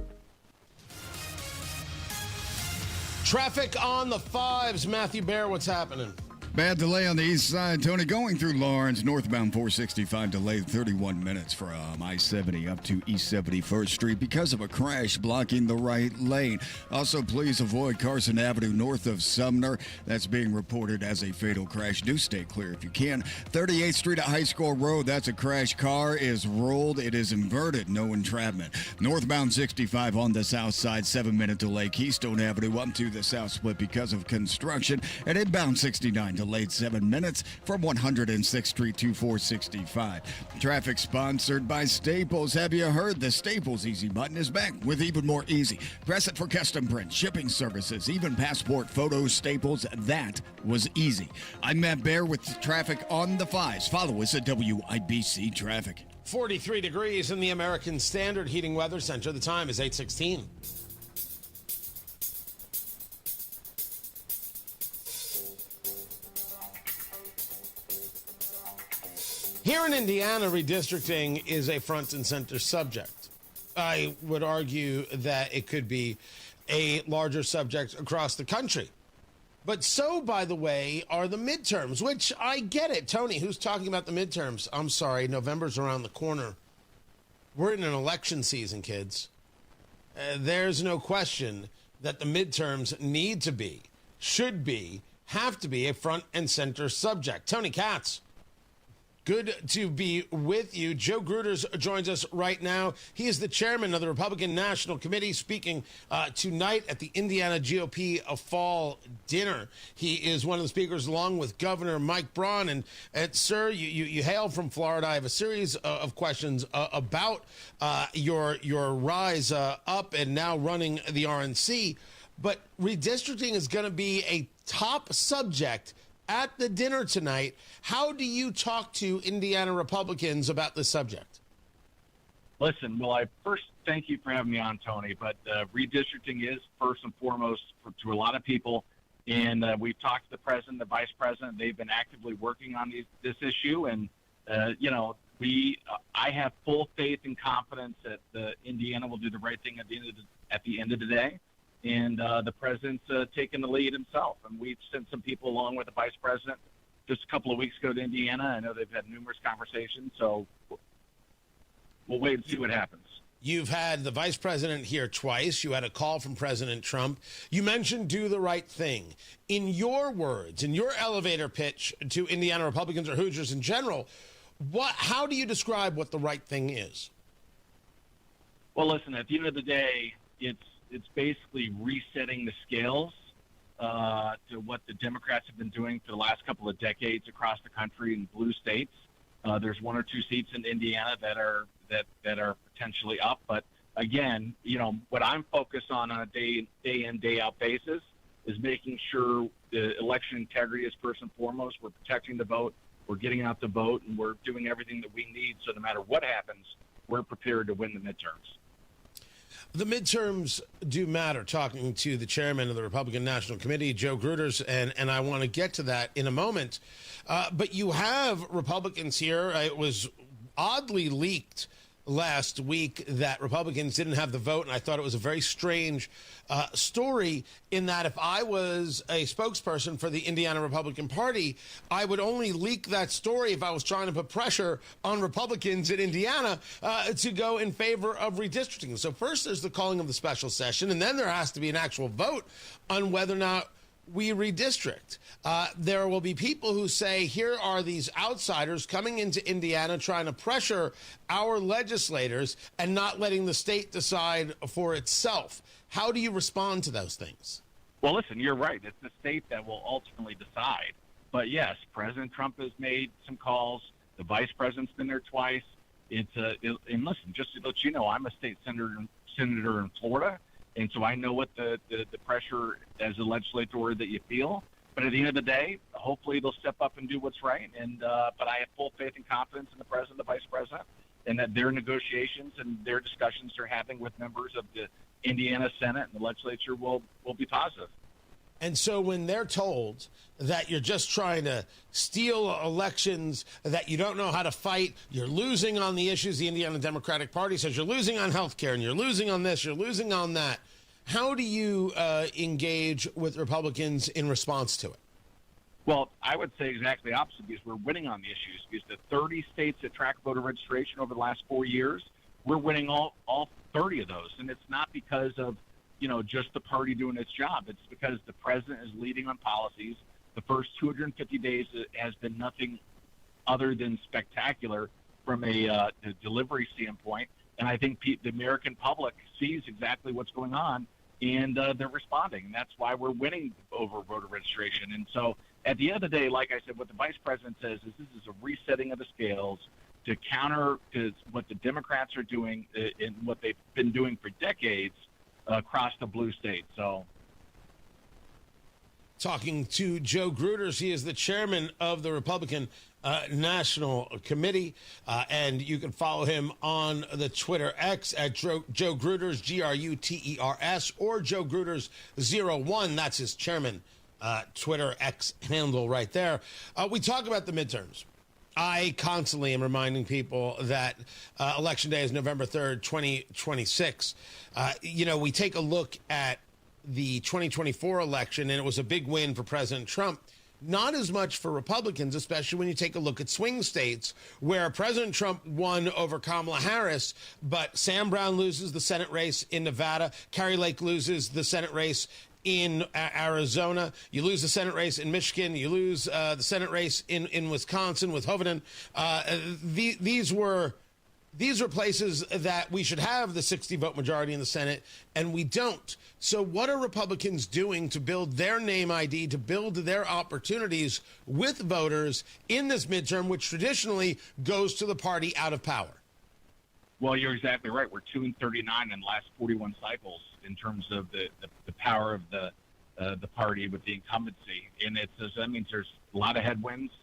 Traffic on the 5s. Matthew Bear, what's happening? Bad delay on the east side, Tony, going through Lawrence, northbound 465, delayed 31 minutes from I-70 up to East 71st Street because of a crash blocking the right lane. Also, please avoid Carson Avenue north of Sumner. That's being reported as a fatal crash. Do stay clear if you can. 38th Street at High School Road, that's a crash. Car is rolled. It is inverted. No entrapment. Northbound 65 on the south side, 7-minute delay. Keystone Avenue up to the south split because of construction. And inbound 69 delayed 7 minutes from 106th Street to 465. Traffic sponsored by Staples. Have you heard the Staples Easy button is back with even more easy? Press it for custom print, shipping services, even passport photos. Staples, that was easy. I'm Matt Bear with traffic on the 5s. Follow us at WIBC Traffic. 43 degrees in the American Standard Heating Weather Center. The time is 8:16. Here in Indiana, redistricting is a front and center subject. I would argue that it could be a larger subject across the country. But so, by the way, are the midterms, which I get it. Tony, who's talking about the midterms? I'm sorry, November's around the corner. We're in an election season, kids. There's no question that the midterms need to be, should be, have to be a front and center subject. Tony Katz. Good to be with you. Joe Gruters joins us right now. He is the chairman of the Republican National Committee, speaking tonight at the Indiana GOP fall dinner. He is one of the speakers along with Governor Mike Braun. And sir, you hail from Florida. I have a series of questions about your rise up and now running the RNC. But redistricting is going to be a top subject at the dinner tonight. How do you talk to Indiana Republicans about this subject? Listen, well, I first thank you for having me on, Tony, but redistricting is first and foremost to a lot of people. And we've talked to the president, the vice president. They've been actively working on this issue. And, I have full faith and confidence that Indiana will do the right thing at the end of the day. And the president's taken the lead himself. And we've sent some people along with the vice president just a couple of weeks ago to Indiana. I know they've had numerous conversations, so we'll wait and see what happens. You've had the vice president here twice. You had a call from President Trump. You mentioned do the right thing. In your words, in your elevator pitch to Indiana Republicans or Hoosiers in general, how do you describe what the right thing is? Well, listen, at the end of the day, it's basically resetting the scales to what the Democrats have been doing for the last couple of decades across the country in blue states. There's one or two seats in Indiana that are potentially up, but again, what I'm focused on a day in, day out basis is making sure the election integrity is first and foremost. We're protecting the vote, we're getting out the vote, and we're doing everything that we need so no matter what happens, we're prepared to win the midterms. The midterms do matter, talking to the chairman of the Republican National Committee, Joe Gruters, and I want to get to that in a moment. But you have Republicans here. It was oddly leaked last week that Republicans didn't have the vote, and I thought it was a very strange story in that if I was a spokesperson for the Indiana Republican Party, I would only leak that story if I was trying to put pressure on Republicans in Indiana to go in favor of redistricting. So first there's the calling of the special session, and then there has to be an actual vote on whether or not we redistrict. There will be people who say, here are these outsiders coming into Indiana trying to pressure our legislators and not letting the state decide for itself. How do you respond to those things? Well, listen, you're right. It's the state that will ultimately decide. But yes, President Trump has made some calls. The vice president's been there twice. And listen, just to let you know, I'm a state senator in Florida, and so I know what the pressure as a legislator that you feel. But at the end of the day, hopefully they'll step up and do what's right. And but I have full faith and confidence in the president, the vice president, and that their negotiations and their discussions they're having with members of the Indiana Senate and the legislature will be positive. And so when they're told that you're just trying to steal elections, that you don't know how to fight, you're losing on the issues, the Indiana Democratic Party says you're losing on health care and you're losing on this, you're losing on that. How do you engage with Republicans in response to it? Well, I would say exactly opposite, because we're winning on the issues. Because the 30 states that track voter registration over the last 4 years, we're winning all 30 of those. And it's not because of, just the party doing its job. It's because the president is leading on policies. The first 250 days has been nothing other than spectacular from a delivery standpoint. And I think the American public sees exactly what's going on, and they're responding. And that's why we're winning over voter registration. And so at the end of the day, like I said, what the vice president says is this is a resetting of the scales to counter to what the Democrats are doing and what they've been doing for decades across the blue state. So, talking to Joe Gruters, he is the chairman of the Republican National Committee, and you can follow him on the Twitter X at Joe Gruters, Gruters, or Joe Gruters01. That's his chairman Twitter X handle right there. We talk about the midterms. I constantly am reminding people that Election Day is November 3rd, 2026. We take a look at the 2024 election, and it was a big win for President Trump. Not as much for Republicans, especially when you take a look at swing states where President Trump won over Kamala Harris, but Sam Brown loses the Senate race in Nevada. Kari Lake loses the Senate race in Arizona. You lose the Senate race in Michigan. You lose the Senate race in Wisconsin with Hovden. These were places that we should have the 60-vote majority in the Senate, and we don't. So what are Republicans doing to build their name ID, to build their opportunities with voters in this midterm, which traditionally goes to the party out of power? Well, you're exactly right. We're 2-39 in the last 41 cycles in terms of the power of the party with the incumbency. And that means there's a lot of headwinds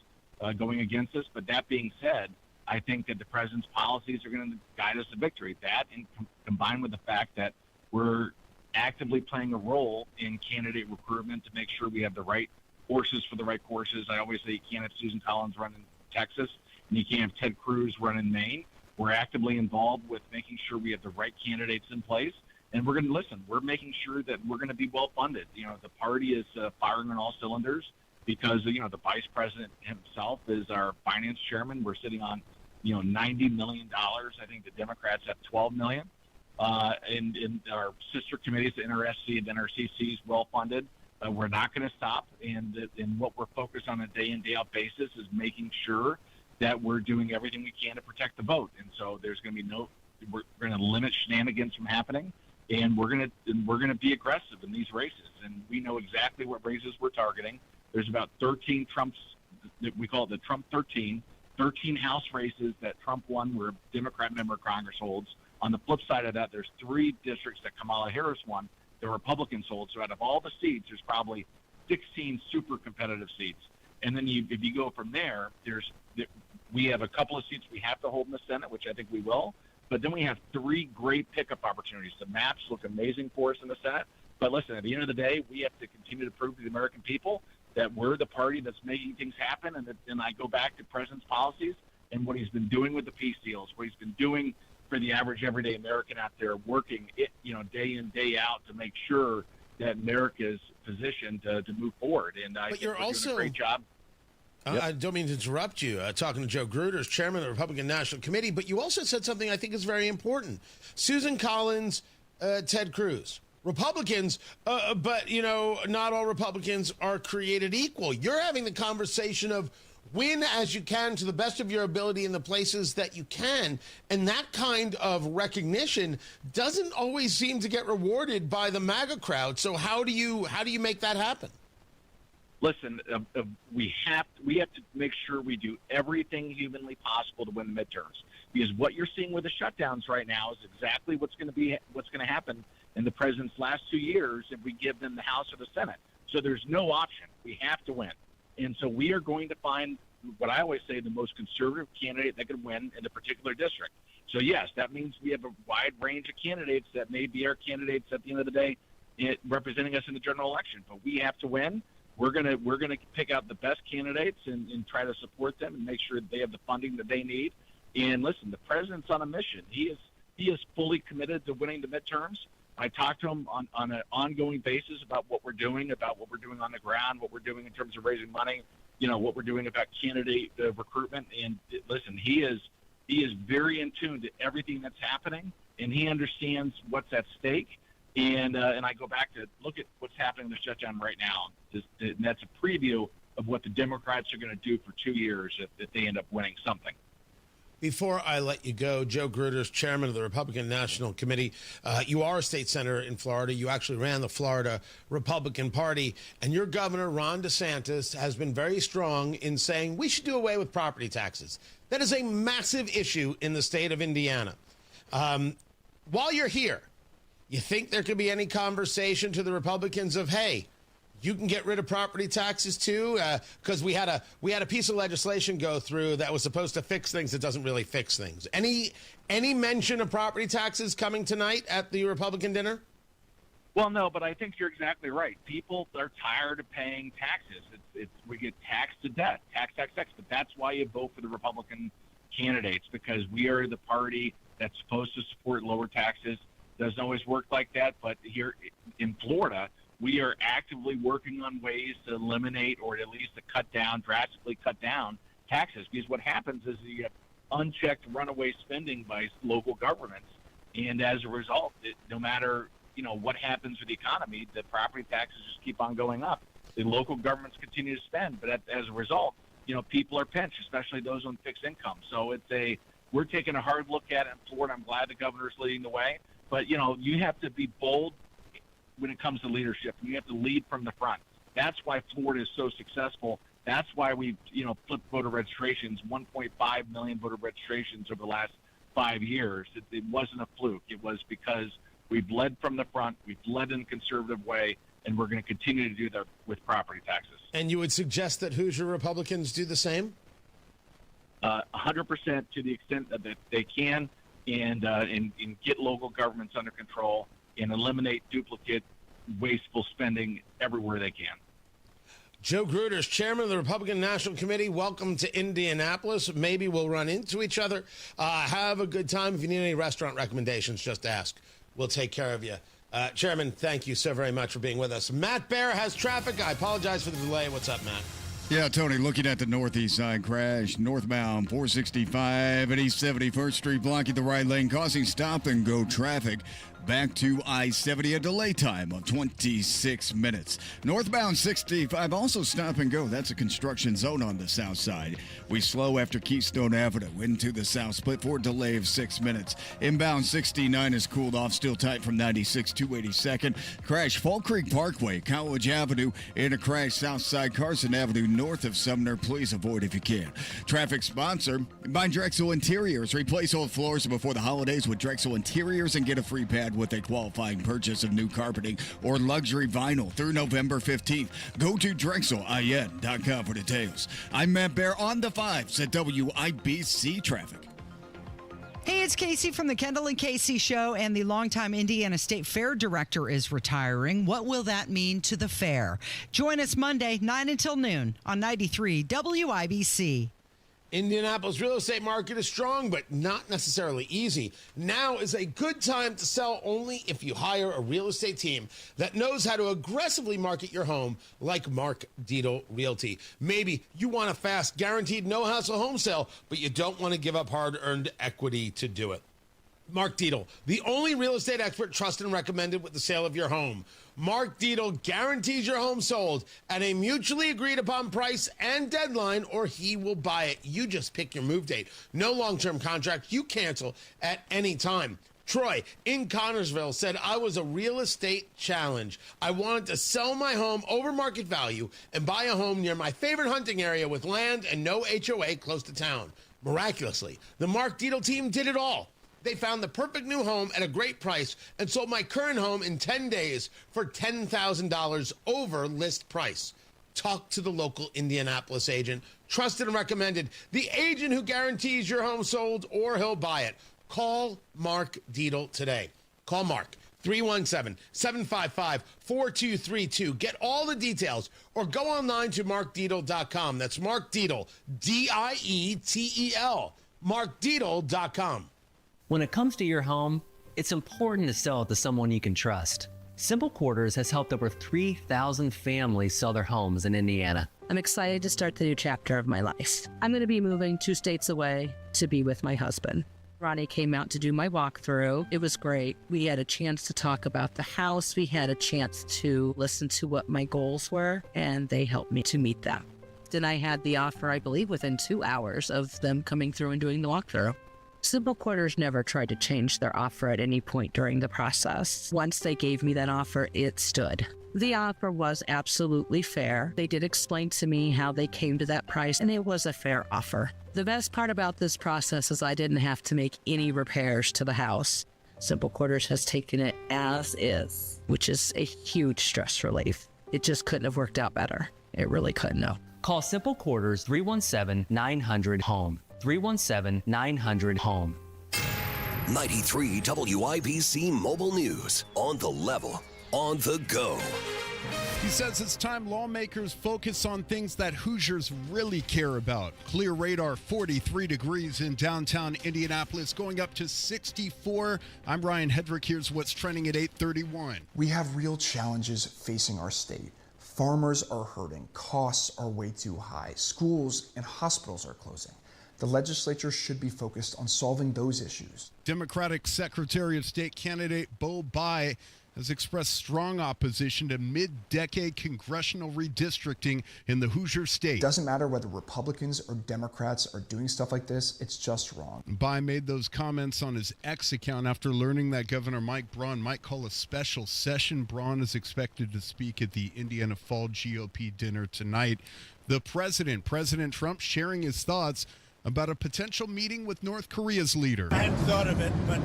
going against us. But that being said, I think that the president's policies are going to guide us to victory. That, and combined with the fact that we're actively playing a role in candidate recruitment to make sure we have the right horses for the right courses. I always say you can't have Susan Collins run in Texas, and you can't have Ted Cruz run in Maine. We're actively involved with making sure we have the right candidates in place. And we're going to listen. We're making sure that we're going to be well funded. The party is firing on all cylinders because, the vice president himself is our finance chairman. We're sitting on, $90 million. I think the Democrats have $12 million. And our sister committees, the NRSC and NRCC, is well funded. We're not going to stop. And what we're focused on a day in, day out basis is making sure that we're doing everything we can to protect the vote. And so there's going to be we're going to limit shenanigans from happening. And we're going to be aggressive in these races. And we know exactly what races we're targeting. There's about 13 Trumps, we call it the Trump 13 House races that Trump won where a Democrat member of Congress holds. On the flip side of that, there's 3 districts that Kamala Harris won that Republicans hold. So out of all the seats, there's probably 16 super competitive seats. And then if you go from there, we have a couple of seats we have to hold in the Senate, which I think we will. But then we have 3 great pickup opportunities. The maps look amazing for us in the Senate. But listen, at the end of the day, we have to continue to prove to the American people that we're the party that's making things happen. And I go back to President's policies and what he's been doing with the peace deals, what he's been doing for the average everyday American out there, working day in, day out to make sure that America is positioned to move forward. And I think we're doing a great job. I don't mean to interrupt you, talking to Joe Gruters, chairman of the Republican National Committee, but you also said something I think is very important. Susan Collins, Ted Cruz. Republicans, but, not all Republicans are created equal. You're having the conversation of win as you can to the best of your ability in the places that you can, and that kind of recognition doesn't always seem to get rewarded by the MAGA crowd. So how do you make that happen? listen, we have to make sure we do everything humanly possible to win the midterms, because what you're seeing with the shutdowns right now is exactly what's going to happen in the president's last 2 years if we give them the House or the Senate. So there's no option. We have to win. And so we are going to find what I always say, the most conservative candidate that can win in the particular district. So yes, that means we have a wide range of candidates that may be our candidates at the end of the day representing us in the general election. But we have to win. We're gonna pick out the best candidates and try to support them and make sure they have the funding that they need. And listen, the president's on a mission. He is fully committed to winning the midterms. I talk to him on an ongoing basis about what we're doing on the ground, what we're doing in terms of raising money, what we're doing about candidate recruitment. And listen, he is very in tune to everything that's happening, and he understands what's at stake. And I go back to look at what's happening in the shutdown right now. And that's a preview of what the Democrats are going to do for 2 years if they end up winning something. Before I let you go, Joe Gruder's chairman of the Republican National Committee. You are a state senator in Florida. You actually ran the Florida Republican Party. And your governor, Ron DeSantis, has been very strong in saying we should do away with property taxes. That is a massive issue in the state of Indiana. While you're here, you think there could be any conversation to the Republicans of, hey, you can get rid of property taxes too, because we had a piece of legislation go through that was supposed to fix things that doesn't really fix things. Any mention of property taxes coming tonight at the Republican dinner? Well, no, but I think you're exactly right. People are tired of paying taxes. We get taxed to death, tax. But that's why you vote for the Republican candidates, because we are the party that's supposed to support lower taxes. Doesn't always work like that, but here in Florida, we are actively working on ways to eliminate or at least to drastically cut down taxes. Because what happens is you have unchecked runaway spending by local governments. And as a result, no matter what happens with the economy, the property taxes just keep on going up. The local governments continue to spend, but as a result, people are pinched, especially those on fixed income. So we're taking a hard look at it in Florida. I'm glad the governor's leading the way. But, you have to be bold when it comes to leadership. You have to lead from the front. That's why Florida is so successful. That's why we've, flipped voter registrations, 1.5 million voter registrations over the last 5 years. It wasn't a fluke. It was because we've led from the front. We've led in a conservative way, and we're going to continue to do that with property taxes. And you would suggest that Hoosier Republicans do the same? 100% to the extent that they can, and get local governments under control and eliminate duplicate, wasteful spending everywhere they can. Joe Gruder's chairman of the Republican National Committee. Welcome to Indianapolis. Maybe we'll run into each other. Have a good time. If you need any restaurant recommendations, just ask. We'll take care of you. Chairman, thank you so very much for being with us. Matt Bear has traffic. I apologize for the delay. What's up, Matt? Yeah, Tony, looking at the northeast side crash, northbound 465 at East 71st Street, blocking the right lane, causing stop-and-go traffic. Back to I-70, a delay time of 26 minutes. Northbound 65, also stop and go. That's a construction zone on the south side. We slow after Keystone Avenue into the south split for a delay of 6 minutes. Inbound 69 is cooled off, still tight from 96 to 82nd. Crash Fall Creek Parkway, College Avenue, in a crash south side Carson Avenue north of Sumner. Please avoid if you can. Traffic sponsor by Drexel Interiors. Replace old floors before the holidays with Drexel Interiors and get a free pad with a qualifying purchase of new carpeting or luxury vinyl through November 15th. Go to DrexelIN.com for details. I'm Matt Bear on the 5s at WIBC Traffic. Hey, it's Casey from the Kendall and Casey Show, and the longtime Indiana State Fair director is retiring. What will that mean to the fair? Join us Monday, 9 until noon on 93 WIBC. Indianapolis real estate market is strong, but not necessarily easy. Now is a good time to sell only if you hire a real estate team that knows how to aggressively market your home like Mark Dietel Realty. Maybe you want a fast, guaranteed, no-hassle home sale, but you don't want to give up hard-earned equity to do it. Mark Dietel, the only real estate expert trusted and recommended with the sale of your home. Mark Dietel guarantees your home sold at a mutually agreed upon price and deadline, or he will buy it. You just pick your move date. No long-term contract. You cancel at any time. Troy in Connersville said, I was a real estate challenge. I wanted to sell my home over market value and buy a home near my favorite hunting area with land and no HOA close to town. Miraculously, the Mark Dietel team did it all. They found the perfect new home at a great price and sold my current home in 10 days for $10,000 over list price. Talk to the local Indianapolis agent, trusted and recommended, the agent who guarantees your home sold or he'll buy it. Call Mark Dietel today. Call Mark, 317-755-4232. Get all the details or go online to markdietel.com. That's Mark Dietel, D-I-E-T-E-L, markdietel.com. When it comes to your home, it's important to sell it to someone you can trust. Simple Quarters has helped over 3,000 families sell their homes in Indiana. I'm excited to start the new chapter of my life. I'm going to be moving 2 states away to be with my husband. Ronnie came out to do my walkthrough. It was great. We had a chance to talk about the house. We had a chance to listen to what my goals were, and they helped me to meet them. Then I had the offer, I believe, within 2 hours of them coming through and doing the walkthrough. Simple Quarters never tried to change their offer at any point during the process. Once they gave me that offer, it stood. The offer was absolutely fair. They did explain to me how they came to that price, and it was a fair offer. The best part about this process is I didn't have to make any repairs to the house. Simple Quarters has taken it as is, which is a huge stress relief. It just couldn't have worked out better. It really couldn't have. Call Simple Quarters 317-900-HOME. 317-900-HOME. 93 WIBC Mobile News. On the level, on the go. He says it's time lawmakers focus on things that Hoosiers really care about. Clear radar, 43 degrees in downtown Indianapolis, going up to 64. I'm Ryan Hedrick. Here's what's trending at 8:31. We have real challenges facing our state. Farmers are hurting. Costs are way too high. Schools and hospitals are closing. The legislature should be focused on solving those issues. Democratic Secretary of State candidate Bo Bai has expressed strong opposition to mid-decade congressional redistricting in the Hoosier state. It doesn't matter whether Republicans or Democrats are doing stuff like this, it's just wrong. Bai made those comments on his X account after learning that Governor Mike Braun might call a special session. Braun is expected to speak at the Indiana Fall GOP dinner tonight. The President Trump, sharing his thoughts about a potential meeting with North Korea's leader. I hadn't thought of it, but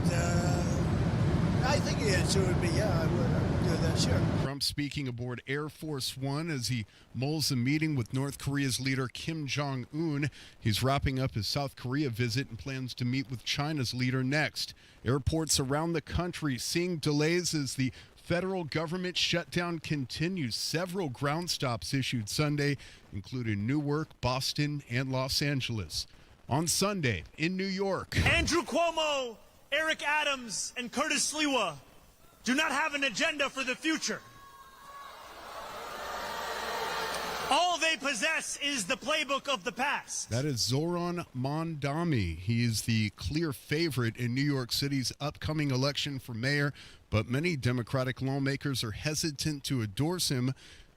I think the answer would be, yeah, I would do that, sure. Trump speaking aboard Air Force One as he mulls a meeting with North Korea's leader Kim Jong-un. He's wrapping up his South Korea visit and plans to meet with China's leader next. Airports around the country seeing delays as the federal government shutdown continues. Several ground stops issued Sunday, including Newark, Boston, and Los Angeles. On Sunday in New York, Andrew Cuomo, Eric Adams, and Curtis Sliwa do not have an agenda for the future. All they possess is the playbook of the past. That is Zoran Mondami. He is the clear favorite in New York City's upcoming election for mayor, but many Democratic lawmakers are hesitant to endorse him,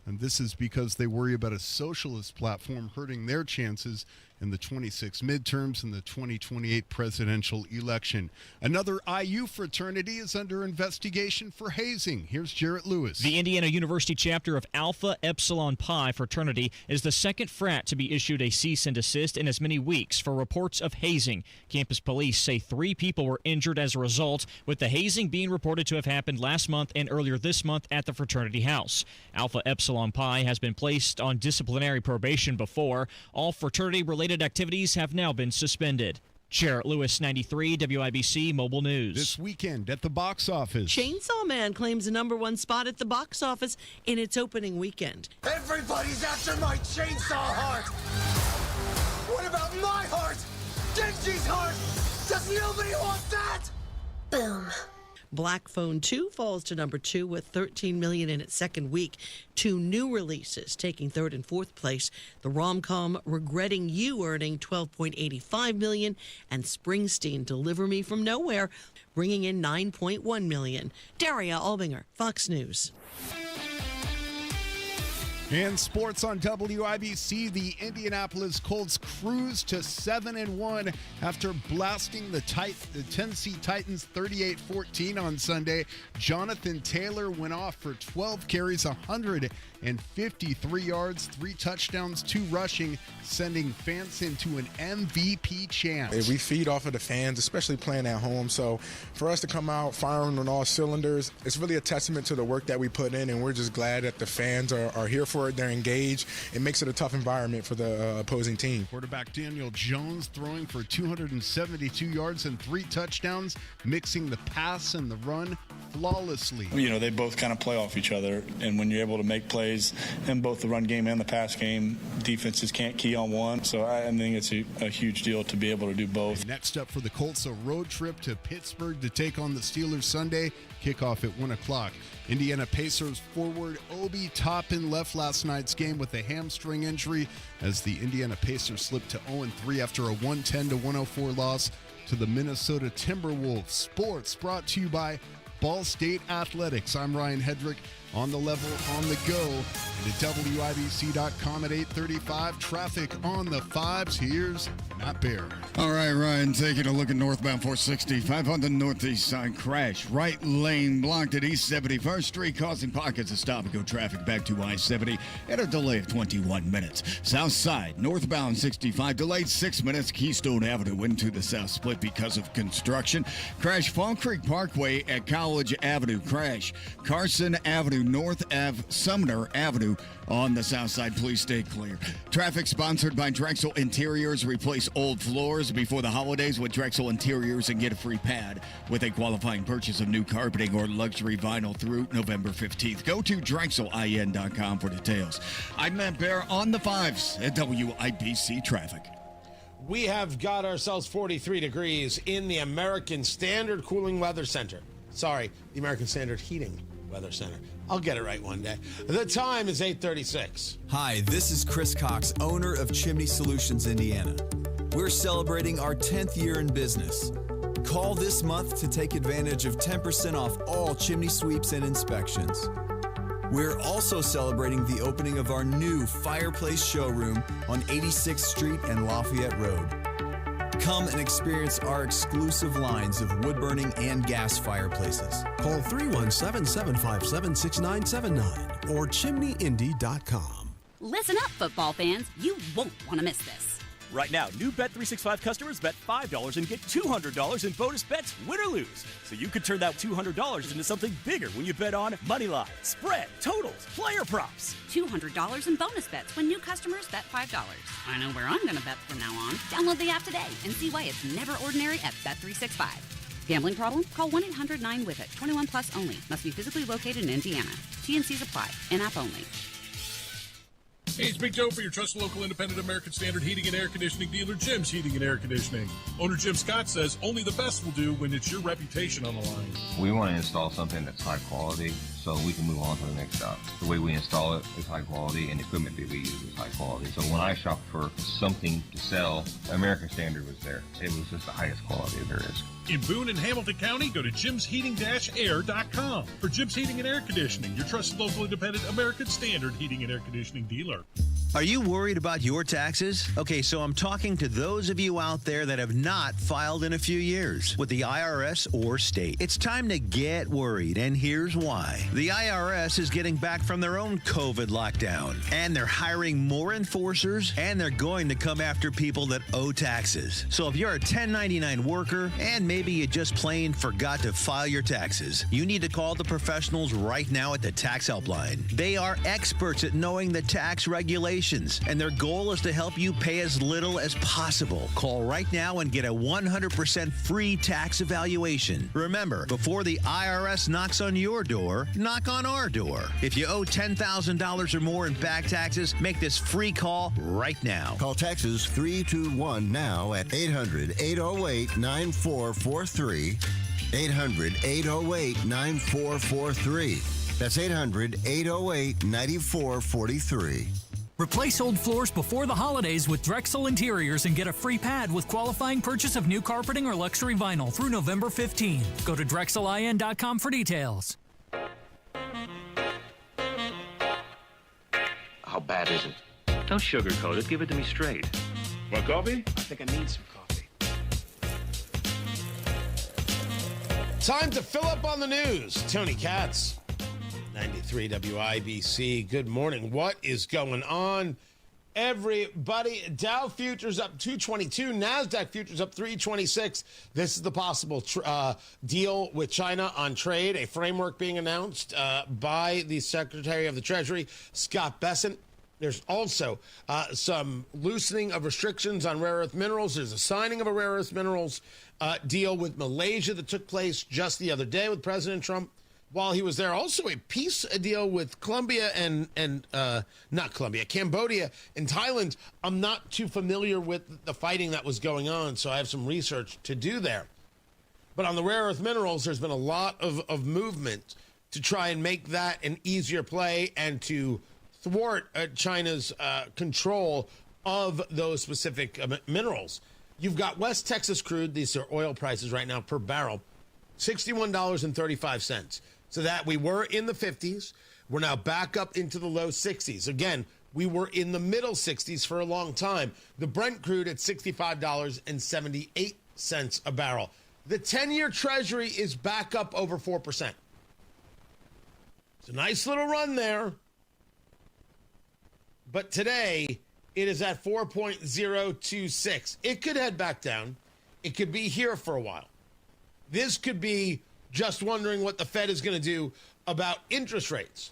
and this is because they worry about a socialist platform hurting their chances in the 26 midterms and the 2028 presidential election. Another IU fraternity is under investigation for hazing. Here's Jarrett Lewis. The Indiana University chapter of Alpha Epsilon Pi fraternity is the second frat to be issued a cease and desist in as many weeks for reports of hazing. Campus police say 3 people were injured as a result, with the hazing being reported to have happened last month and earlier this month at the fraternity house. Alpha Epsilon Pi has been placed on disciplinary probation before. All fraternity-related activities have now been suspended. Jarrett Lewis, 93 WIBC Mobile News. This weekend at the box office, Chainsaw Man claims the #1 spot at the box office in its opening weekend. Everybody's after my chainsaw heart. What about my heart? Genji's heart. Does nobody want that? Boom. Black Phone 2 falls to #2 with $13 million in its second week. 2 new releases taking 3rd and 4th place. The rom-com Regretting You earning $12.85 million, and Springsteen Deliver Me From Nowhere bringing in $9.1 million. Daria Albinger, Fox News. And sports on WIBC, the Indianapolis Colts cruise to 7-1 after blasting the Tennessee Titans 38-14 on Sunday. Jonathan Taylor went off for 12 carries, 153 yards, 3 touchdowns, 2 rushing, sending fans into an MVP chant. We feed off of the fans, especially playing at home. So for us to come out firing on all cylinders, it's really a testament to the work that we put in, and we're just glad that the fans are here for it. They're engaged. It makes it a tough environment for the opposing team. Quarterback Daniel Jones throwing for 272 yards and 3 touchdowns, mixing the pass and the run flawlessly. You know, they both kind of play off each other, and when you're able to make plays in both the run game and the pass game, defenses can't key on one. So I think it's a huge deal to be able to do both. Next up for the Colts, a road trip to Pittsburgh to take on the Steelers Sunday. Kickoff at 1 o'clock. Indiana Pacers forward Obi Toppin left last night's game with a hamstring injury as the Indiana Pacers slipped to 0-3 after a 110-104 loss to the Minnesota Timberwolves. Sports brought to you by Ball State Athletics. I'm Ryan Hedrick. On the level, on the go, and at WIBC.com at 8:35. Traffic on the 5s. Here's Matt Bear. All right, Ryan, taking a look at northbound 465 on the northeast side. Crash. Right lane blocked at East 71st Street, causing pockets of stop-and-go traffic back to I-70 at a delay of 21 minutes. South side, northbound 65, delayed 6 minutes. Keystone Avenue into the south split because of construction. Crash Fall Creek Parkway at College Avenue. Crash Carson Avenue, North Ave, Sumner Avenue on the south side. Please stay clear. Traffic sponsored by Drexel Interiors. Replace old floors before the holidays with Drexel Interiors and get a free pad with a qualifying purchase of new carpeting or luxury vinyl through November 15th. Go to DrexelIN.com for details. I'm Matt Bear on the 5s at WIBC Traffic. We have got ourselves 43 degrees in the American Standard Cooling Weather Center. Sorry, the American Standard Heating Weather Center. I'll get it right one day. The time is 8:36. Hi, this is Chris Cox, owner of Chimney Solutions, Indiana. We're celebrating our 10th year in business. Call this month to take advantage of 10% off all chimney sweeps and inspections. We're also celebrating the opening of our new fireplace showroom on 86th Street and Lafayette Road. Come and experience our exclusive lines of wood-burning and gas fireplaces. Call 317-757-6979 or chimneyindy.com. Listen up, football fans. You won't want to miss this. Right now, new Bet365 customers bet $5 and get $200 in bonus bets, win or lose. So you could turn that $200 into something bigger when you bet on money line, spread, totals, player props. $200 in bonus bets when new customers bet $5. I know where I'm going to bet from now on. Download the app today and see why it's never ordinary at Bet365. Gambling problem? Call 1-800-9-WITH-IT. 21 plus only. Must be physically located in Indiana. T&Cs apply. In-app only. Hey, it's Big Joe for your trusted local independent American Standard heating and air conditioning dealer, Jim's Heating and Air Conditioning. Owner Jim Scott says only the best will do when it's your reputation on the line. We want to install something that's high quality so we can move on to the next job. The way we install it is high quality and the equipment that we use is high quality. So when I shop for something to sell, American Standard was there. It was just the highest quality there is. In Boone and Hamilton County, go to jimsheating-air.com for Jim's Heating and Air Conditioning, your trusted local independent American Standard heating and air conditioning dealer. Are you worried about your taxes? Okay, so I'm talking to those of you out there that have not filed in a few years with the IRS or state. It's time to get worried, and here's why. The IRS is getting back from their own COVID lockdown, and they're hiring more enforcers, and they're going to come after people that owe taxes. So if you're a 1099 worker, and maybe you just plain forgot to file your taxes, you need to call the professionals right now at the Tax Helpline. They are experts at knowing the tax regulations, and their goal is to help you pay as little as possible. Call right now and get a 100% free tax evaluation. Remember, before the IRS knocks on your door, knock on our door. If you owe $10,000 or more in back taxes, make this free call right now. Call Texas 321 now at 800-808-9443. 800-808-9443. That's 800-808-9443. Replace old floors before the holidays with Drexel Interiors and get a free pad with qualifying purchase of new carpeting or luxury vinyl through November 15. Go to DrexelIN.com for details. bad is it? Don't sugarcoat it. Give it to me straight. Want coffee? I think I need some coffee. Time to fill up on the news. Tony Katz, 93 WIBC. Good morning. What is going on, everybody? Dow futures up 222. NASDAQ futures up 326. This is the possible deal with China on trade, a framework being announced by the Secretary of the Treasury, Scott Bessent. There's also some loosening of restrictions on rare earth minerals. There's a signing of a rare earth minerals deal with Malaysia that took place just the other day with President Trump while he was there. Also a peace deal with Cambodia and Thailand. I'm not too familiar with the fighting that was going on, so I have some research to do there. But on the rare earth minerals, there's been a lot of movement to try and make that an easier play and to thwart China's control of those specific minerals. You've got West Texas crude. These are oil prices right now per barrel, $61.35. So that we were in the 50s. We're now back up into the low 60s. Again, we were in the middle 60s for a long time. The Brent crude at $65.78 a barrel. The 10-year Treasury is back up over 4%. It's a nice little run there. But today, it is at 4.026. It could head back down. It could be here for a while. This could be just wondering what the Fed is going to do about interest rates.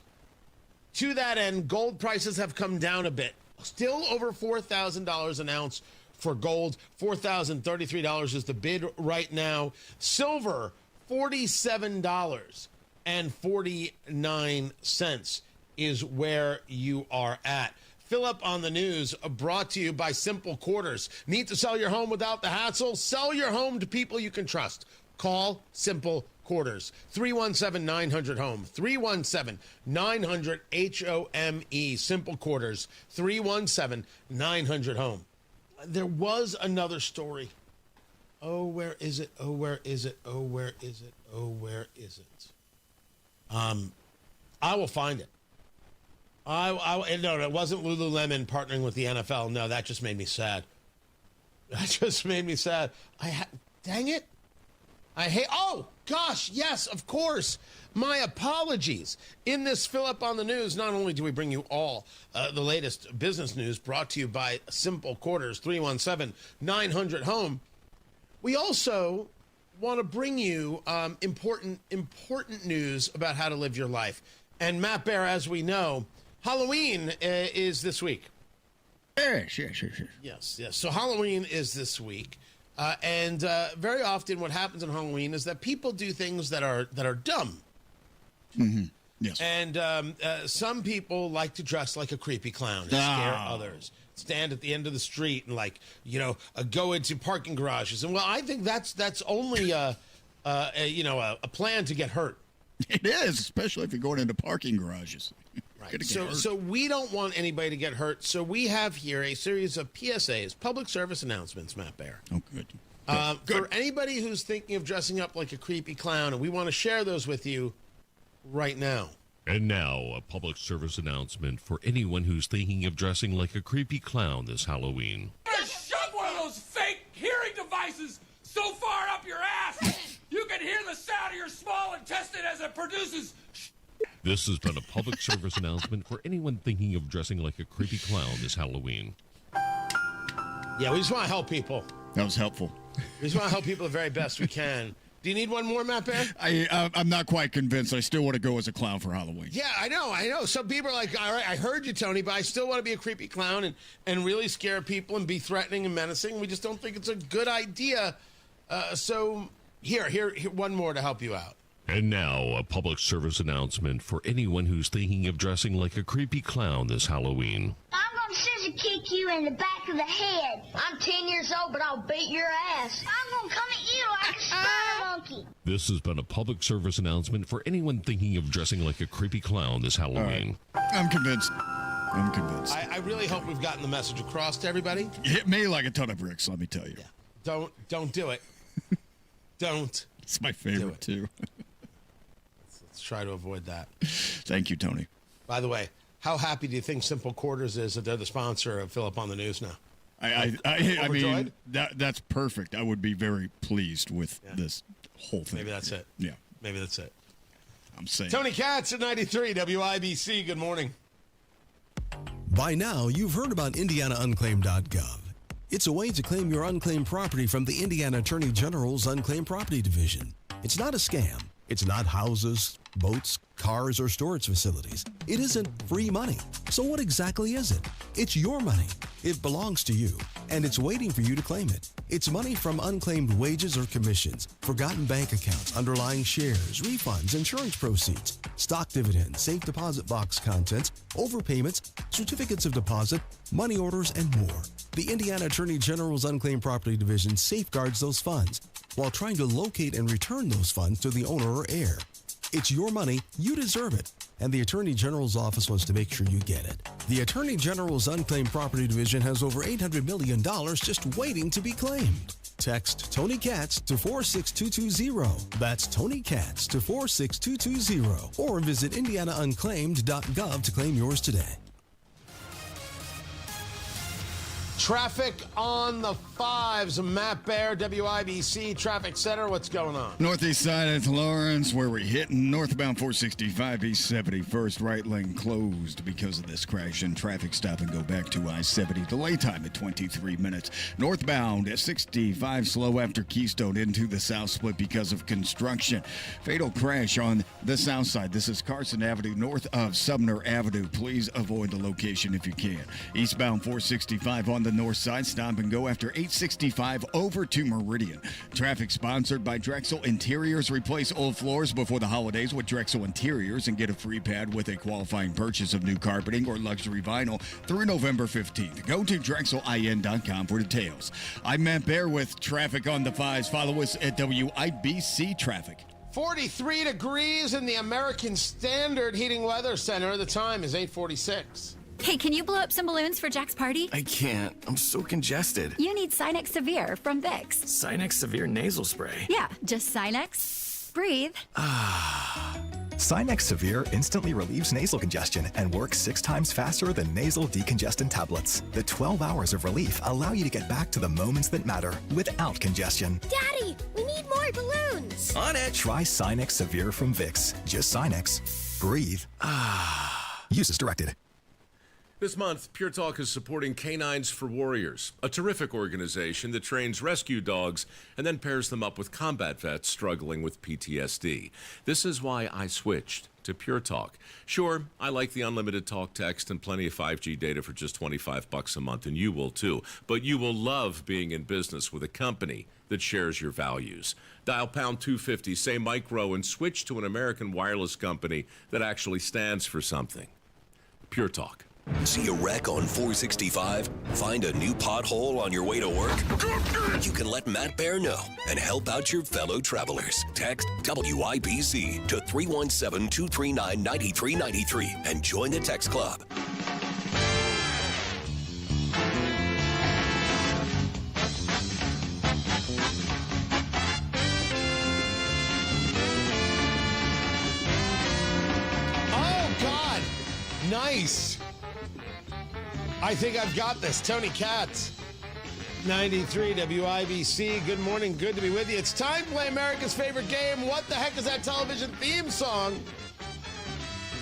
To that end, gold prices have come down a bit. Still over $4,000 an ounce for gold. $4,033 is the bid right now. Silver, $47.49 is where you are at. Fill up on the news, brought to you by Simple Quarters. Need to sell your home without the hassle? Sell your home to people you can trust. Call Simple Quarters. 317-900-HOME. 317-900-HOME. Simple Quarters. 317-900-HOME. There was another story. Oh, where is it? Oh, where is it? Oh, where is it? Oh, where is it? I will find it. No, it wasn't Lululemon partnering with the NFL. No, that just made me sad. That just made me sad. Dang it. Oh, gosh, yes, of course. My apologies. In this fill up on the news, not only do we bring you all the latest business news brought to you by Simple Quarters, 317-900-HOME, we also want to bring you important news about how to live your life. And Matt Bear, as we know, Halloween is this week. Sure. Yes. So Halloween is this week. And very often what happens on Halloween is that people do things that are dumb. Mm-hmm. Yes. And some people like to dress like a creepy clown and scare others. Stand at the end of the street and go into parking garages. And I think that's only a plan to get hurt. It is, especially if you're going into parking garages. Right. So we don't want anybody to get hurt. So we have here a series of PSAs, public service announcements, Matt Bear. Oh, good. For anybody who's thinking of dressing up like a creepy clown, and we want to share those with you right now. And now, a public service announcement for anyone who's thinking of dressing like a creepy clown this Halloween. Shove one of those fake hearing devices so far up your ass, you can hear the sound of your small intestine as it produces. This has been a public service announcement for anyone thinking of dressing like a creepy clown this Halloween. Yeah, we just want to help people. That was helpful. We just want to help people the very best we can. Do you need one more, Matt Bear? I'm not quite convinced. I still want to go as a clown for Halloween. Yeah, I know. Some people are like, all right, I heard you, Tony, but I still want to be a creepy clown and really scare people and be threatening and menacing. We just don't think it's a good idea. So here, one more to help you out. And now, a public service announcement for anyone who's thinking of dressing like a creepy clown this Halloween. I'm going to scissor kick you in the back of the head. I'm 10 years old, but I'll beat your ass. I'm going to come at you like a spider monkey. This has been a public service announcement for anyone thinking of dressing like a creepy clown this Halloween. Right. I'm convinced. I really hope we've gotten the message across to everybody. You hit me like a ton of bricks, let me tell you. Yeah. Don't do it. Don't. It's my favorite, too. Let's try to avoid that. Thank you, Tony. By the way, how happy do you think Simple Quarters is that they're the sponsor of Philip on the News now? I mean, that's perfect. I would be very pleased with this whole thing. Maybe that's it. Yeah. Maybe that's it. I'm saying. Tony Katz at 93 WIBC. Good morning. By now, you've heard about IndianaUnclaimed.gov. It's a way to claim your unclaimed property from the Indiana Attorney General's Unclaimed Property Division. It's not a scam. It's not houses, boats, cars, or storage facilities. It isn't free money. So what exactly is it? It's your money. It belongs to you, and it's waiting for you to claim it. It's money from unclaimed wages or commissions, forgotten bank accounts, underlying shares, refunds, insurance proceeds, stock dividends, safe deposit box contents, overpayments, certificates of deposit, money orders, and more. The Indiana Attorney General's Unclaimed Property Division safeguards those funds while trying to locate and return those funds to the owner or heir. It's your money, you deserve it, and the Attorney General's office wants to make sure you get it. The Attorney General's Unclaimed Property Division has over $800 million just waiting to be claimed. Text Tony Katz to 46220. That's Tony Katz to 46220. Or visit IndianaUnclaimed.gov to claim yours today. Traffic on the 5s. Matt Bear, WIBC Traffic Center. What's going on? Northeast side of Lawrence, where we're hitting northbound 465 East 71st, right lane closed because of this crash and traffic stop and go back to I-70. Delay time at 23 minutes. Northbound at 65 slow after Keystone into the south split because of construction. Fatal crash on the south side. This is Carson Avenue north of Sumner Avenue. Please avoid the location if you can. Eastbound 465 on the north side, stop and go after 865 over to Meridian. Traffic sponsored by Drexel Interiors. Replace old floors before the holidays with Drexel Interiors and get a free pad with a qualifying purchase of new carpeting or luxury vinyl through November 15th. Go to DrexelIN.com for details. I'm Matt Bear with traffic on the 5s. Follow us at WIBC Traffic. 43 degrees in the American Standard Heating Weather Center. The time is 8:46. Hey, can you blow up some balloons for Jack's party? I can't. I'm so congested. You need Sinex Severe from Vicks. Sinex Severe nasal spray. Yeah, just Sinex. Breathe. Sinex Severe instantly relieves nasal congestion and works 6 times faster than nasal decongestant tablets. The 12 hours of relief allow you to get back to the moments that matter without congestion. Daddy, we need more balloons. On it! Try Sinex Severe from Vicks. Just Sinex. Breathe. Use as directed. This month, Pure Talk is supporting Canines for Warriors, a terrific organization that trains rescue dogs and then pairs them up with combat vets struggling with PTSD. This is why I switched to Pure Talk. Sure, I like the unlimited talk, text, and plenty of 5G data for just $25 a month, and you will too. But you will love being in business with a company that shares your values. Dial pound 250, say micro, and switch to an American wireless company that actually stands for something. Pure Talk. See a wreck on 465? Find a new pothole on your way to work? You can let Matt Bear know and help out your fellow travelers. Text WIBC to 317-239-9393 and join the text club. Oh, God. Nice. I think I've got this. Tony Katz, 93 WIBC. Good morning. Good to be with you. It's time to play America's favorite game. What the heck is that television theme song?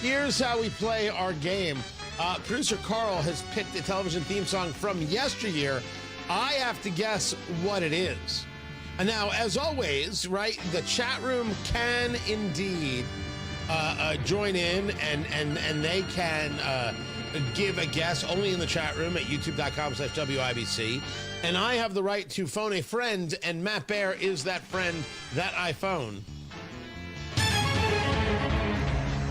Here's how we play our game. Producer Carl has picked a television theme song from yesteryear. I have to guess what it is. And now, as always, right, the chat room can indeed join in and they can give a guess only in the chat room at youtube.com/WIBC. And I have the right to phone a friend, and Matt Bear is that friend that I phone.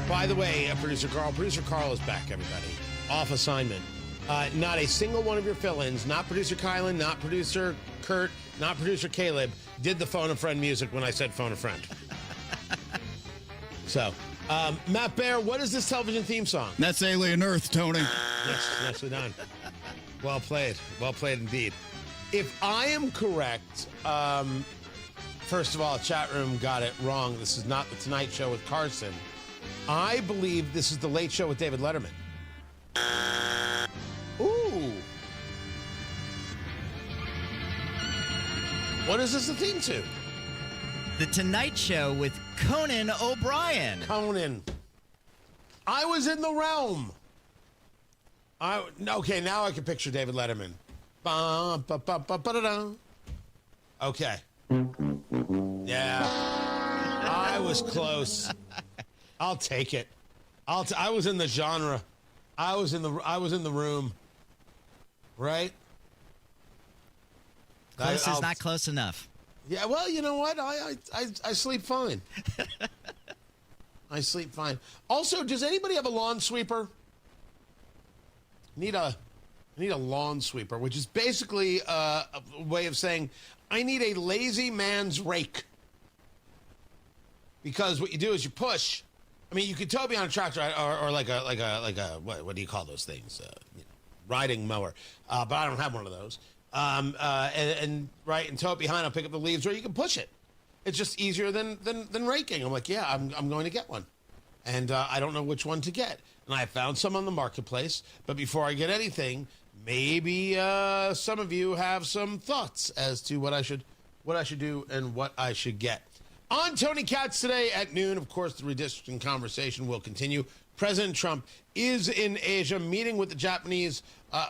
By the way, Producer Carl is back, everybody. Off assignment. Not a single one of your fill-ins, not Producer Kylan, not Producer Kurt, not Producer Caleb, did the phone a friend music when I said phone a friend. So, Matt Bear, what is this television theme song? That's Alien Earth, Tony. Yes, nicely done. Well played. Well played indeed. If I am correct, first of all, chat room got it wrong. This is not the Tonight Show with Carson. I believe this is the Late Show with David Letterman. Ooh. What is this a theme to? The Tonight Show with Conan O'Brien. Conan. I was in the realm. Okay, now I can picture David Letterman. Okay. Yeah. I was close. I'll take it. I was in the genre. I was in the room. Right? Close is not close enough. Yeah, well, you know what? I sleep fine. I sleep fine. Also, does anybody have a lawn sweeper? I need a lawn sweeper, which is basically a way of saying I need a lazy man's rake. Because what you do is you push. I mean, you could tow me on a tractor or like a what do you call those things? Riding mower. But I don't have one of those. And tow it behind. I'll pick up the leaves, or you can push it. It's just easier than raking. I'm like, yeah, I'm going to get one, and I don't know which one to get. And I found some on the marketplace. But before I get anything, maybe some of you have some thoughts as to what I should do and what I should get. On Tony Katz today at noon, of course, the redistricting conversation will continue. President Trump is in Asia meeting with the Japanese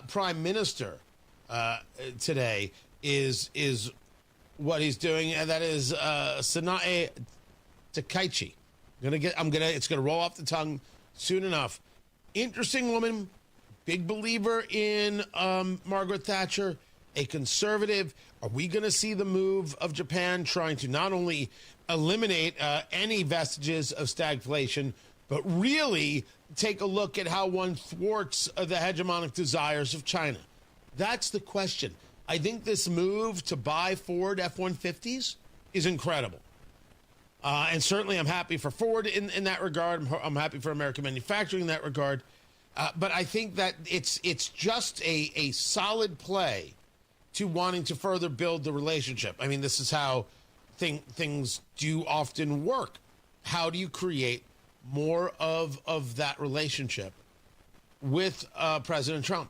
Prime Minister. Today is what he's doing, and that is Sanae Takaichi. It's gonna roll off the tongue soon enough. Interesting woman, big believer in Margaret Thatcher, a conservative. Are we gonna see the move of Japan trying to not only eliminate any vestiges of stagflation, but really take a look at how one thwarts the hegemonic desires of China? That's the question. I think this move to buy Ford F-150s is incredible. And certainly I'm happy for Ford in that regard. I'm happy for American manufacturing in that regard. But I think that it's just a solid play to wanting to further build the relationship. I mean, this is how things do often work. How do you create more of that relationship with President Trump?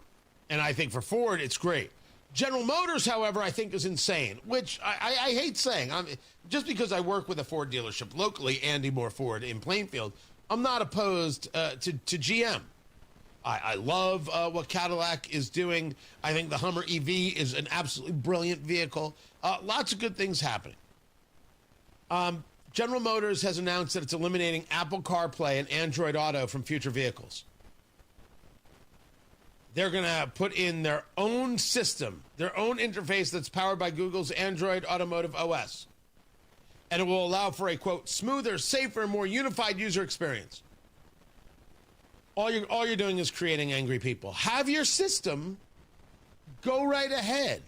And I think for Ford, it's great. General Motors, however, I think is insane, which I hate saying. Just because I work with a Ford dealership locally, Andy Moore Ford in Plainfield, I'm not opposed to GM. I love what Cadillac is doing. I think the Hummer EV is an absolutely brilliant vehicle. Lots of good things happening. General Motors has announced that it's eliminating Apple CarPlay and Android Auto from future vehicles. They're going to put in their own system, their own interface that's powered by Google's Android Automotive OS. And it will allow for a, quote, smoother, safer, more unified user experience. All you're doing is creating angry people. Have your system. Go right ahead.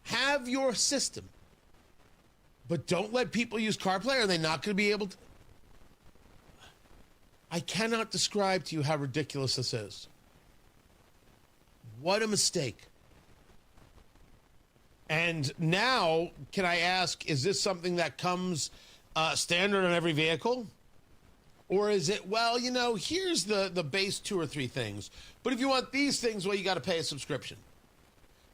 Have your system. But don't let people use CarPlay. Are they not going to be able to? I cannot describe to you how ridiculous this is. What a mistake. And now, can I ask, is this something that comes standard on every vehicle? Or is it, well, here's the base 2 or 3 things. But if you want these things, well, you got to pay a subscription.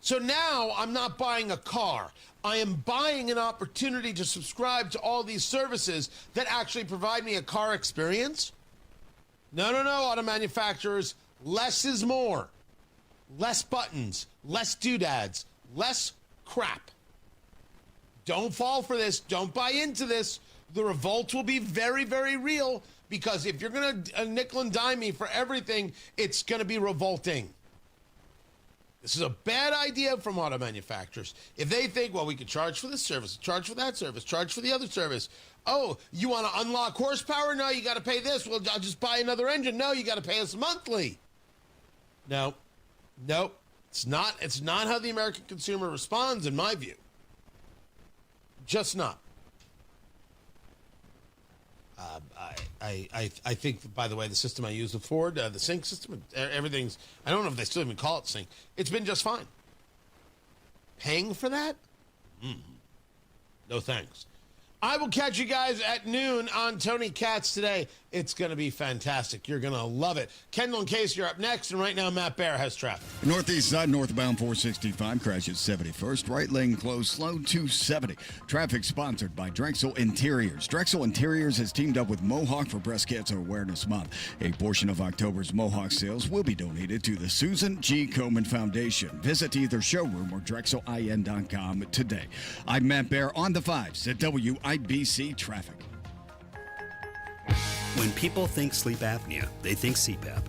So now I'm not buying a car. I am buying an opportunity to subscribe to all these services that actually provide me a car experience. No, auto manufacturers. Less is more. Less buttons, less doodads, less crap. Don't fall for this. Don't buy into this. The revolt will be very, very real, because if you're going to nickel and dime me for everything, it's going to be revolting. This is a bad idea from auto manufacturers. If they think, well, we could charge for this service, charge for that service, charge for the other service. Oh, you want to unlock horsepower? No, you got to pay this. Well, I'll just buy another engine. No, you got to pay us monthly. No. Nope, it's not how the American consumer responds, in my view. Just not. I think, by the way, the system I use with Ford, the sync system, everything's, I don't know if they still even call it sync. It's been just fine. Paying for that? No thanks. I will catch you guys at noon on Tony Katz today. It's going to be fantastic. You're going to love it. Kendall and Case, you're up next. And right now, Matt Bear has traffic. Northeast side, northbound 465, crash at 71st. Right lane closed, slow 270. Traffic sponsored by Drexel Interiors. Drexel Interiors has teamed up with Mohawk for Breast Cancer Awareness Month. A portion of October's Mohawk sales will be donated to the Susan G. Komen Foundation. Visit either showroom or DrexelIN.com today. I'm Matt Bear on the 5s at WIBC Traffic. When people think sleep apnea, they think CPAP.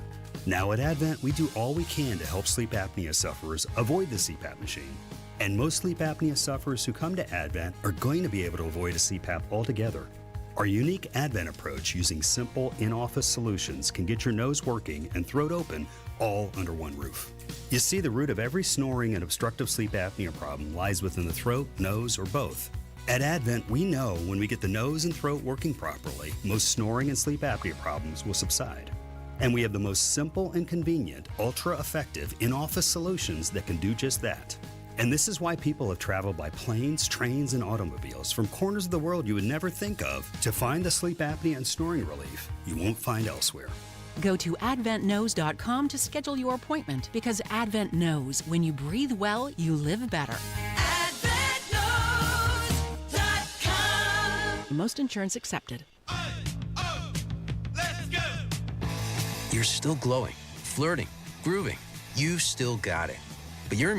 Now at Advent, we do all we can to help sleep apnea sufferers avoid the CPAP machine. And most sleep apnea sufferers who come to Advent are going to be able to avoid a CPAP altogether. Our unique Advent approach using simple in-office solutions can get your nose working and throat open all under one roof. You see, the root of every snoring and obstructive sleep apnea problem lies within the throat, nose, or both. At Advent, we know when we get the nose and throat working properly, most snoring and sleep apnea problems will subside. And we have the most simple and convenient, ultra-effective in-office solutions that can do just that. And this is why people have traveled by planes, trains, and automobiles from corners of the world you would never think of to find the sleep apnea and snoring relief you won't find elsewhere. Go to AdventKnows.com to schedule your appointment, because Advent knows when you breathe well, you live better. Most insurance accepted. You're still glowing, flirting, grooving. You still got it. But you're